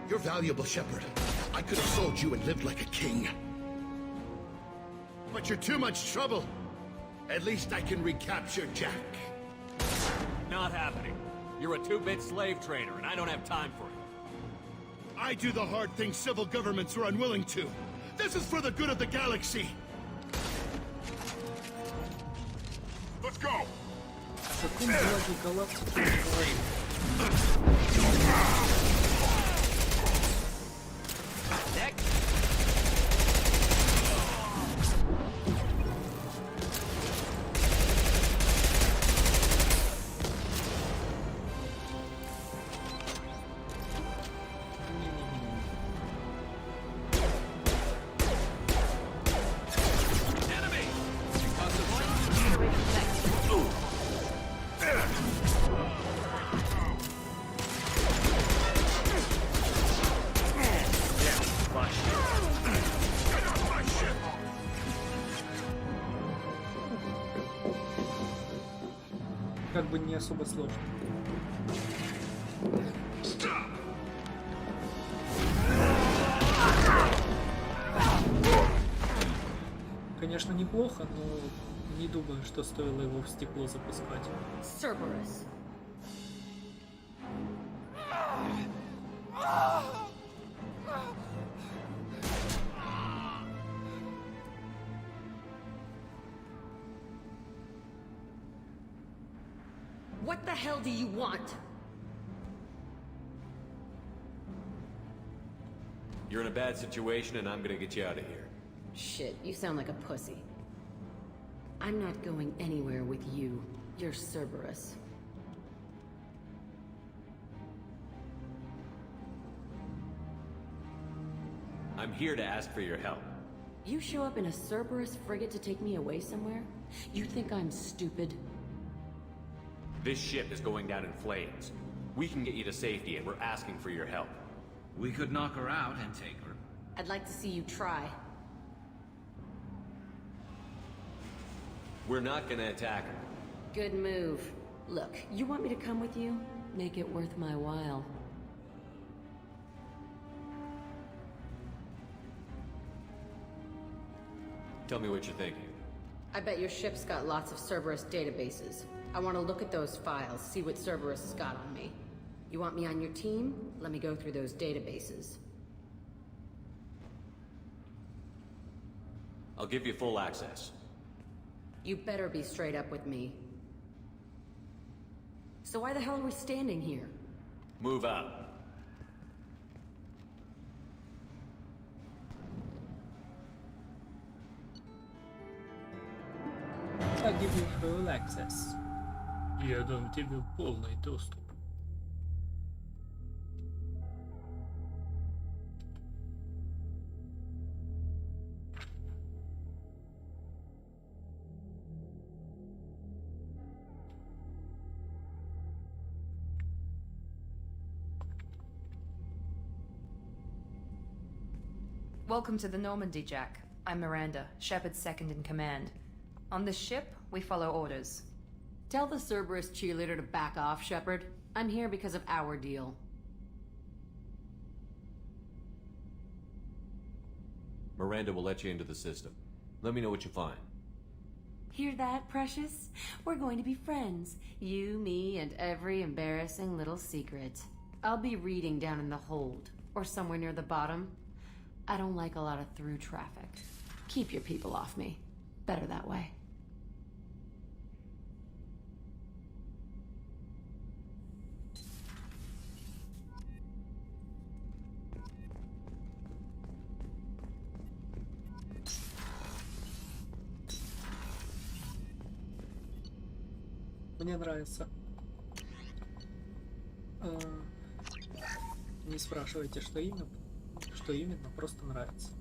You're valuable, Shepard. I could have sold you and lived like a king. But you're too much trouble. At least I can recapture Jack. Not happening. You're a two-bit slave trader, and I don't have time for it. I do the hard things civil governments are unwilling to. This is for the good of the galaxy. Let's go. В каком благе галактики мы говорим? Как бы не особо сложно. конечно, неплохо, но не думаю, что стоило его в стекло запускать. Cerberus. What the hell do you want? You're in a bad situation and I'm gonna get you out of here. Shit, you sound like a pussy. I'm not going anywhere with you. You're Cerberus. I'm here to ask for your help. You show up in a Cerberus frigate to take me away somewhere? You think I'm stupid? This ship is going down in flames. We can get you to safety and we're asking for your help. We could knock her out and take her. I'd like to see you try. We're not gonna attack her. Good move. Look, you want me to come with you? Make it worth my while. Tell me what you're thinking. I bet your ship's got lots of Cerberus databases. I want to look at those files, see what Cerberus has got on me. You want me on your team? Let me go through those databases. I'll give you full access. You better be straight up with me. So why the hell are we standing here? Move out. I give you full access. Я дам тебе полный доступ. Welcome to the Normandy, Jack. I'm Miranda, Shepard's second in command. On this ship, we follow orders. Tell the Cerberus cheerleader to back off, Shepard. I'm here because of our deal. Miranda will let you into the system. Let me know what you find. Hear that, Precious? We're going to be friends. You, me, and every embarrassing little secret. I'll be reading down in the hold, or somewhere near the bottom. I don't like a lot of through traffic. Keep your people off me. Better that way. Мне нравится. Не спрашивайте, что именно, просто нравится.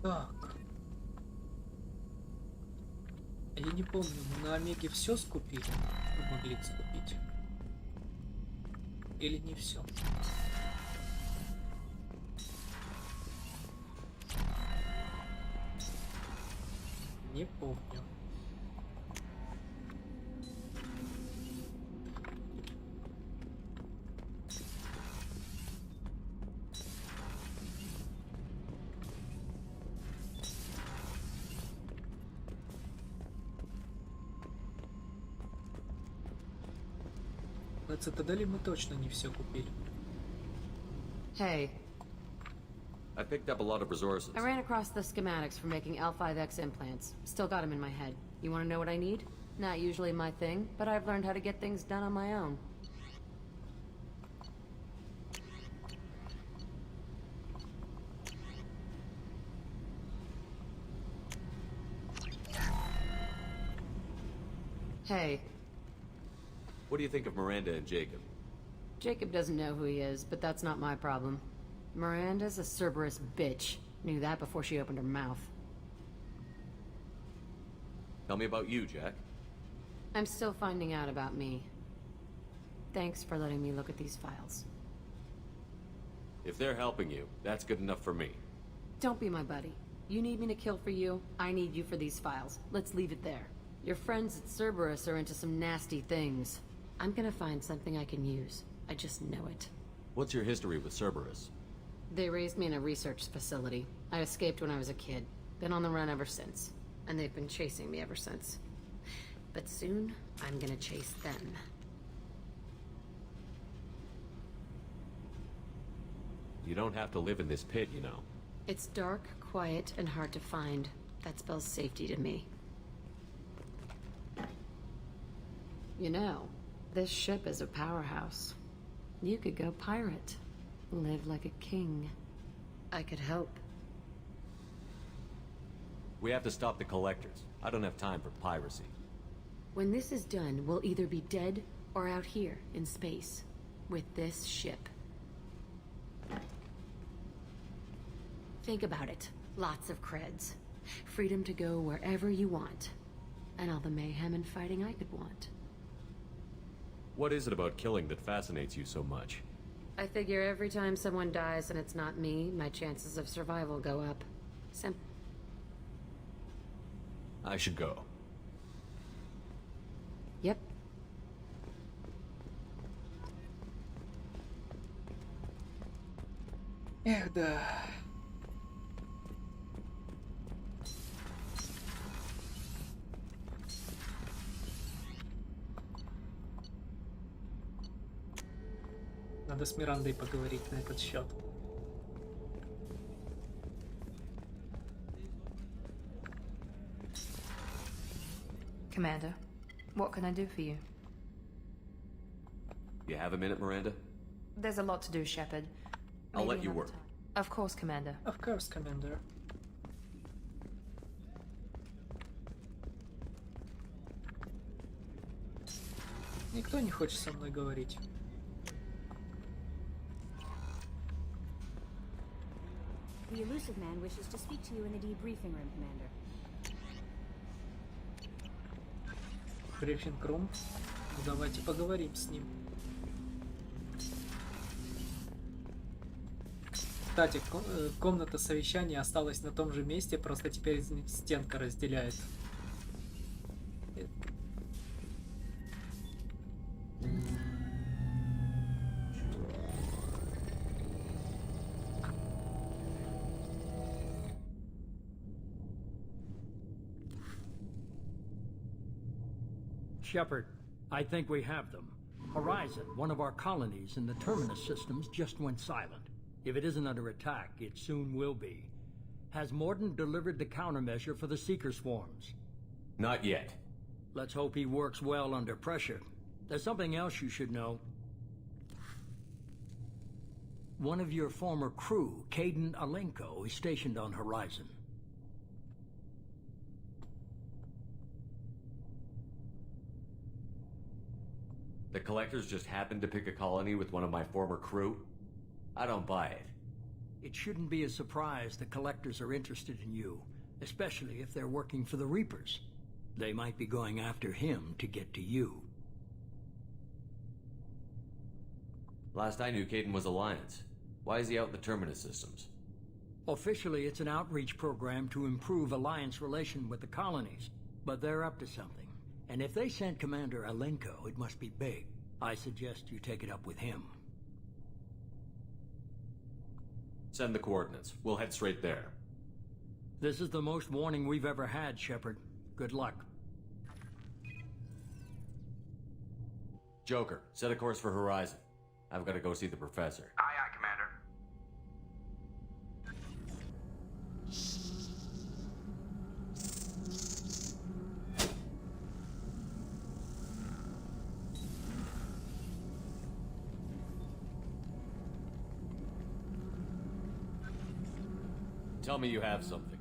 Так. Я не помню, мы на Омеге все скупили, что могли скупить. или не все? Не помню. На цитадели мы точно не все купили. Hey, I picked up a lot of resources. I ran across the schematics for making L5X implants. Still got them in my head. You want to know what I need? Not usually my thing, but I've learned how to get things done on my own. Hey. What do you think of Miranda and Jacob? Jacob doesn't know who he is, but that's not my problem. Miranda's a Cerberus bitch. Knew that before she opened her mouth. Tell me about you, Jack. I'm still finding out about me. Thanks for letting me look at these files. If they're helping you, that's good enough for me. Don't be my buddy. You need me to kill for you, I need you for these files. Let's leave it there. Your friends at Cerberus are into some nasty things. I'm gonna find something I can use. I just know it. What's your history with Cerberus? They raised me in a research facility. I escaped when I was a kid. Been on the run ever since. And they've been chasing me ever since. But soon, I'm gonna chase them. You don't have to live in this pit, you know. It's dark, quiet, and hard to find. That spells safety to me. You know, this ship is a powerhouse. You could go pirate. Live like a king. I could help. We have to stop the collectors. I don't have time for piracy. When this is done, we'll either be dead or out here in space. With this ship. Think about it. Lots of creds. Freedom to go wherever you want. And all the mayhem and fighting I could want. What is it about killing that fascinates you so much? I figure every time someone dies and it's not me, my chances of survival go up. I should go. Yep. Эх, да. Надо с Мирандой поговорить на этот счет. Commander, what can I do for you? You have a minute, Miranda? There's a lot to do, Shepard. I'll Maybe let you another work. time. Of course, Commander. Of course, Commander. Никто не хочет со мной говорить. The elusive man wishes to speak to you in the debriefing room, Commander. Брифинг-рум. Ну, давайте поговорим с ним. Кстати, комната совещания осталась на том же месте, просто теперь стенка разделяет. Shepard, I think we have them. Horizon, one of our colonies in the Terminus systems, just went silent. If it isn't under attack, it soon will be. Has Morden delivered the countermeasure for the Seeker swarms? Not yet. Let's hope he works well under pressure. There's something else you should know. One of your former crew, Caden Alenko, is stationed on Horizon. The collectors just happened to pick a colony with one of my former crew? I don't buy it. It shouldn't be a surprise the collectors are interested in you, especially if they're working for the Reapers. They might be going after him to get to you. Last I knew, Caden was Alliance. Why is he out in the Terminus systems? Officially, it's an outreach program to improve Alliance relation with the colonies. But they're up to something. And if they sent Commander Alenko, it must be big. I suggest you take it up with him. Send the coordinates. We'll head straight there. This is the most warning we've ever had, Shepard. Good luck. Joker, set a course for Horizon. I've got to go see the professor. Aye, aye, Commander. Tell me you have something.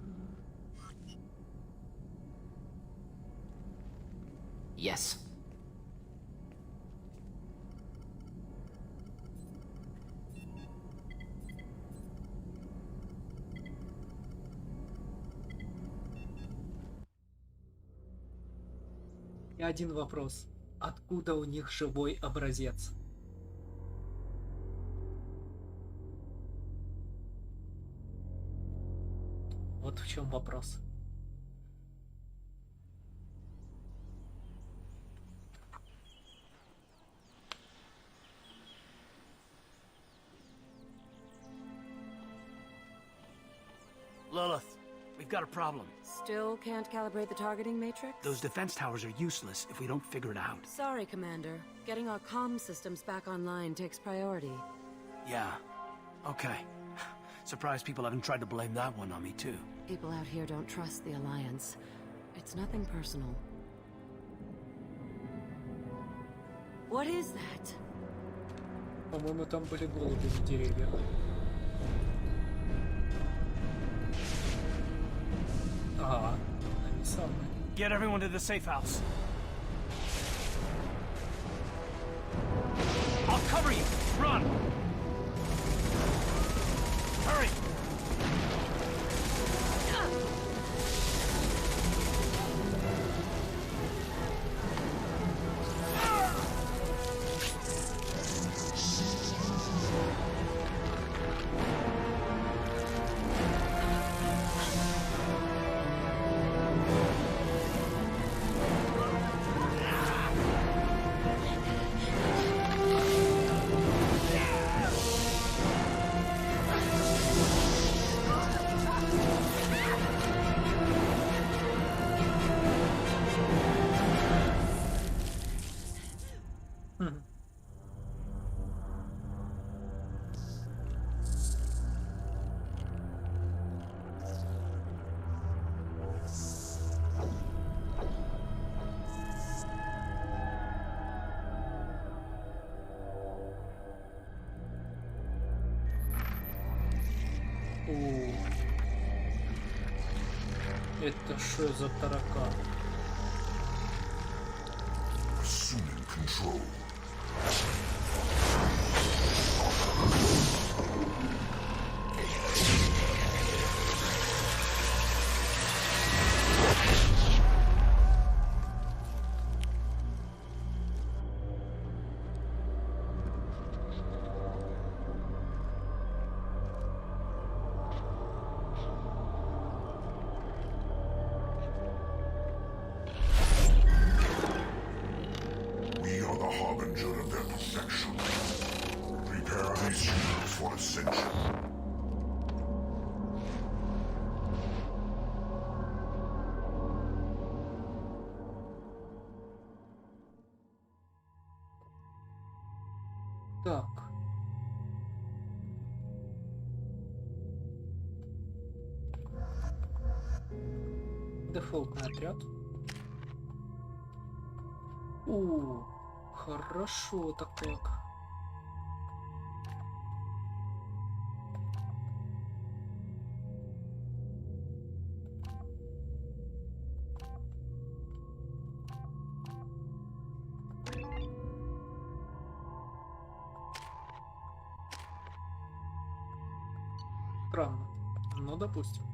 Yes. И один вопрос. Откуда у них живой образец? Вот в чем вопрос. Lilith, we've got a problem. Still can't calibrate the targeting matrix? Those defense towers are useless if we don't figure it out. Sorry, Commander. Getting our comm systems back online takes priority. Yeah. Okay. Surprised people haven't tried to blame that one on me, too. People out here don't trust the Alliance. It's nothing personal. What is that? По-моему, там были голуби на деревьях. Ага, они самые. Get everyone to the safe house. I'll cover you. Run. Hurry. Это что за таракан? Assuming control. Harbinger of their perfection. Prepare these humans for ascension. Так. Дефолтный отряд. Хорошо-то как. Странно. Ну, допустим.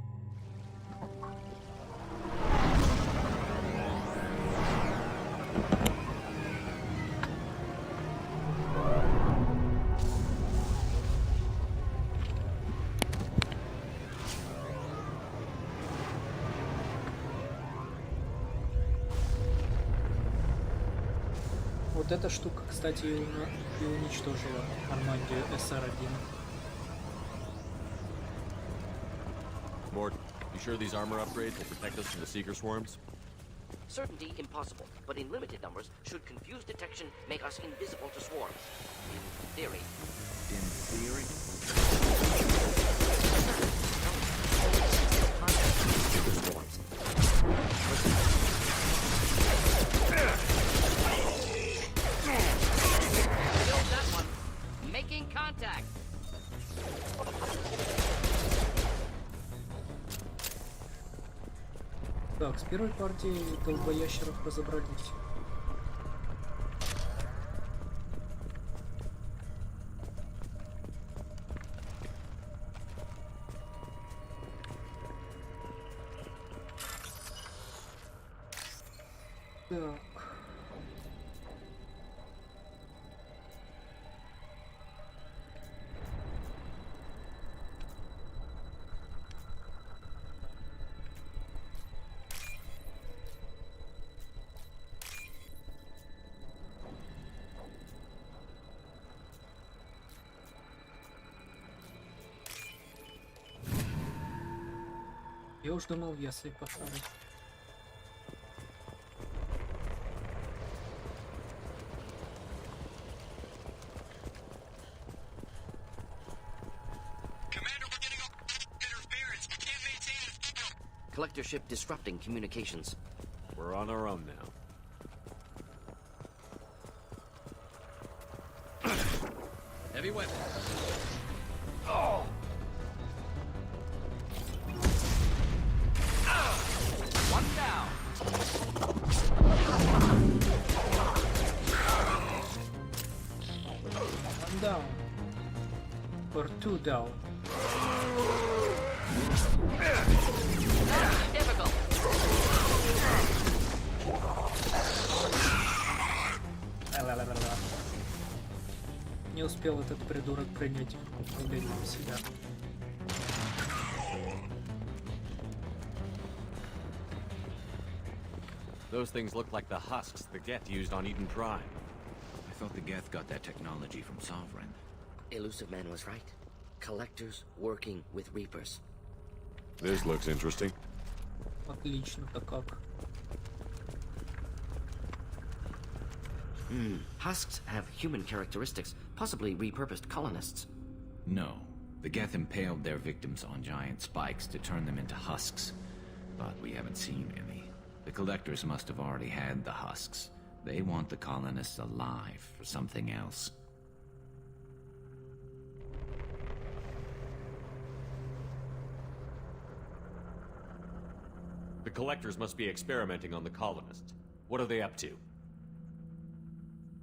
Вот эта штука, кстати, и уничтожила Армандию SR-1. Mort, you sure these armor upgrades will protect us from the Seeker swarms? Certainty impossible, but in limited numbers should confused detection make us invisible to swarms. In theory. In theory? Killed that one. Making contact. Так, с первой партией долбоящеров разобрались. Так. Я уж думал, если поставить. Collector ship disrupting communications. We're on our own now. Heavy weapon. Oh. One down. One down. Or two down. Difficult. Не успел этот придурок принять управление на себя. Those things look like the husks the Geth used on Eden Prime. I thought the Geth got that technology from Sovereign. Elusive Man was right. Collectors working with Reapers. This looks interesting. Отлично-то как. Husks have human characteristics, possibly repurposed colonists. No. The Geth impaled their victims on giant spikes to turn them into husks. But we haven't seen any. The Collectors must have already had the husks. They want the colonists alive for something else. The Collectors must be experimenting on the colonists. What are they up to?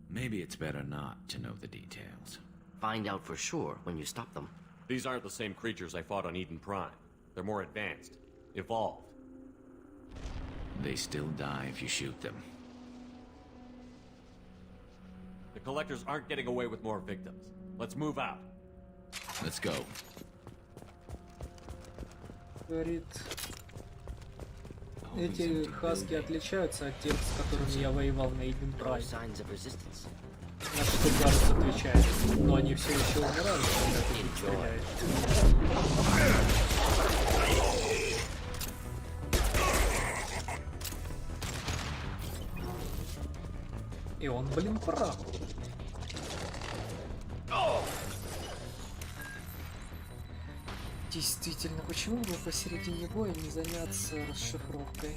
Maybe it's better not to know the details. Find out for sure when you stop them. These aren't the same creatures I fought on Eden Prime. They're more advanced. Evolved. They still die if you shoot them. The Collectors aren't getting away with more victims. Let's move out. Let's go. Говорит, эти хаски отличаются от тех, с которыми я воевал на Eden Prime. На что Гарус отвечает, но они все еще умирают, когда ты их стреляешь. И он, блин, прав. Действительно, почему бы посередине боя не заняться расшифровкой?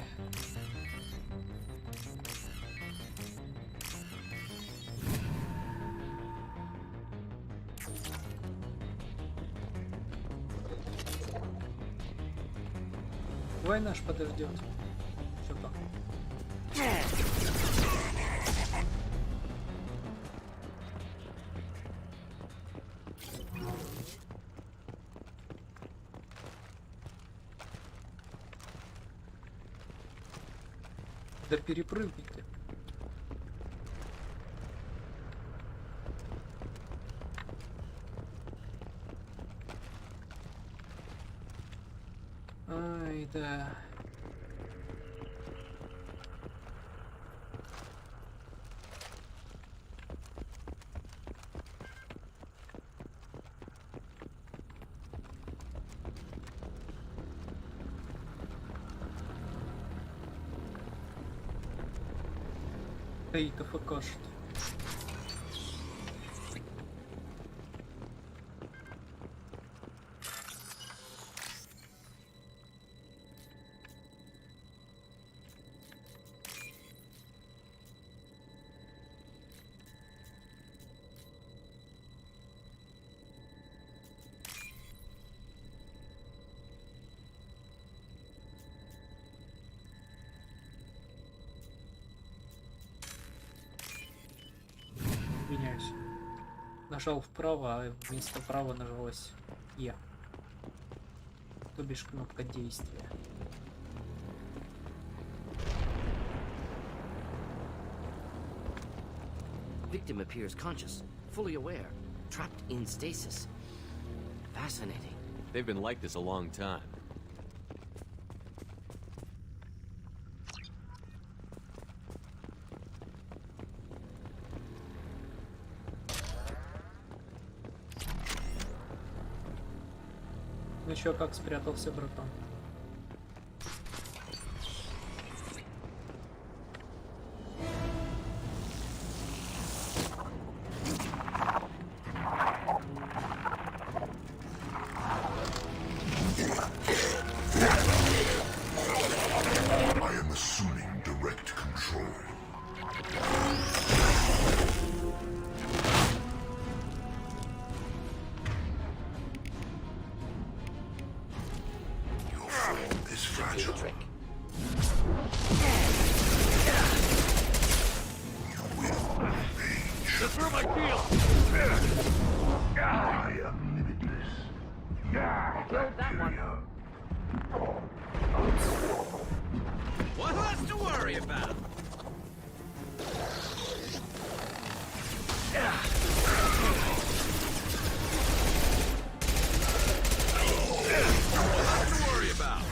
Война ж подождет. Что там? Да перепрыгни ты. Ай, да. Стоит АФКшит. Извиняюсь. Нажал вправо, а вместо права нажалась я. То бишь кнопка действия. Victim appears conscious, fully aware, trapped in stasis. Fascinating. They've been like this a long time. Ну чё, как спрятался, братан? I am assuming direct control. Your form is fragile. You will rage. Just through my shield! I am limitless. Killed that one. What's less to worry about? What's to worry about?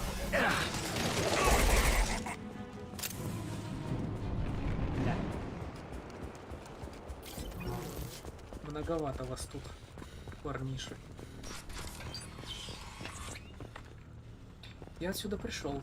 Многовато вас тут, парниши. Я отсюда пришел.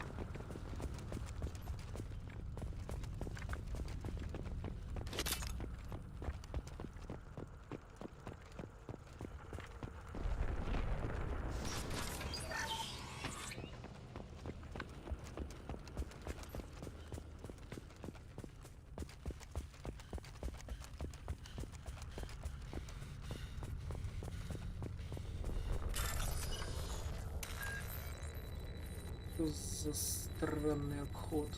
Что за странный обход?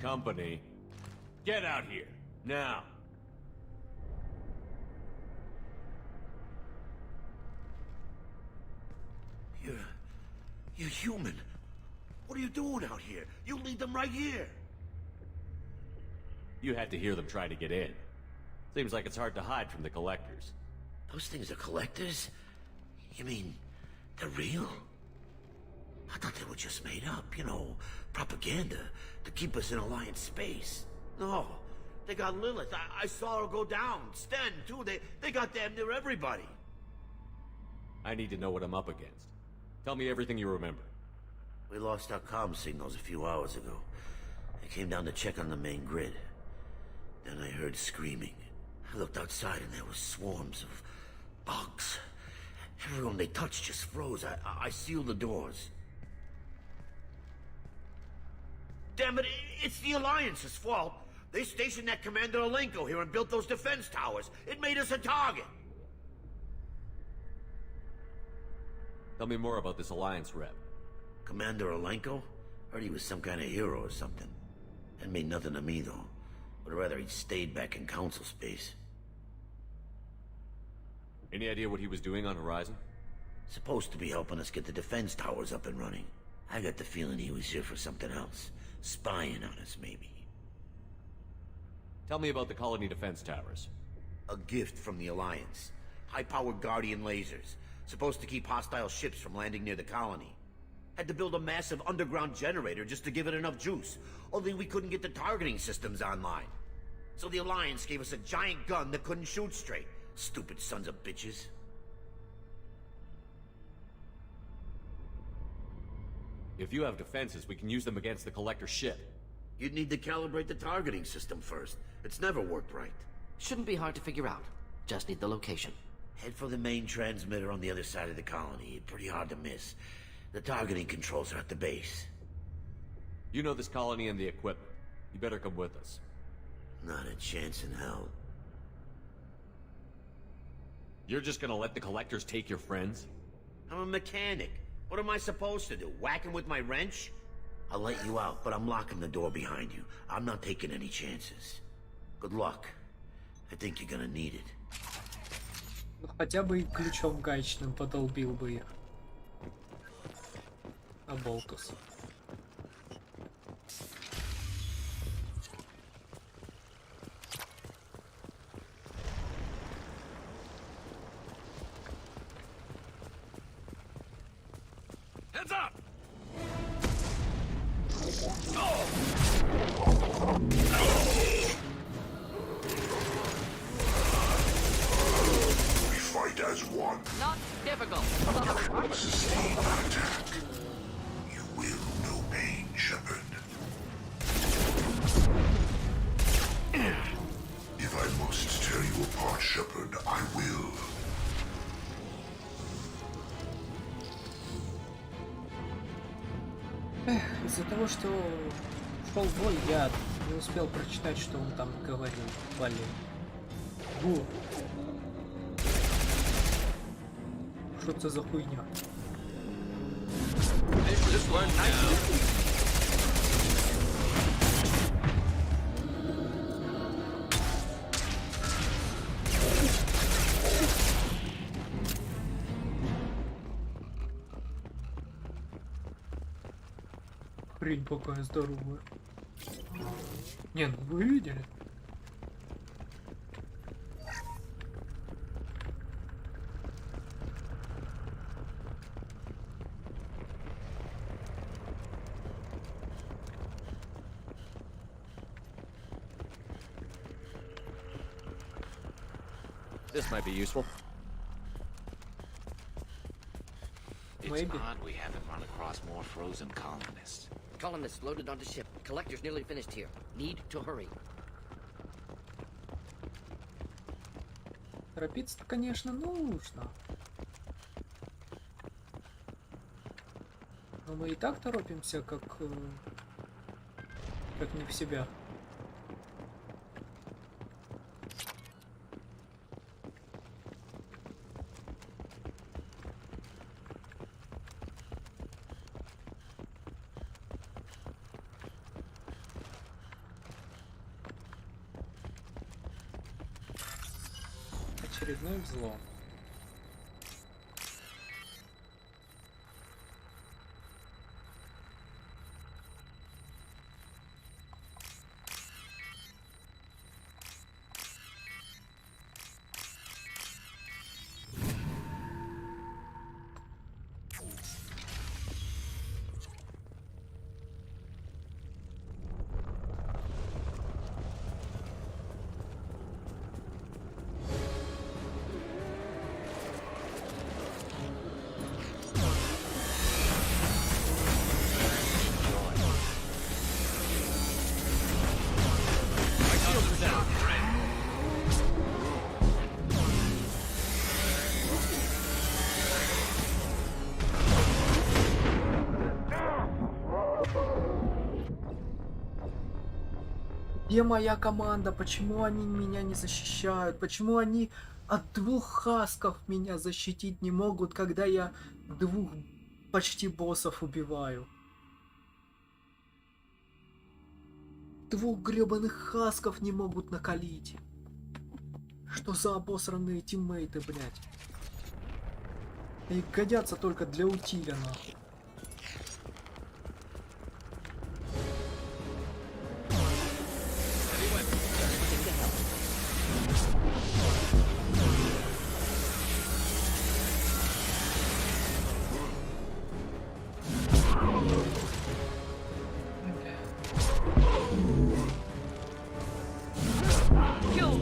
Company, get out here, now. You're human. What are you doing out here? You lead them right here. You had to hear them try to get in. Seems like it's hard to hide from the collectors. Those things are collectors? You mean, they're real? I thought they were just made up, you know, propaganda to keep us in Alliance space. No, they got Lilith. I saw her go down. Sten, too. They got damn near everybody. I need to know what I'm up against. Tell me everything you remember. We lost our comm signals a few hours ago. I came down to check on the main grid. Then I heard screaming. I looked outside and there were swarms of bugs. Everyone they touched just froze. I sealed the doors. Damn it, it's the Alliance's fault. They stationed that Commander Alenko here and built those defense towers. It made us a target. Tell me more about this Alliance rep. Commander Alenko? Heard he was some kind of hero or something. That made nothing to me, though. Would rather he'd stayed back in Council space. Any idea what he was doing on Horizon? Supposed to be helping us get the defense towers up and running. I got the feeling he was here for something else. Spying on us, maybe. Tell me about the colony defense towers. A gift from the Alliance. High-powered Guardian lasers. Supposed to keep hostile ships from landing near the colony. Had to build a massive underground generator just to give it enough juice. Only we couldn't get the targeting systems online. So the Alliance gave us a giant gun that couldn't shoot straight. Stupid sons of bitches. If you have defenses, we can use them against the Collector ship. You'd need to calibrate the targeting system first. It's never worked right. Shouldn't be hard to figure out. Just need the location. Head for the main transmitter on the other side of the colony. Pretty hard to miss. The targeting controls are at the base. You know this colony and the equipment. You better come with us. Not a chance in hell. You're just gonna let the Collectors take your friends? I'm a mechanic. What am I supposed to do? Whack him with my wrench? I'll let you out, but I'm locking the door behind you. I'm not taking any chances. Good luck. I think you're gonna need it. Ну, хотя бы и ключом гаечным подолбил бы их. А болтус. Heads up! We fight as one. Not difficult. Sustain attack. You will know pain, Shepard. If I must tear you apart, Shepard, I will. Из-за того, что шел бой, я не успел прочитать, что он там говорил. Блин. Во. Что это за хуйня? Хрень какая здоровая. Не, ну вы видели? This might be useful. It's odd we haven't run across more frozen colonists. Colonists loaded onto ship. Collector's nearly finished here. Need to hurry. Торопиться-то, конечно, нужно. Но мы и так торопимся, как не в себя. Очередной взлом. Где моя команда? Почему они меня не защищают? Почему они от двух хасков меня защитить не могут, когда я двух почти боссов убиваю? Двух гребаных хасков не могут накалить. Что за обосранные тиммейты, блядь? И годятся только для утиля, нахуй.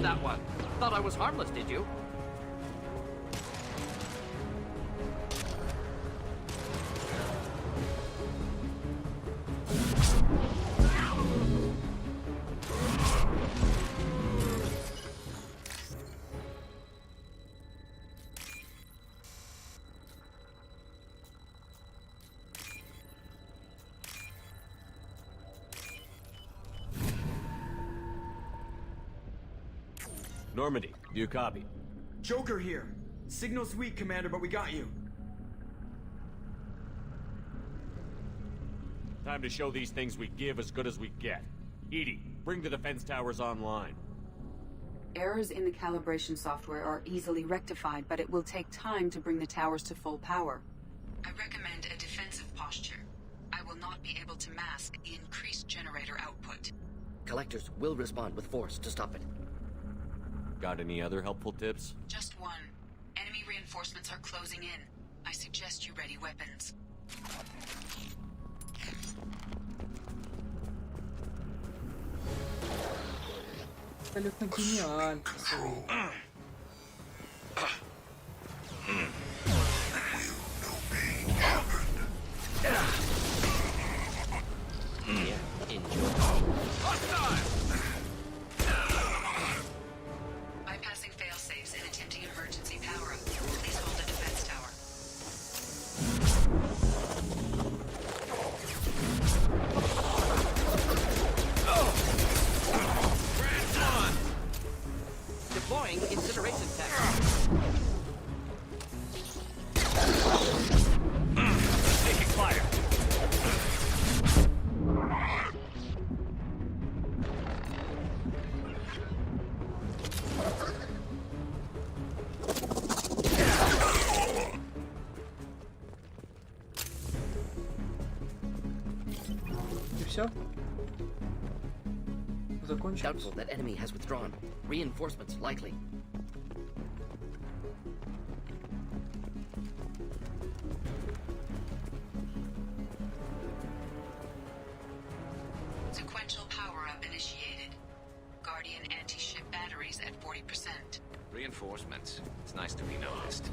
that one. Thought I was harmless, did you? Normandy, do you copy? Joker here. Signal's weak, Commander, but we got you. Time to show these things we give as good as we get. Edie, bring the defense towers online. Errors in the calibration software are easily rectified, but it will take time to bring the towers to full power. I recommend a defensive posture. I will not be able to mask the increased generator output. Collectors will respond with force to stop it. Got any other helpful tips? Just one. Enemy reinforcements are closing in. I suggest you ready weapons. Абсолютно гениально. Bypassing fail-safes and attempting emergency power-up. Please hold the defense tower. Deploying incineration tech. Taking fire. И все? Закончилось. Doubtful that enemy has withdrawn. Reinforcements likely. Sequential power-up initiated. Guardian anti-ship batteries at 40%. Reinforcements. It's nice to be noticed.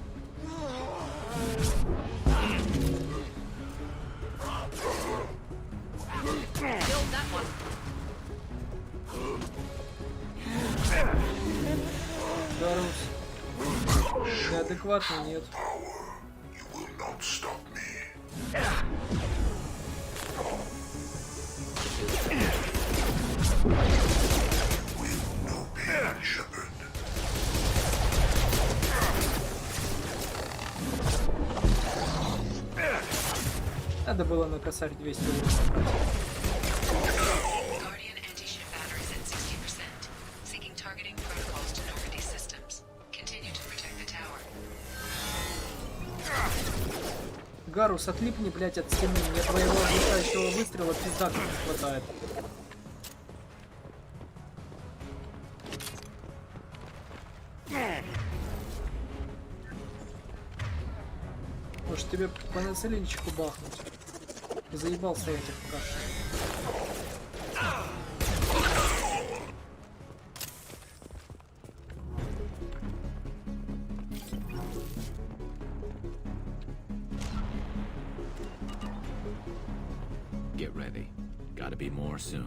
Killed that one. Гарус. Неадекватно нет. Надо было на косарь 200 уровней. Guardian anti-ship batteries at 60%. Seeking targeting protocols to Normandy systems. Continue to protect the tower. Гарус, отлипни, блядь, от стены. Мне твоего оглушающего выстрела пизда как не хватает. Может тебе по нацеленчику бахнуть? Заебался я этих пока что. Get ready. Gotta be more soon.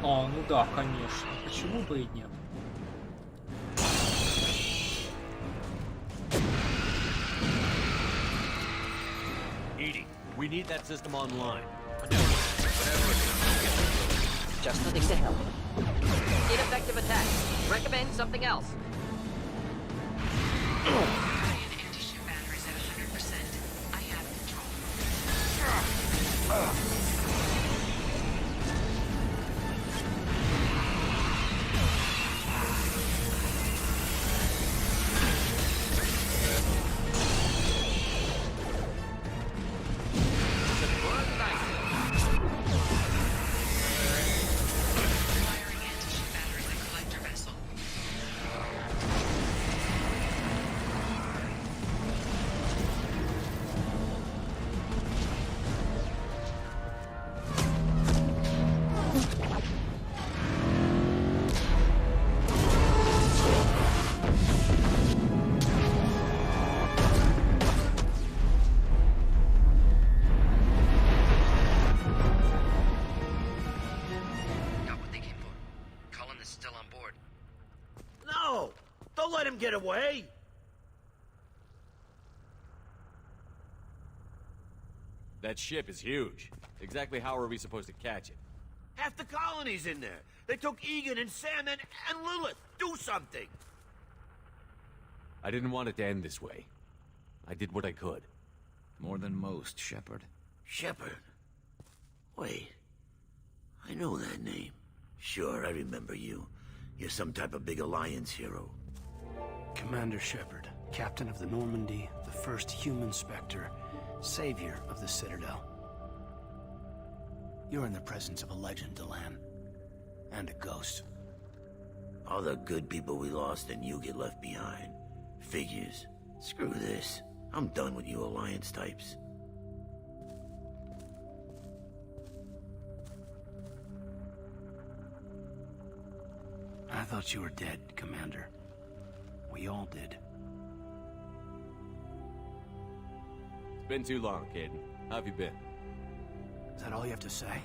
А, ну да, конечно. Почему бы и нет? Edie, we need that system online. Just nothing to help. Ineffective attack. Recommend something else. Guardian anti-ship batteries at 100%. I have control. them get away? That ship is huge. Exactly how are we supposed to catch it? Half the colony's in there. They took Egan and Sam and Lilith. Do something. I didn't want it to end this way. I did what I could. More than most, Shepard. Shepard? Wait. I know that name. Sure, I remember you. You're some type of big Alliance hero. Commander Shepard, captain of the Normandy, the first human Spectre, savior of the Citadel. You're in the presence of a legend, Delan. And a ghost. All the good people we lost and you get left behind. Figures. Screw this. I'm done with you Alliance types. I thought you were dead, Commander. We all did. It's been too long, Caden. How have you been? Is that all you have to say?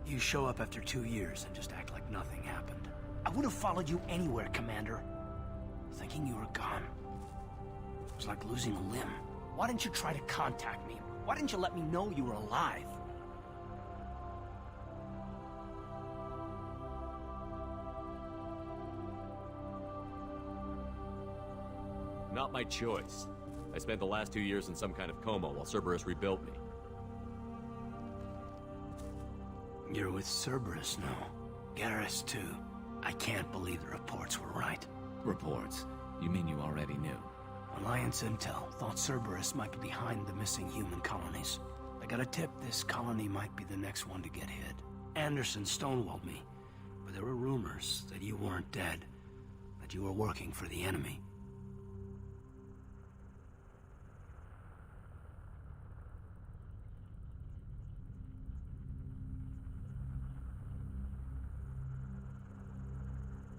You show up after 2 years and just act like nothing happened. I would have followed you anywhere, Commander. Thinking you were gone. It was like losing a limb. Why didn't you try to contact me? Why didn't you let me know you were alive? Not my choice. I spent the last 2 years in some kind of coma while Cerberus rebuilt me. You're with Cerberus now. Garrus, too. I can't believe the reports were right. Reports? You mean you already knew? Alliance intel thought Cerberus might be behind the missing human colonies. I got a tip this colony might be the next one to get hit. Anderson stonewalled me, but there were rumors that you weren't dead, that you were working for the enemy.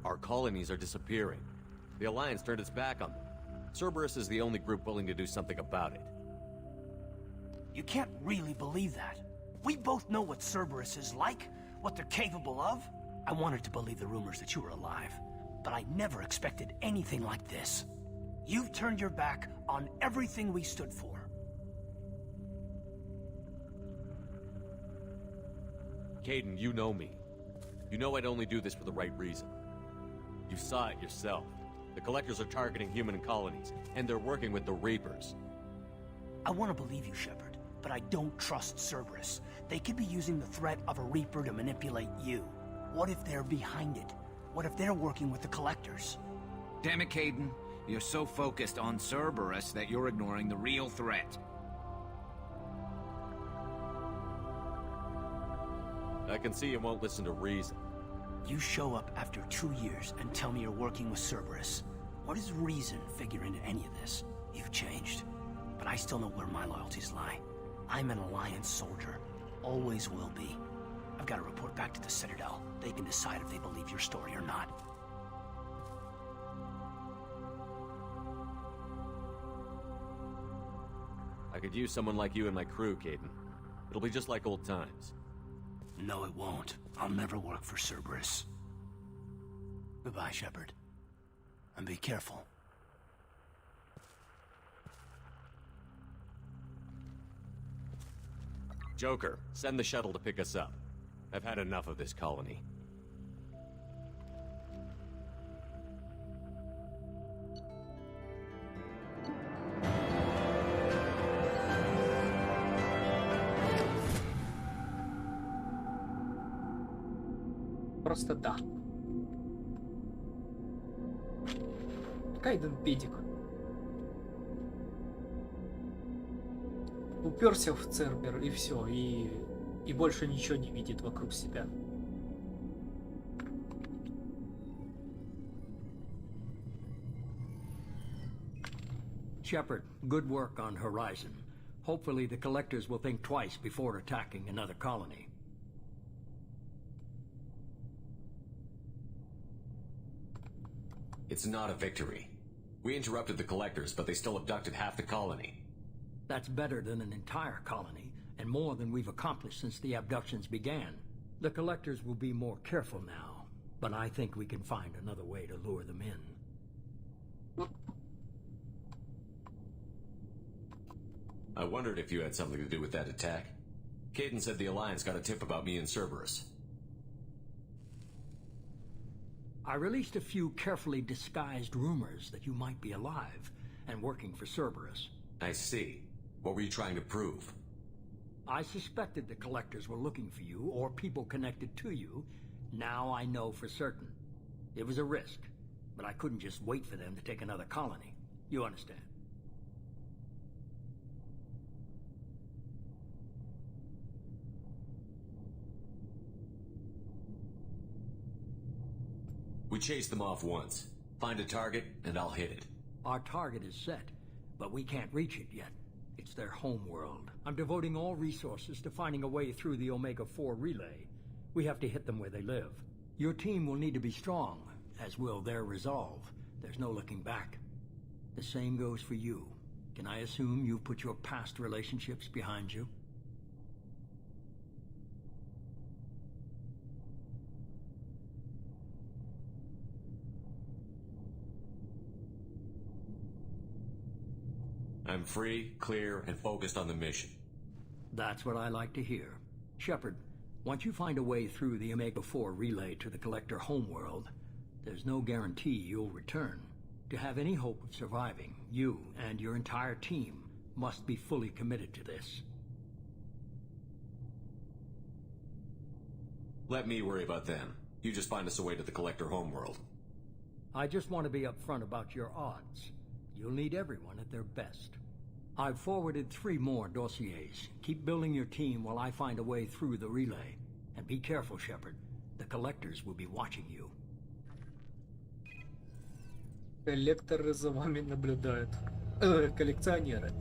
Our colonies are disappearing. The Alliance turned its back on them. Cerberus is the only group willing to do something about it. You can't really believe that. We both know what Cerberus is like, what they're capable of. I wanted to believe the rumors that you were alive, but I never expected anything like this. You've turned your back on everything we stood for. Caden, you know me. You know I'd only do this for the right reason. You saw it yourself. The Collectors are targeting human colonies, and they're working with the Reapers. I want to believe you, Shepard, but I don't trust Cerberus. They could be using the threat of a Reaper to manipulate you. What if they're behind it? What if they're working with the Collectors? Damn it, Caden. You're so focused on Cerberus that you're ignoring the real threat. I can see you won't listen to reason. You show up after 2 years and tell me you're working with Cerberus. What does reason figure into any of this? You've changed, but I still know where my loyalties lie. I'm an Alliance soldier. Always will be. I've got to report back to the Citadel. They can decide if they believe your story or not. I could use someone like you in my crew, Caden. It'll be just like old times. No, it won't. I'll never work for Cerberus. Goodbye, Shepard. And be careful. Joker, send the shuttle to pick us up. I've had enough of this colony. Просто да. Кайден педик. Уперся в Цербер и все, и больше ничего не видит вокруг себя. Shepard, good work on Horizon. Hopefully the Collectors will think twice before attacking another colony. It's not a victory. We interrupted the Collectors, but they still abducted half the colony. That's better than an entire colony, and more than we've accomplished since the abductions began. The Collectors will be more careful now, but I think we can find another way to lure them in. I wondered if you had something to do with that attack. Caden said the Alliance got a tip about me and Cerberus. I released a few carefully disguised rumors that you might be alive and working for Cerberus. I see. What were you trying to prove? I suspected the Collectors were looking for you, or people connected to you. Now I know for certain. It was a risk, but I couldn't just wait for them to take another colony. You understand? We chased them off once. Find a target, and I'll hit it. Our target is set, but we can't reach it yet. It's their home world. I'm devoting all resources to finding a way through the Omega-4 relay. We have to hit them where they live. Your team will need to be strong, as will their resolve. There's no looking back. The same goes for you. Can I assume you've put your past relationships behind you? I'm free, clear, and focused on the mission. That's what I like to hear. Shepard, once you find a way through the Omega-4 relay to the Collector homeworld, there's no guarantee you'll return. To have any hope of surviving, you and your entire team must be fully committed to this. Let me worry about them. You just find us a way to the Collector homeworld. I just want to be upfront about your odds. You'll need everyone at their best. I've forwarded 3 more dossiers. Keep building your team while I find a way through the relay. And be careful, Shepard. The Collectors will be watching you. Коллекторы за вами наблюдают. Коллекционеры.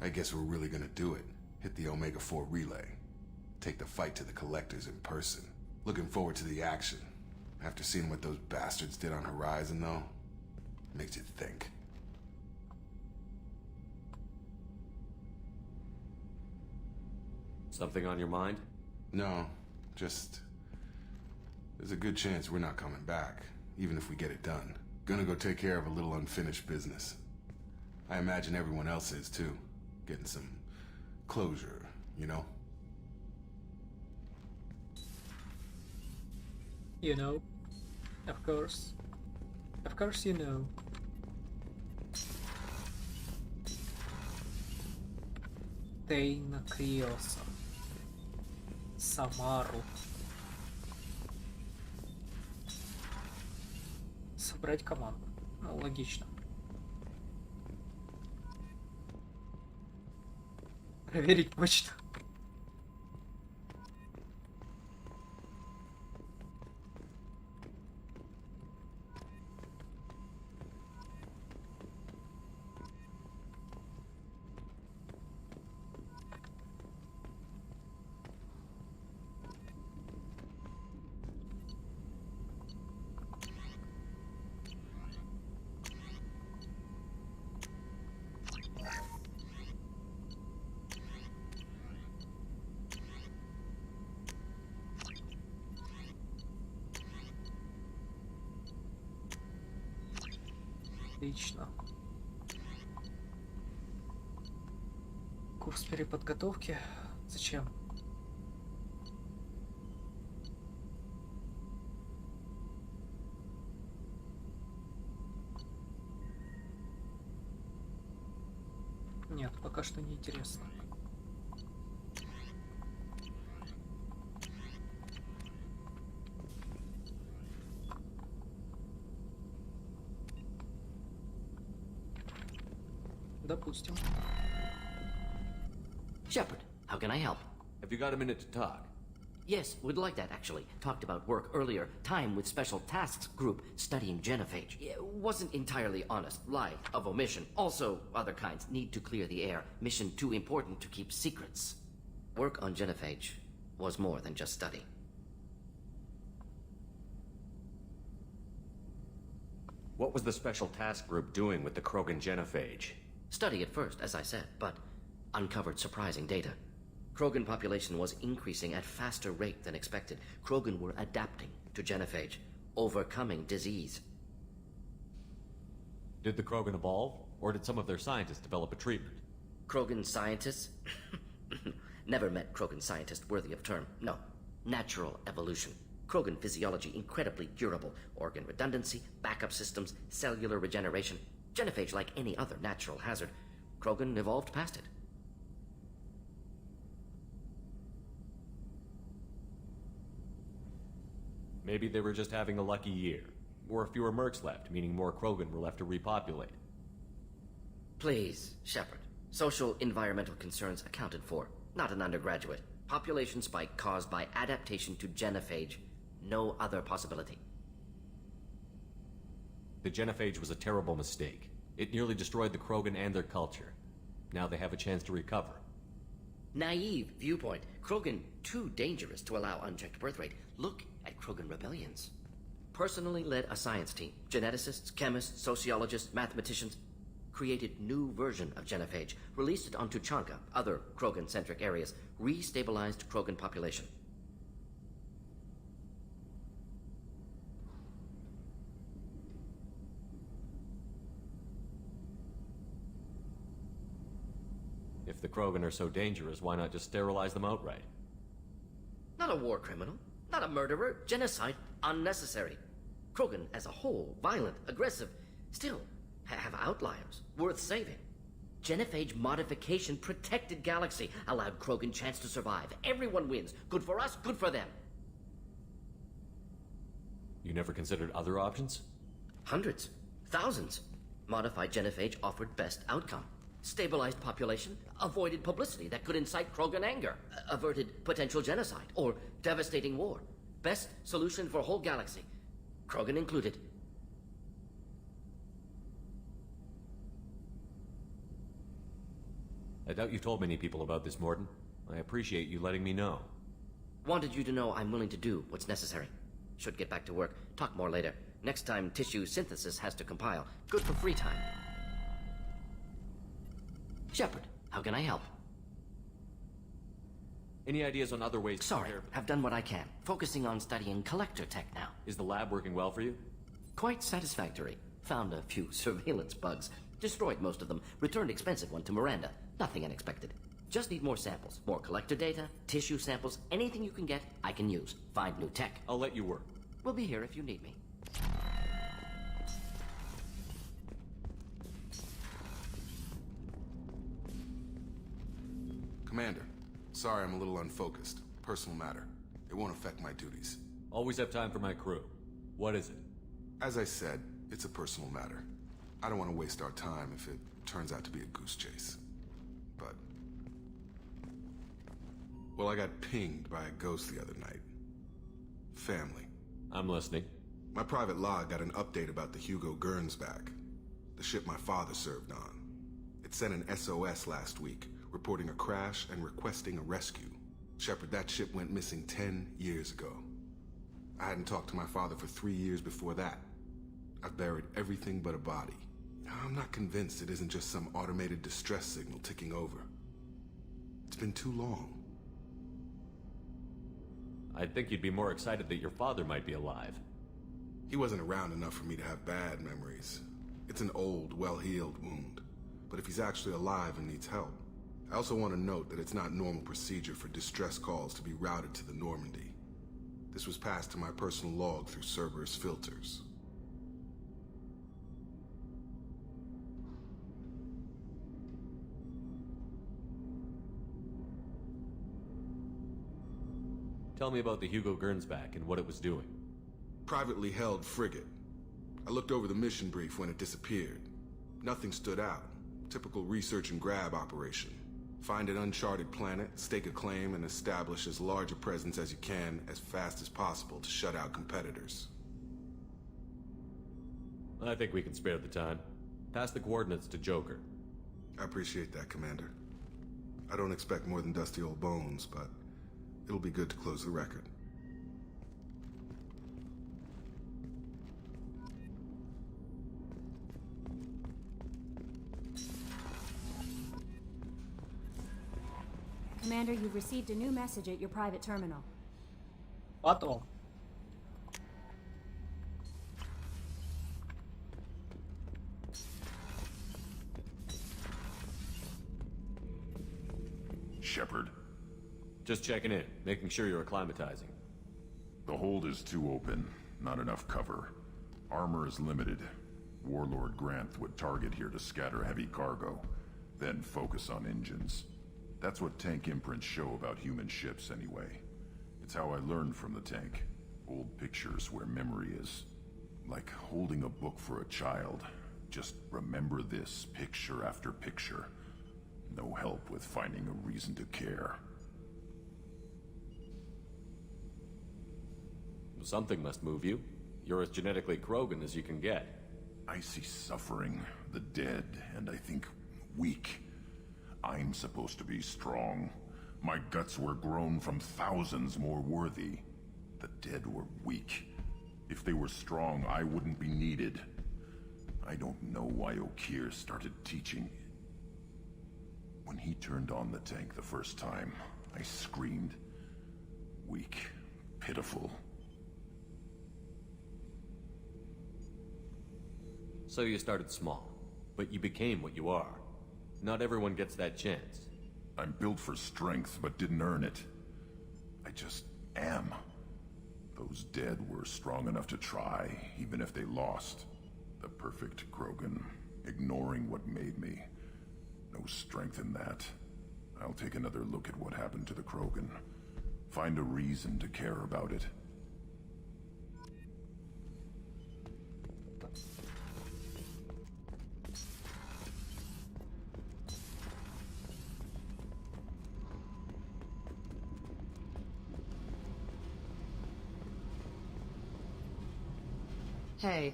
I guess we're really gonna do it. Hit the Omega-4 relay. Take the fight to the Collectors in person. Looking forward to the action. After seeing what those bastards did on Horizon, though, makes you think. Something on your mind? No, just... there's a good chance we're not coming back, even if we get it done. Gonna go take care of a little unfinished business. I imagine everyone else is, too. Getting some closure, you know? You know, of course you know. Тейна Криоса. Самару. Собрать команду. Ну, логично. Проверить почту. Отлично. Курс переподготовки. Зачем? Нет, пока что не интересно. Допустим. Shepard, how can I help? Have you got a minute to talk? Yes, would like that, actually. Talked about work earlier. Time with Special Tasks Group studying genophage. Wasn't entirely honest. Lie of omission. Also, other kinds. Need to clear the air. Mission too important to keep secrets. Work on genophage was more than just study. What was the Special Task Group doing with the Krogan genophage? Study at first, as I said, but uncovered surprising data. Krogan population was increasing at faster rate than expected. Krogan were adapting to genophage, overcoming disease. Did the Krogan evolve? Or did some of their scientists develop a treatment? Krogan scientists? Never met Krogan scientist worthy of term. No. Natural evolution. Krogan physiology incredibly durable. Organ redundancy, backup systems, cellular regeneration. Genophage like any other natural hazard. Krogan evolved past it. Maybe they were just having a lucky year. Or fewer mercs left, meaning more Krogan were left to repopulate. Please, Shepard. Social environmental concerns accounted for. Not an undergraduate. Population spike caused by adaptation to genophage. No other possibility. The genophage was a terrible mistake. It nearly destroyed the Krogan and their culture. Now they have a chance to recover. Naive viewpoint. Krogan too dangerous to allow unchecked birth rate. Look at Krogan rebellions. Personally led a science team. Geneticists, chemists, sociologists, mathematicians. Created new version of genophage. Released it onto Chanka, other Krogan-centric areas. Restabilized Krogan population. If the Krogan are so dangerous, why not just sterilize them outright? Not a war criminal. Not a murderer. Genocide. Unnecessary. Krogan as a whole. Violent. Aggressive. Still, have outliers. Worth saving. Genophage modification protected galaxy. Allowed Krogan chance to survive. Everyone wins. Good for us, good for them. You never considered other options? Hundreds. Thousands. Modified genophage offered best outcome. Stabilized population, avoided publicity that could incite Krogan anger, averted potential genocide, or devastating war. Best solution for whole galaxy. Krogan included. I doubt you've told many people about this, Mordin. I appreciate you letting me know. Wanted you to know I'm willing to do what's necessary. Should get back to work. Talk more later. Next time tissue synthesis has to compile. Good for free time. Shepard, how can I help? Any ideas on other ways to Sorry, prepare? I've done what I can. Focusing on studying collector tech now. Is the lab working well for you? Quite satisfactory. Found a few surveillance bugs. Destroyed most of them. Returned expensive one to Miranda. Nothing unexpected. Just need more samples. More collector data, tissue samples, anything you can get, I can use. Find new tech. I'll let you work. We'll be here if you need me. Commander, sorry I'm a little unfocused. Personal matter. It won't affect my duties. Always have time for my crew. What is it? As I said, it's a personal matter. I don't want to waste our time if it turns out to be a goose chase. But... well, I got pinged by a ghost the other night. Family. I'm listening. My private log got an update about the Hugo Gernsback, the ship my father served on. It sent an SOS last week, reporting a crash and requesting a rescue. Shepard, that ship went missing 10 years ago. I hadn't talked to my father for 3 years before that. I've buried everything but a body. I'm not convinced it isn't just some automated distress signal ticking over. It's been too long. I'd think you'd be more excited that your father might be alive. He wasn't around enough for me to have bad memories. It's an old, well-healed wound. But if he's actually alive and needs help, I also want to note that it's not normal procedure for distress calls to be routed to the Normandy. This was passed to my personal log through Cerberus filters. Tell me about the Hugo Gernsback and what it was doing. Privately held frigate. I looked over the mission brief when it disappeared. Nothing stood out. Typical research and grab operation. Find an uncharted planet, stake a claim, and establish as large a presence as you can as fast as possible to shut out competitors. I think we can spare the time. Pass the coordinates to Joker. I appreciate that, Commander. I don't expect more than dusty old bones, but it'll be good to close the record. Commander, you've received a new message at your private terminal. Потом. Shepard? Just checking in, making sure you're acclimatizing. The hold is too open. Not enough cover. Armor is limited. Warlord Granth would target here to scatter heavy cargo, then focus on engines. That's what tank imprints show about human ships anyway. It's how I learned from the tank. Old pictures where memory is. Like holding a book for a child. Just remember this picture after picture. No help with finding a reason to care. Something must move you. You're as genetically Krogan as you can get. I see suffering, the dead, and I think weak. I'm supposed to be strong. My guts were grown from thousands more worthy. The dead were weak. If they were strong, I wouldn't be needed. I don't know why Okeer started teaching. When he turned on the tank the first time, I screamed. Weak, pitiful. So you started small, but you became what you are. Not everyone gets that chance. I'm built for strength, but didn't earn it. I just am. Those dead were strong enough to try, even if they lost. The perfect Krogan, ignoring what made me. No strength in that. I'll take another look at what happened to the Krogan. Find a reason to care about it. Hey.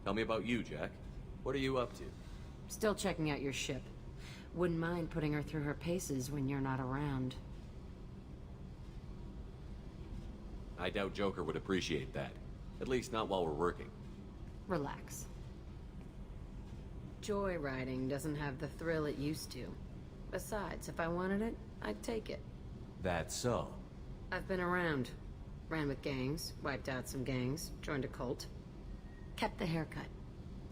Tell me about you, Jack. What are you up to? Still checking out your ship. Wouldn't mind putting her through her paces when you're not around. I doubt Joker would appreciate that. At least not while we're working. Relax. Joyriding doesn't have the thrill it used to. Besides, if I wanted it, I'd take it. That's so. I've been around. Ran with gangs, wiped out some gangs, joined a cult. Kept the haircut.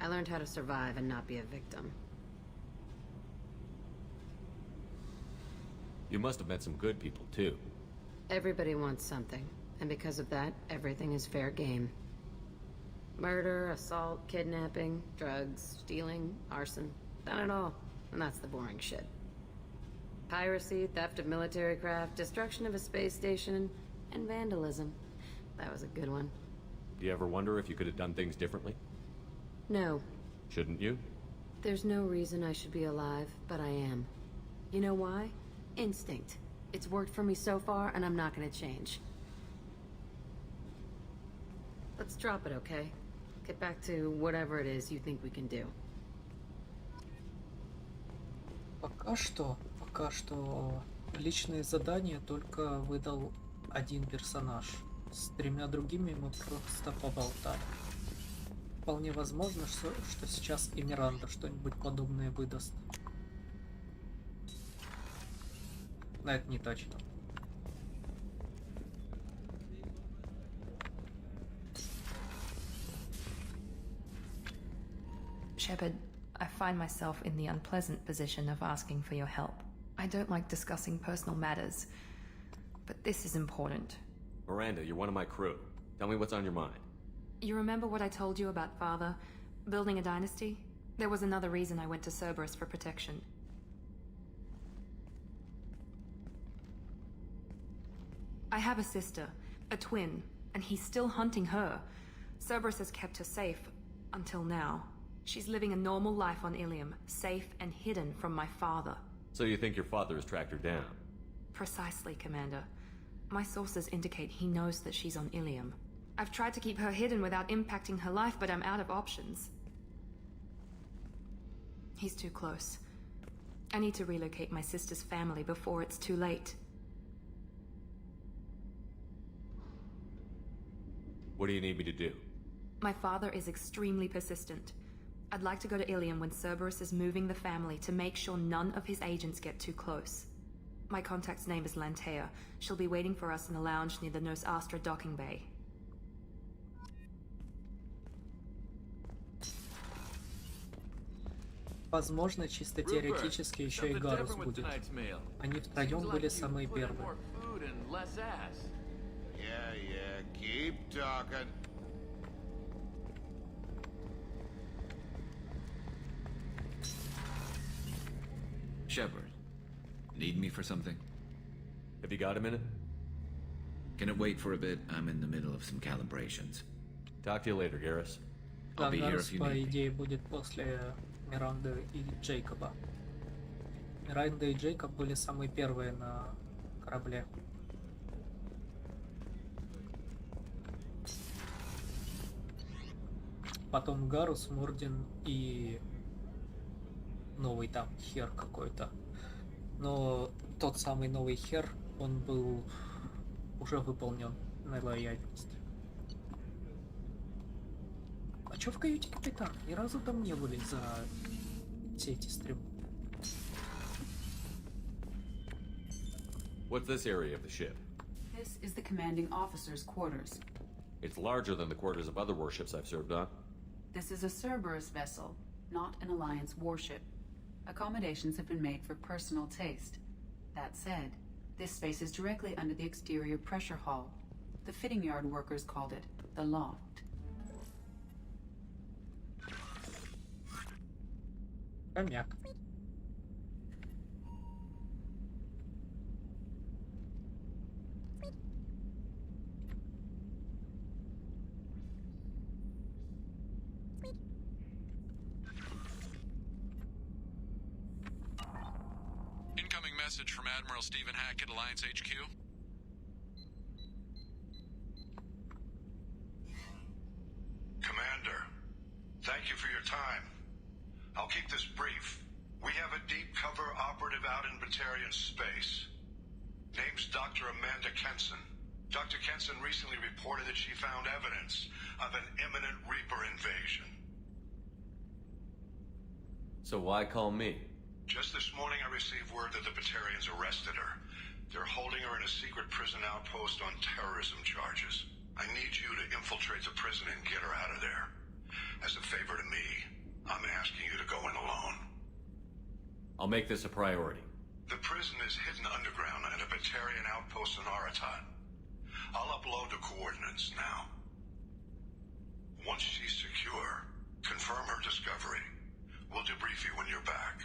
I learned how to survive and not be a victim. You must have met some good people, too. Everybody wants something, and because of that, everything is fair game. Murder, assault, kidnapping, drugs, stealing, arson. Done it all, and that's the boring shit. Piracy, theft of military craft, destruction of a space station, and vandalism. That was a good one. Do you ever wonder if you could have done things differently? No. Shouldn't you? There's no reason I should be alive, but I am. You know why? Instinct. It's worked for me so far, and I'm not gonna change. Let's drop it, okay? Get back to whatever it is you think we can do. Пока что личные задания только выдал один персонаж. С 3 другими мы просто поболтали. Вполне возможно, что сейчас и Миранда что-нибудь подобное выдаст. Но это не точно. Shepard, I find myself in the unpleasant position of asking for your help. I don't like discussing personal matters, but this is important. Miranda, you're one of my crew. Tell me what's on your mind. You remember what I told you about Father? Building a dynasty? There was another reason I went to Cerberus for protection. I have a sister, a twin, and he's still hunting her. Cerberus has kept her safe, until now. She's living a normal life on Ilium, safe and hidden from my father. So you think your father has tracked her down? Precisely, Commander. My sources indicate he knows that she's on Ilium. I've tried to keep her hidden without impacting her life, but I'm out of options. He's too close. I need to relocate my sister's family before it's too late. What do you need me to do? My father is extremely persistent. I'd like to go to Ilium when Cerberus is moving the family to make sure none of his agents get too close. My contact's name is Lantea. She'll be waiting for us in a lounge near the Nos Astra docking bay. Возможно, чисто теоретически еще и Гарус будет. Они втроем были самые первые. Yeah, keep talking. Shepard, need me for something? Have you got a minute? Can it wait for a bit? I'm in the middle of some calibrations. Talk to you later, Garrus. I'll be here Гарус, if you по need me. идее, будет после Миранды и Джейкоба. Миранда и Джейкоб были самые первые на корабле. Потом Гарус, Мордин и новый там хер какой-то. Но тот самый новый хер, он был уже выполнен на лояльность. А чё в каюте капитан? Ни разу там не были за все эти стримы. What's this area of the ship? This is the commanding officer's quarters. It's larger than the quarters of other warships I've served on. This is a Cerberus vessel, not an Alliance warship. Accommodations have been made for personal taste. That said, this space is directly under the exterior pressure hull. The fitting yard workers called it the loft. Хомяк. Incoming message from Admiral Stephen Hackett, Alliance HQ. Commander, thank you for your time. I'll keep this brief. We have a deep cover operative out in Batarian space. Name's Dr. Amanda Kenson. Dr. Kenson recently reported that she found evidence of an imminent Reaper invasion. So why call me? Just this morning I received word that the Batarians arrested her. They're holding her in a secret prison outpost on terrorism charges. I need you to infiltrate the prison and get her out of there. As a favor to me, I'm asking you to go in alone. I'll make this a priority. The prison is hidden underground at a Batarian outpost in Aratat. I'll upload the coordinates now. Once she's secure, confirm her discovery. We'll debrief you when you're back.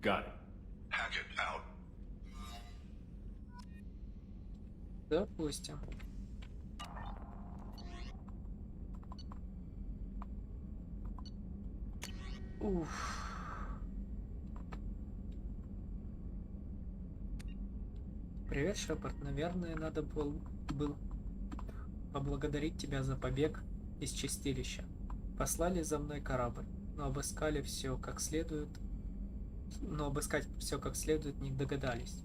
Got it. Hackett out. Допустим. Уф. Привет, Шепард. Наверное, надо был поблагодарить тебя за побег из чистилища. Послали за мной корабль, но обыскать все как следует не догадались.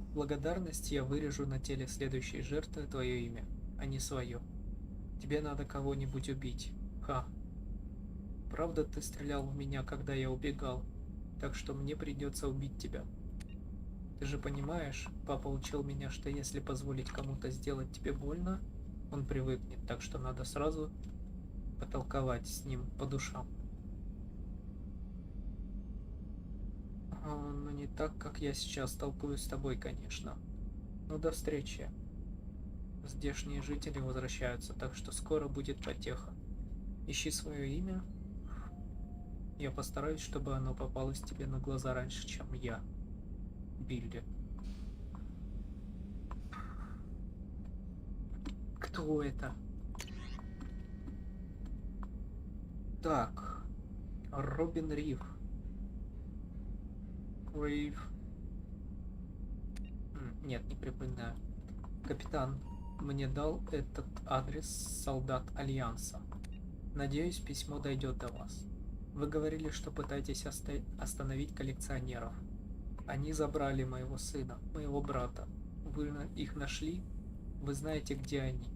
В благодарность я вырежу на теле следующей жертвы твое имя, а не свое. Тебе надо кого-нибудь убить. Ха. Правда, ты стрелял в меня, когда я убегал, так что мне придется убить тебя. Ты же понимаешь, папа учил меня, что если позволить кому-то сделать тебе больно, он привыкнет, так что надо сразу потолковать с ним по душам. Но не так, как я сейчас толкую с тобой, конечно. Ну, до встречи. Здешние жители возвращаются, так что скоро будет потеха. Ищи свое имя. Я постараюсь, чтобы оно попалось тебе на глаза раньше, чем я. Билли. Кто это? Так. Робин Рив. Рив. Нет, не припоминаю. Капитан мне дал этот адрес солдат Альянса. Надеюсь, письмо дойдет до вас. Вы говорили, что пытаетесь остановить коллекционеров. Они забрали моего сына, моего брата. Вы их нашли? Вы знаете, где они?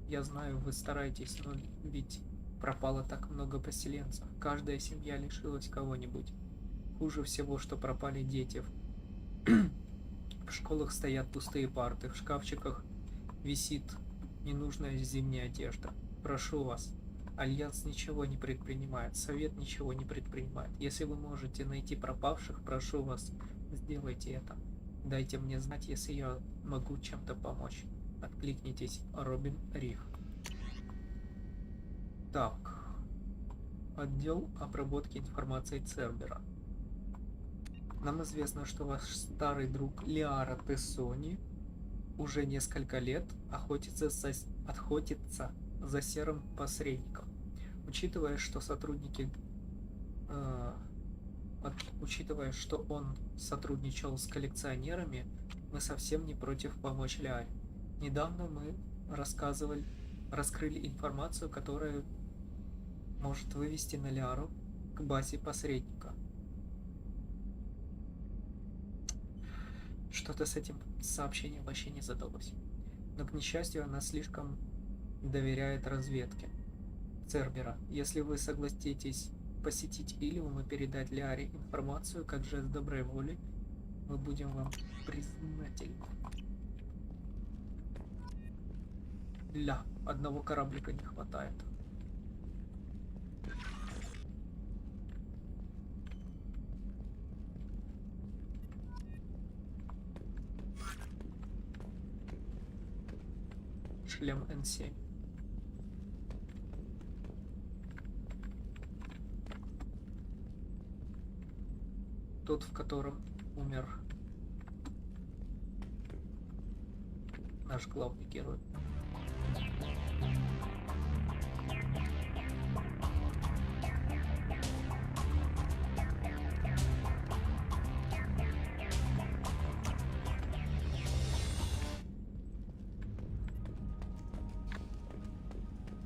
Я знаю, вы стараетесь, но ведь пропало так много поселенцев. Каждая семья лишилась кого-нибудь. Хуже всего, что пропали дети. В школах стоят пустые парты, в шкафчиках висит ненужная зимняя одежда. Прошу вас, Альянс ничего не предпринимает, Совет ничего не предпринимает. Если вы можете найти пропавших, прошу вас, сделайте это. Дайте мне знать, если я могу чем-то помочь. Откликнитесь, Робин Риф. Так. Отдел обработки информации Цербера. Нам известно, что ваш старый друг Лиара Тессони уже несколько лет охотится за серым посредником. Учитывая, что он сотрудничал с коллекционерами, мы совсем не против помочь Лиаре. Недавно мы раскрыли информацию, которая может вывести на Лиару к базе посредника. Что-то с этим сообщением вообще не задалось. Но, к несчастью, она слишком доверяет разведке Цербера. Если вы согласитесь посетить Илиум и передать Лиаре информацию как жест доброй воли, мы будем вам признательны. Одного кораблика не хватает. Шлем N7. Тот, в котором умер наш главный герой.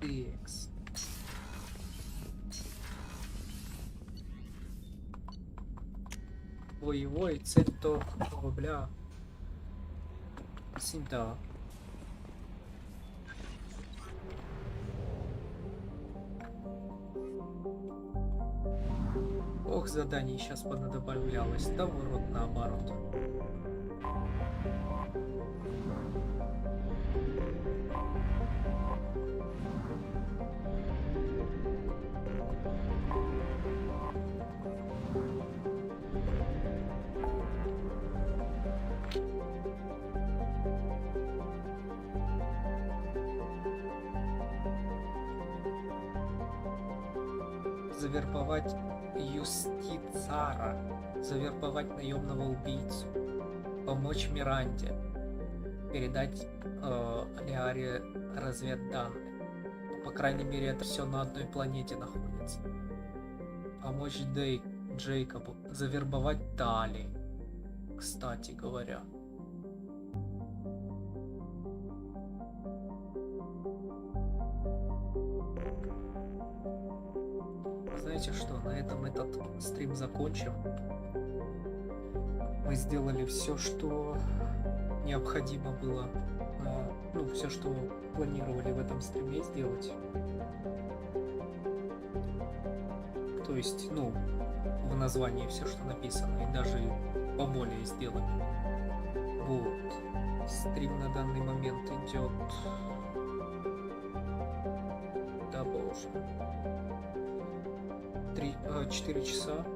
Текс. Ой, цель-то, бля. Синта. Ох, заданий сейчас понадобавлялось, да ворот наоборот. Завербовать юстицара, завербовать наемного убийцу, помочь Миранде, передать Лиаре разведданные. По крайней мере, это все на одной планете находится. Помочь Джейкобу, завербовать Тали, кстати говоря. Знаете что, на этом этот стрим закончим. Мы сделали все, что необходимо было, ну, все, что планировали в этом стриме сделать. То есть, ну, в названии все, что написано, и даже поболее сделали. Вот. Стрим на данный момент идет... Да боже. 4 часа.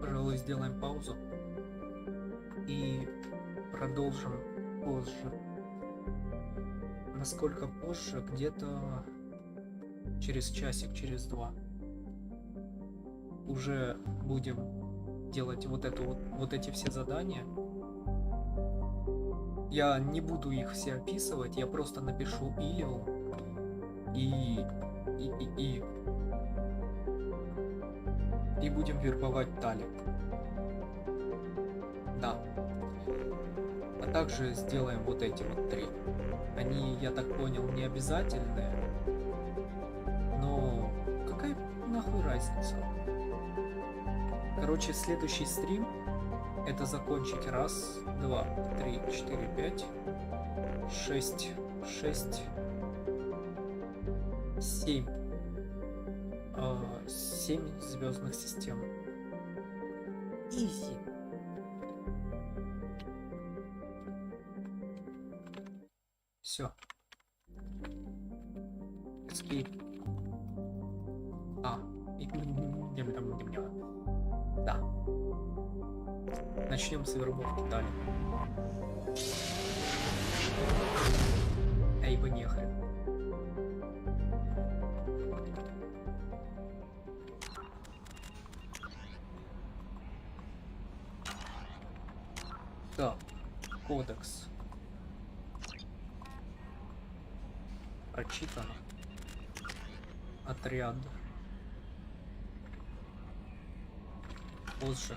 Пожалуй, сделаем паузу и продолжим позже. Насколько позже? Где-то через часик, через два. Уже будем делать вот эти все задания. Я не буду их все описывать, я просто напишу Илиум и будем вербовать Тали. Да. А также сделаем вот эти вот 3. Они, я так понял, не обязательные. Но какая нахуй разница? Короче, следующий стрим это закончить 1, 2, 3, 4, 5, 6, 7. 7 звездных систем. Изи. Все. вербовки. Да. Начнем с вербовки далее. Эй, вы нехрен. Так, кодекс. Прочитано. Отряд. Позже.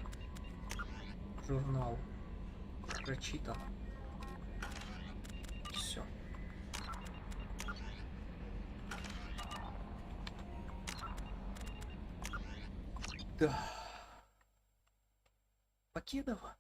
Журнал. Прочитано. Все. Да. Покедова.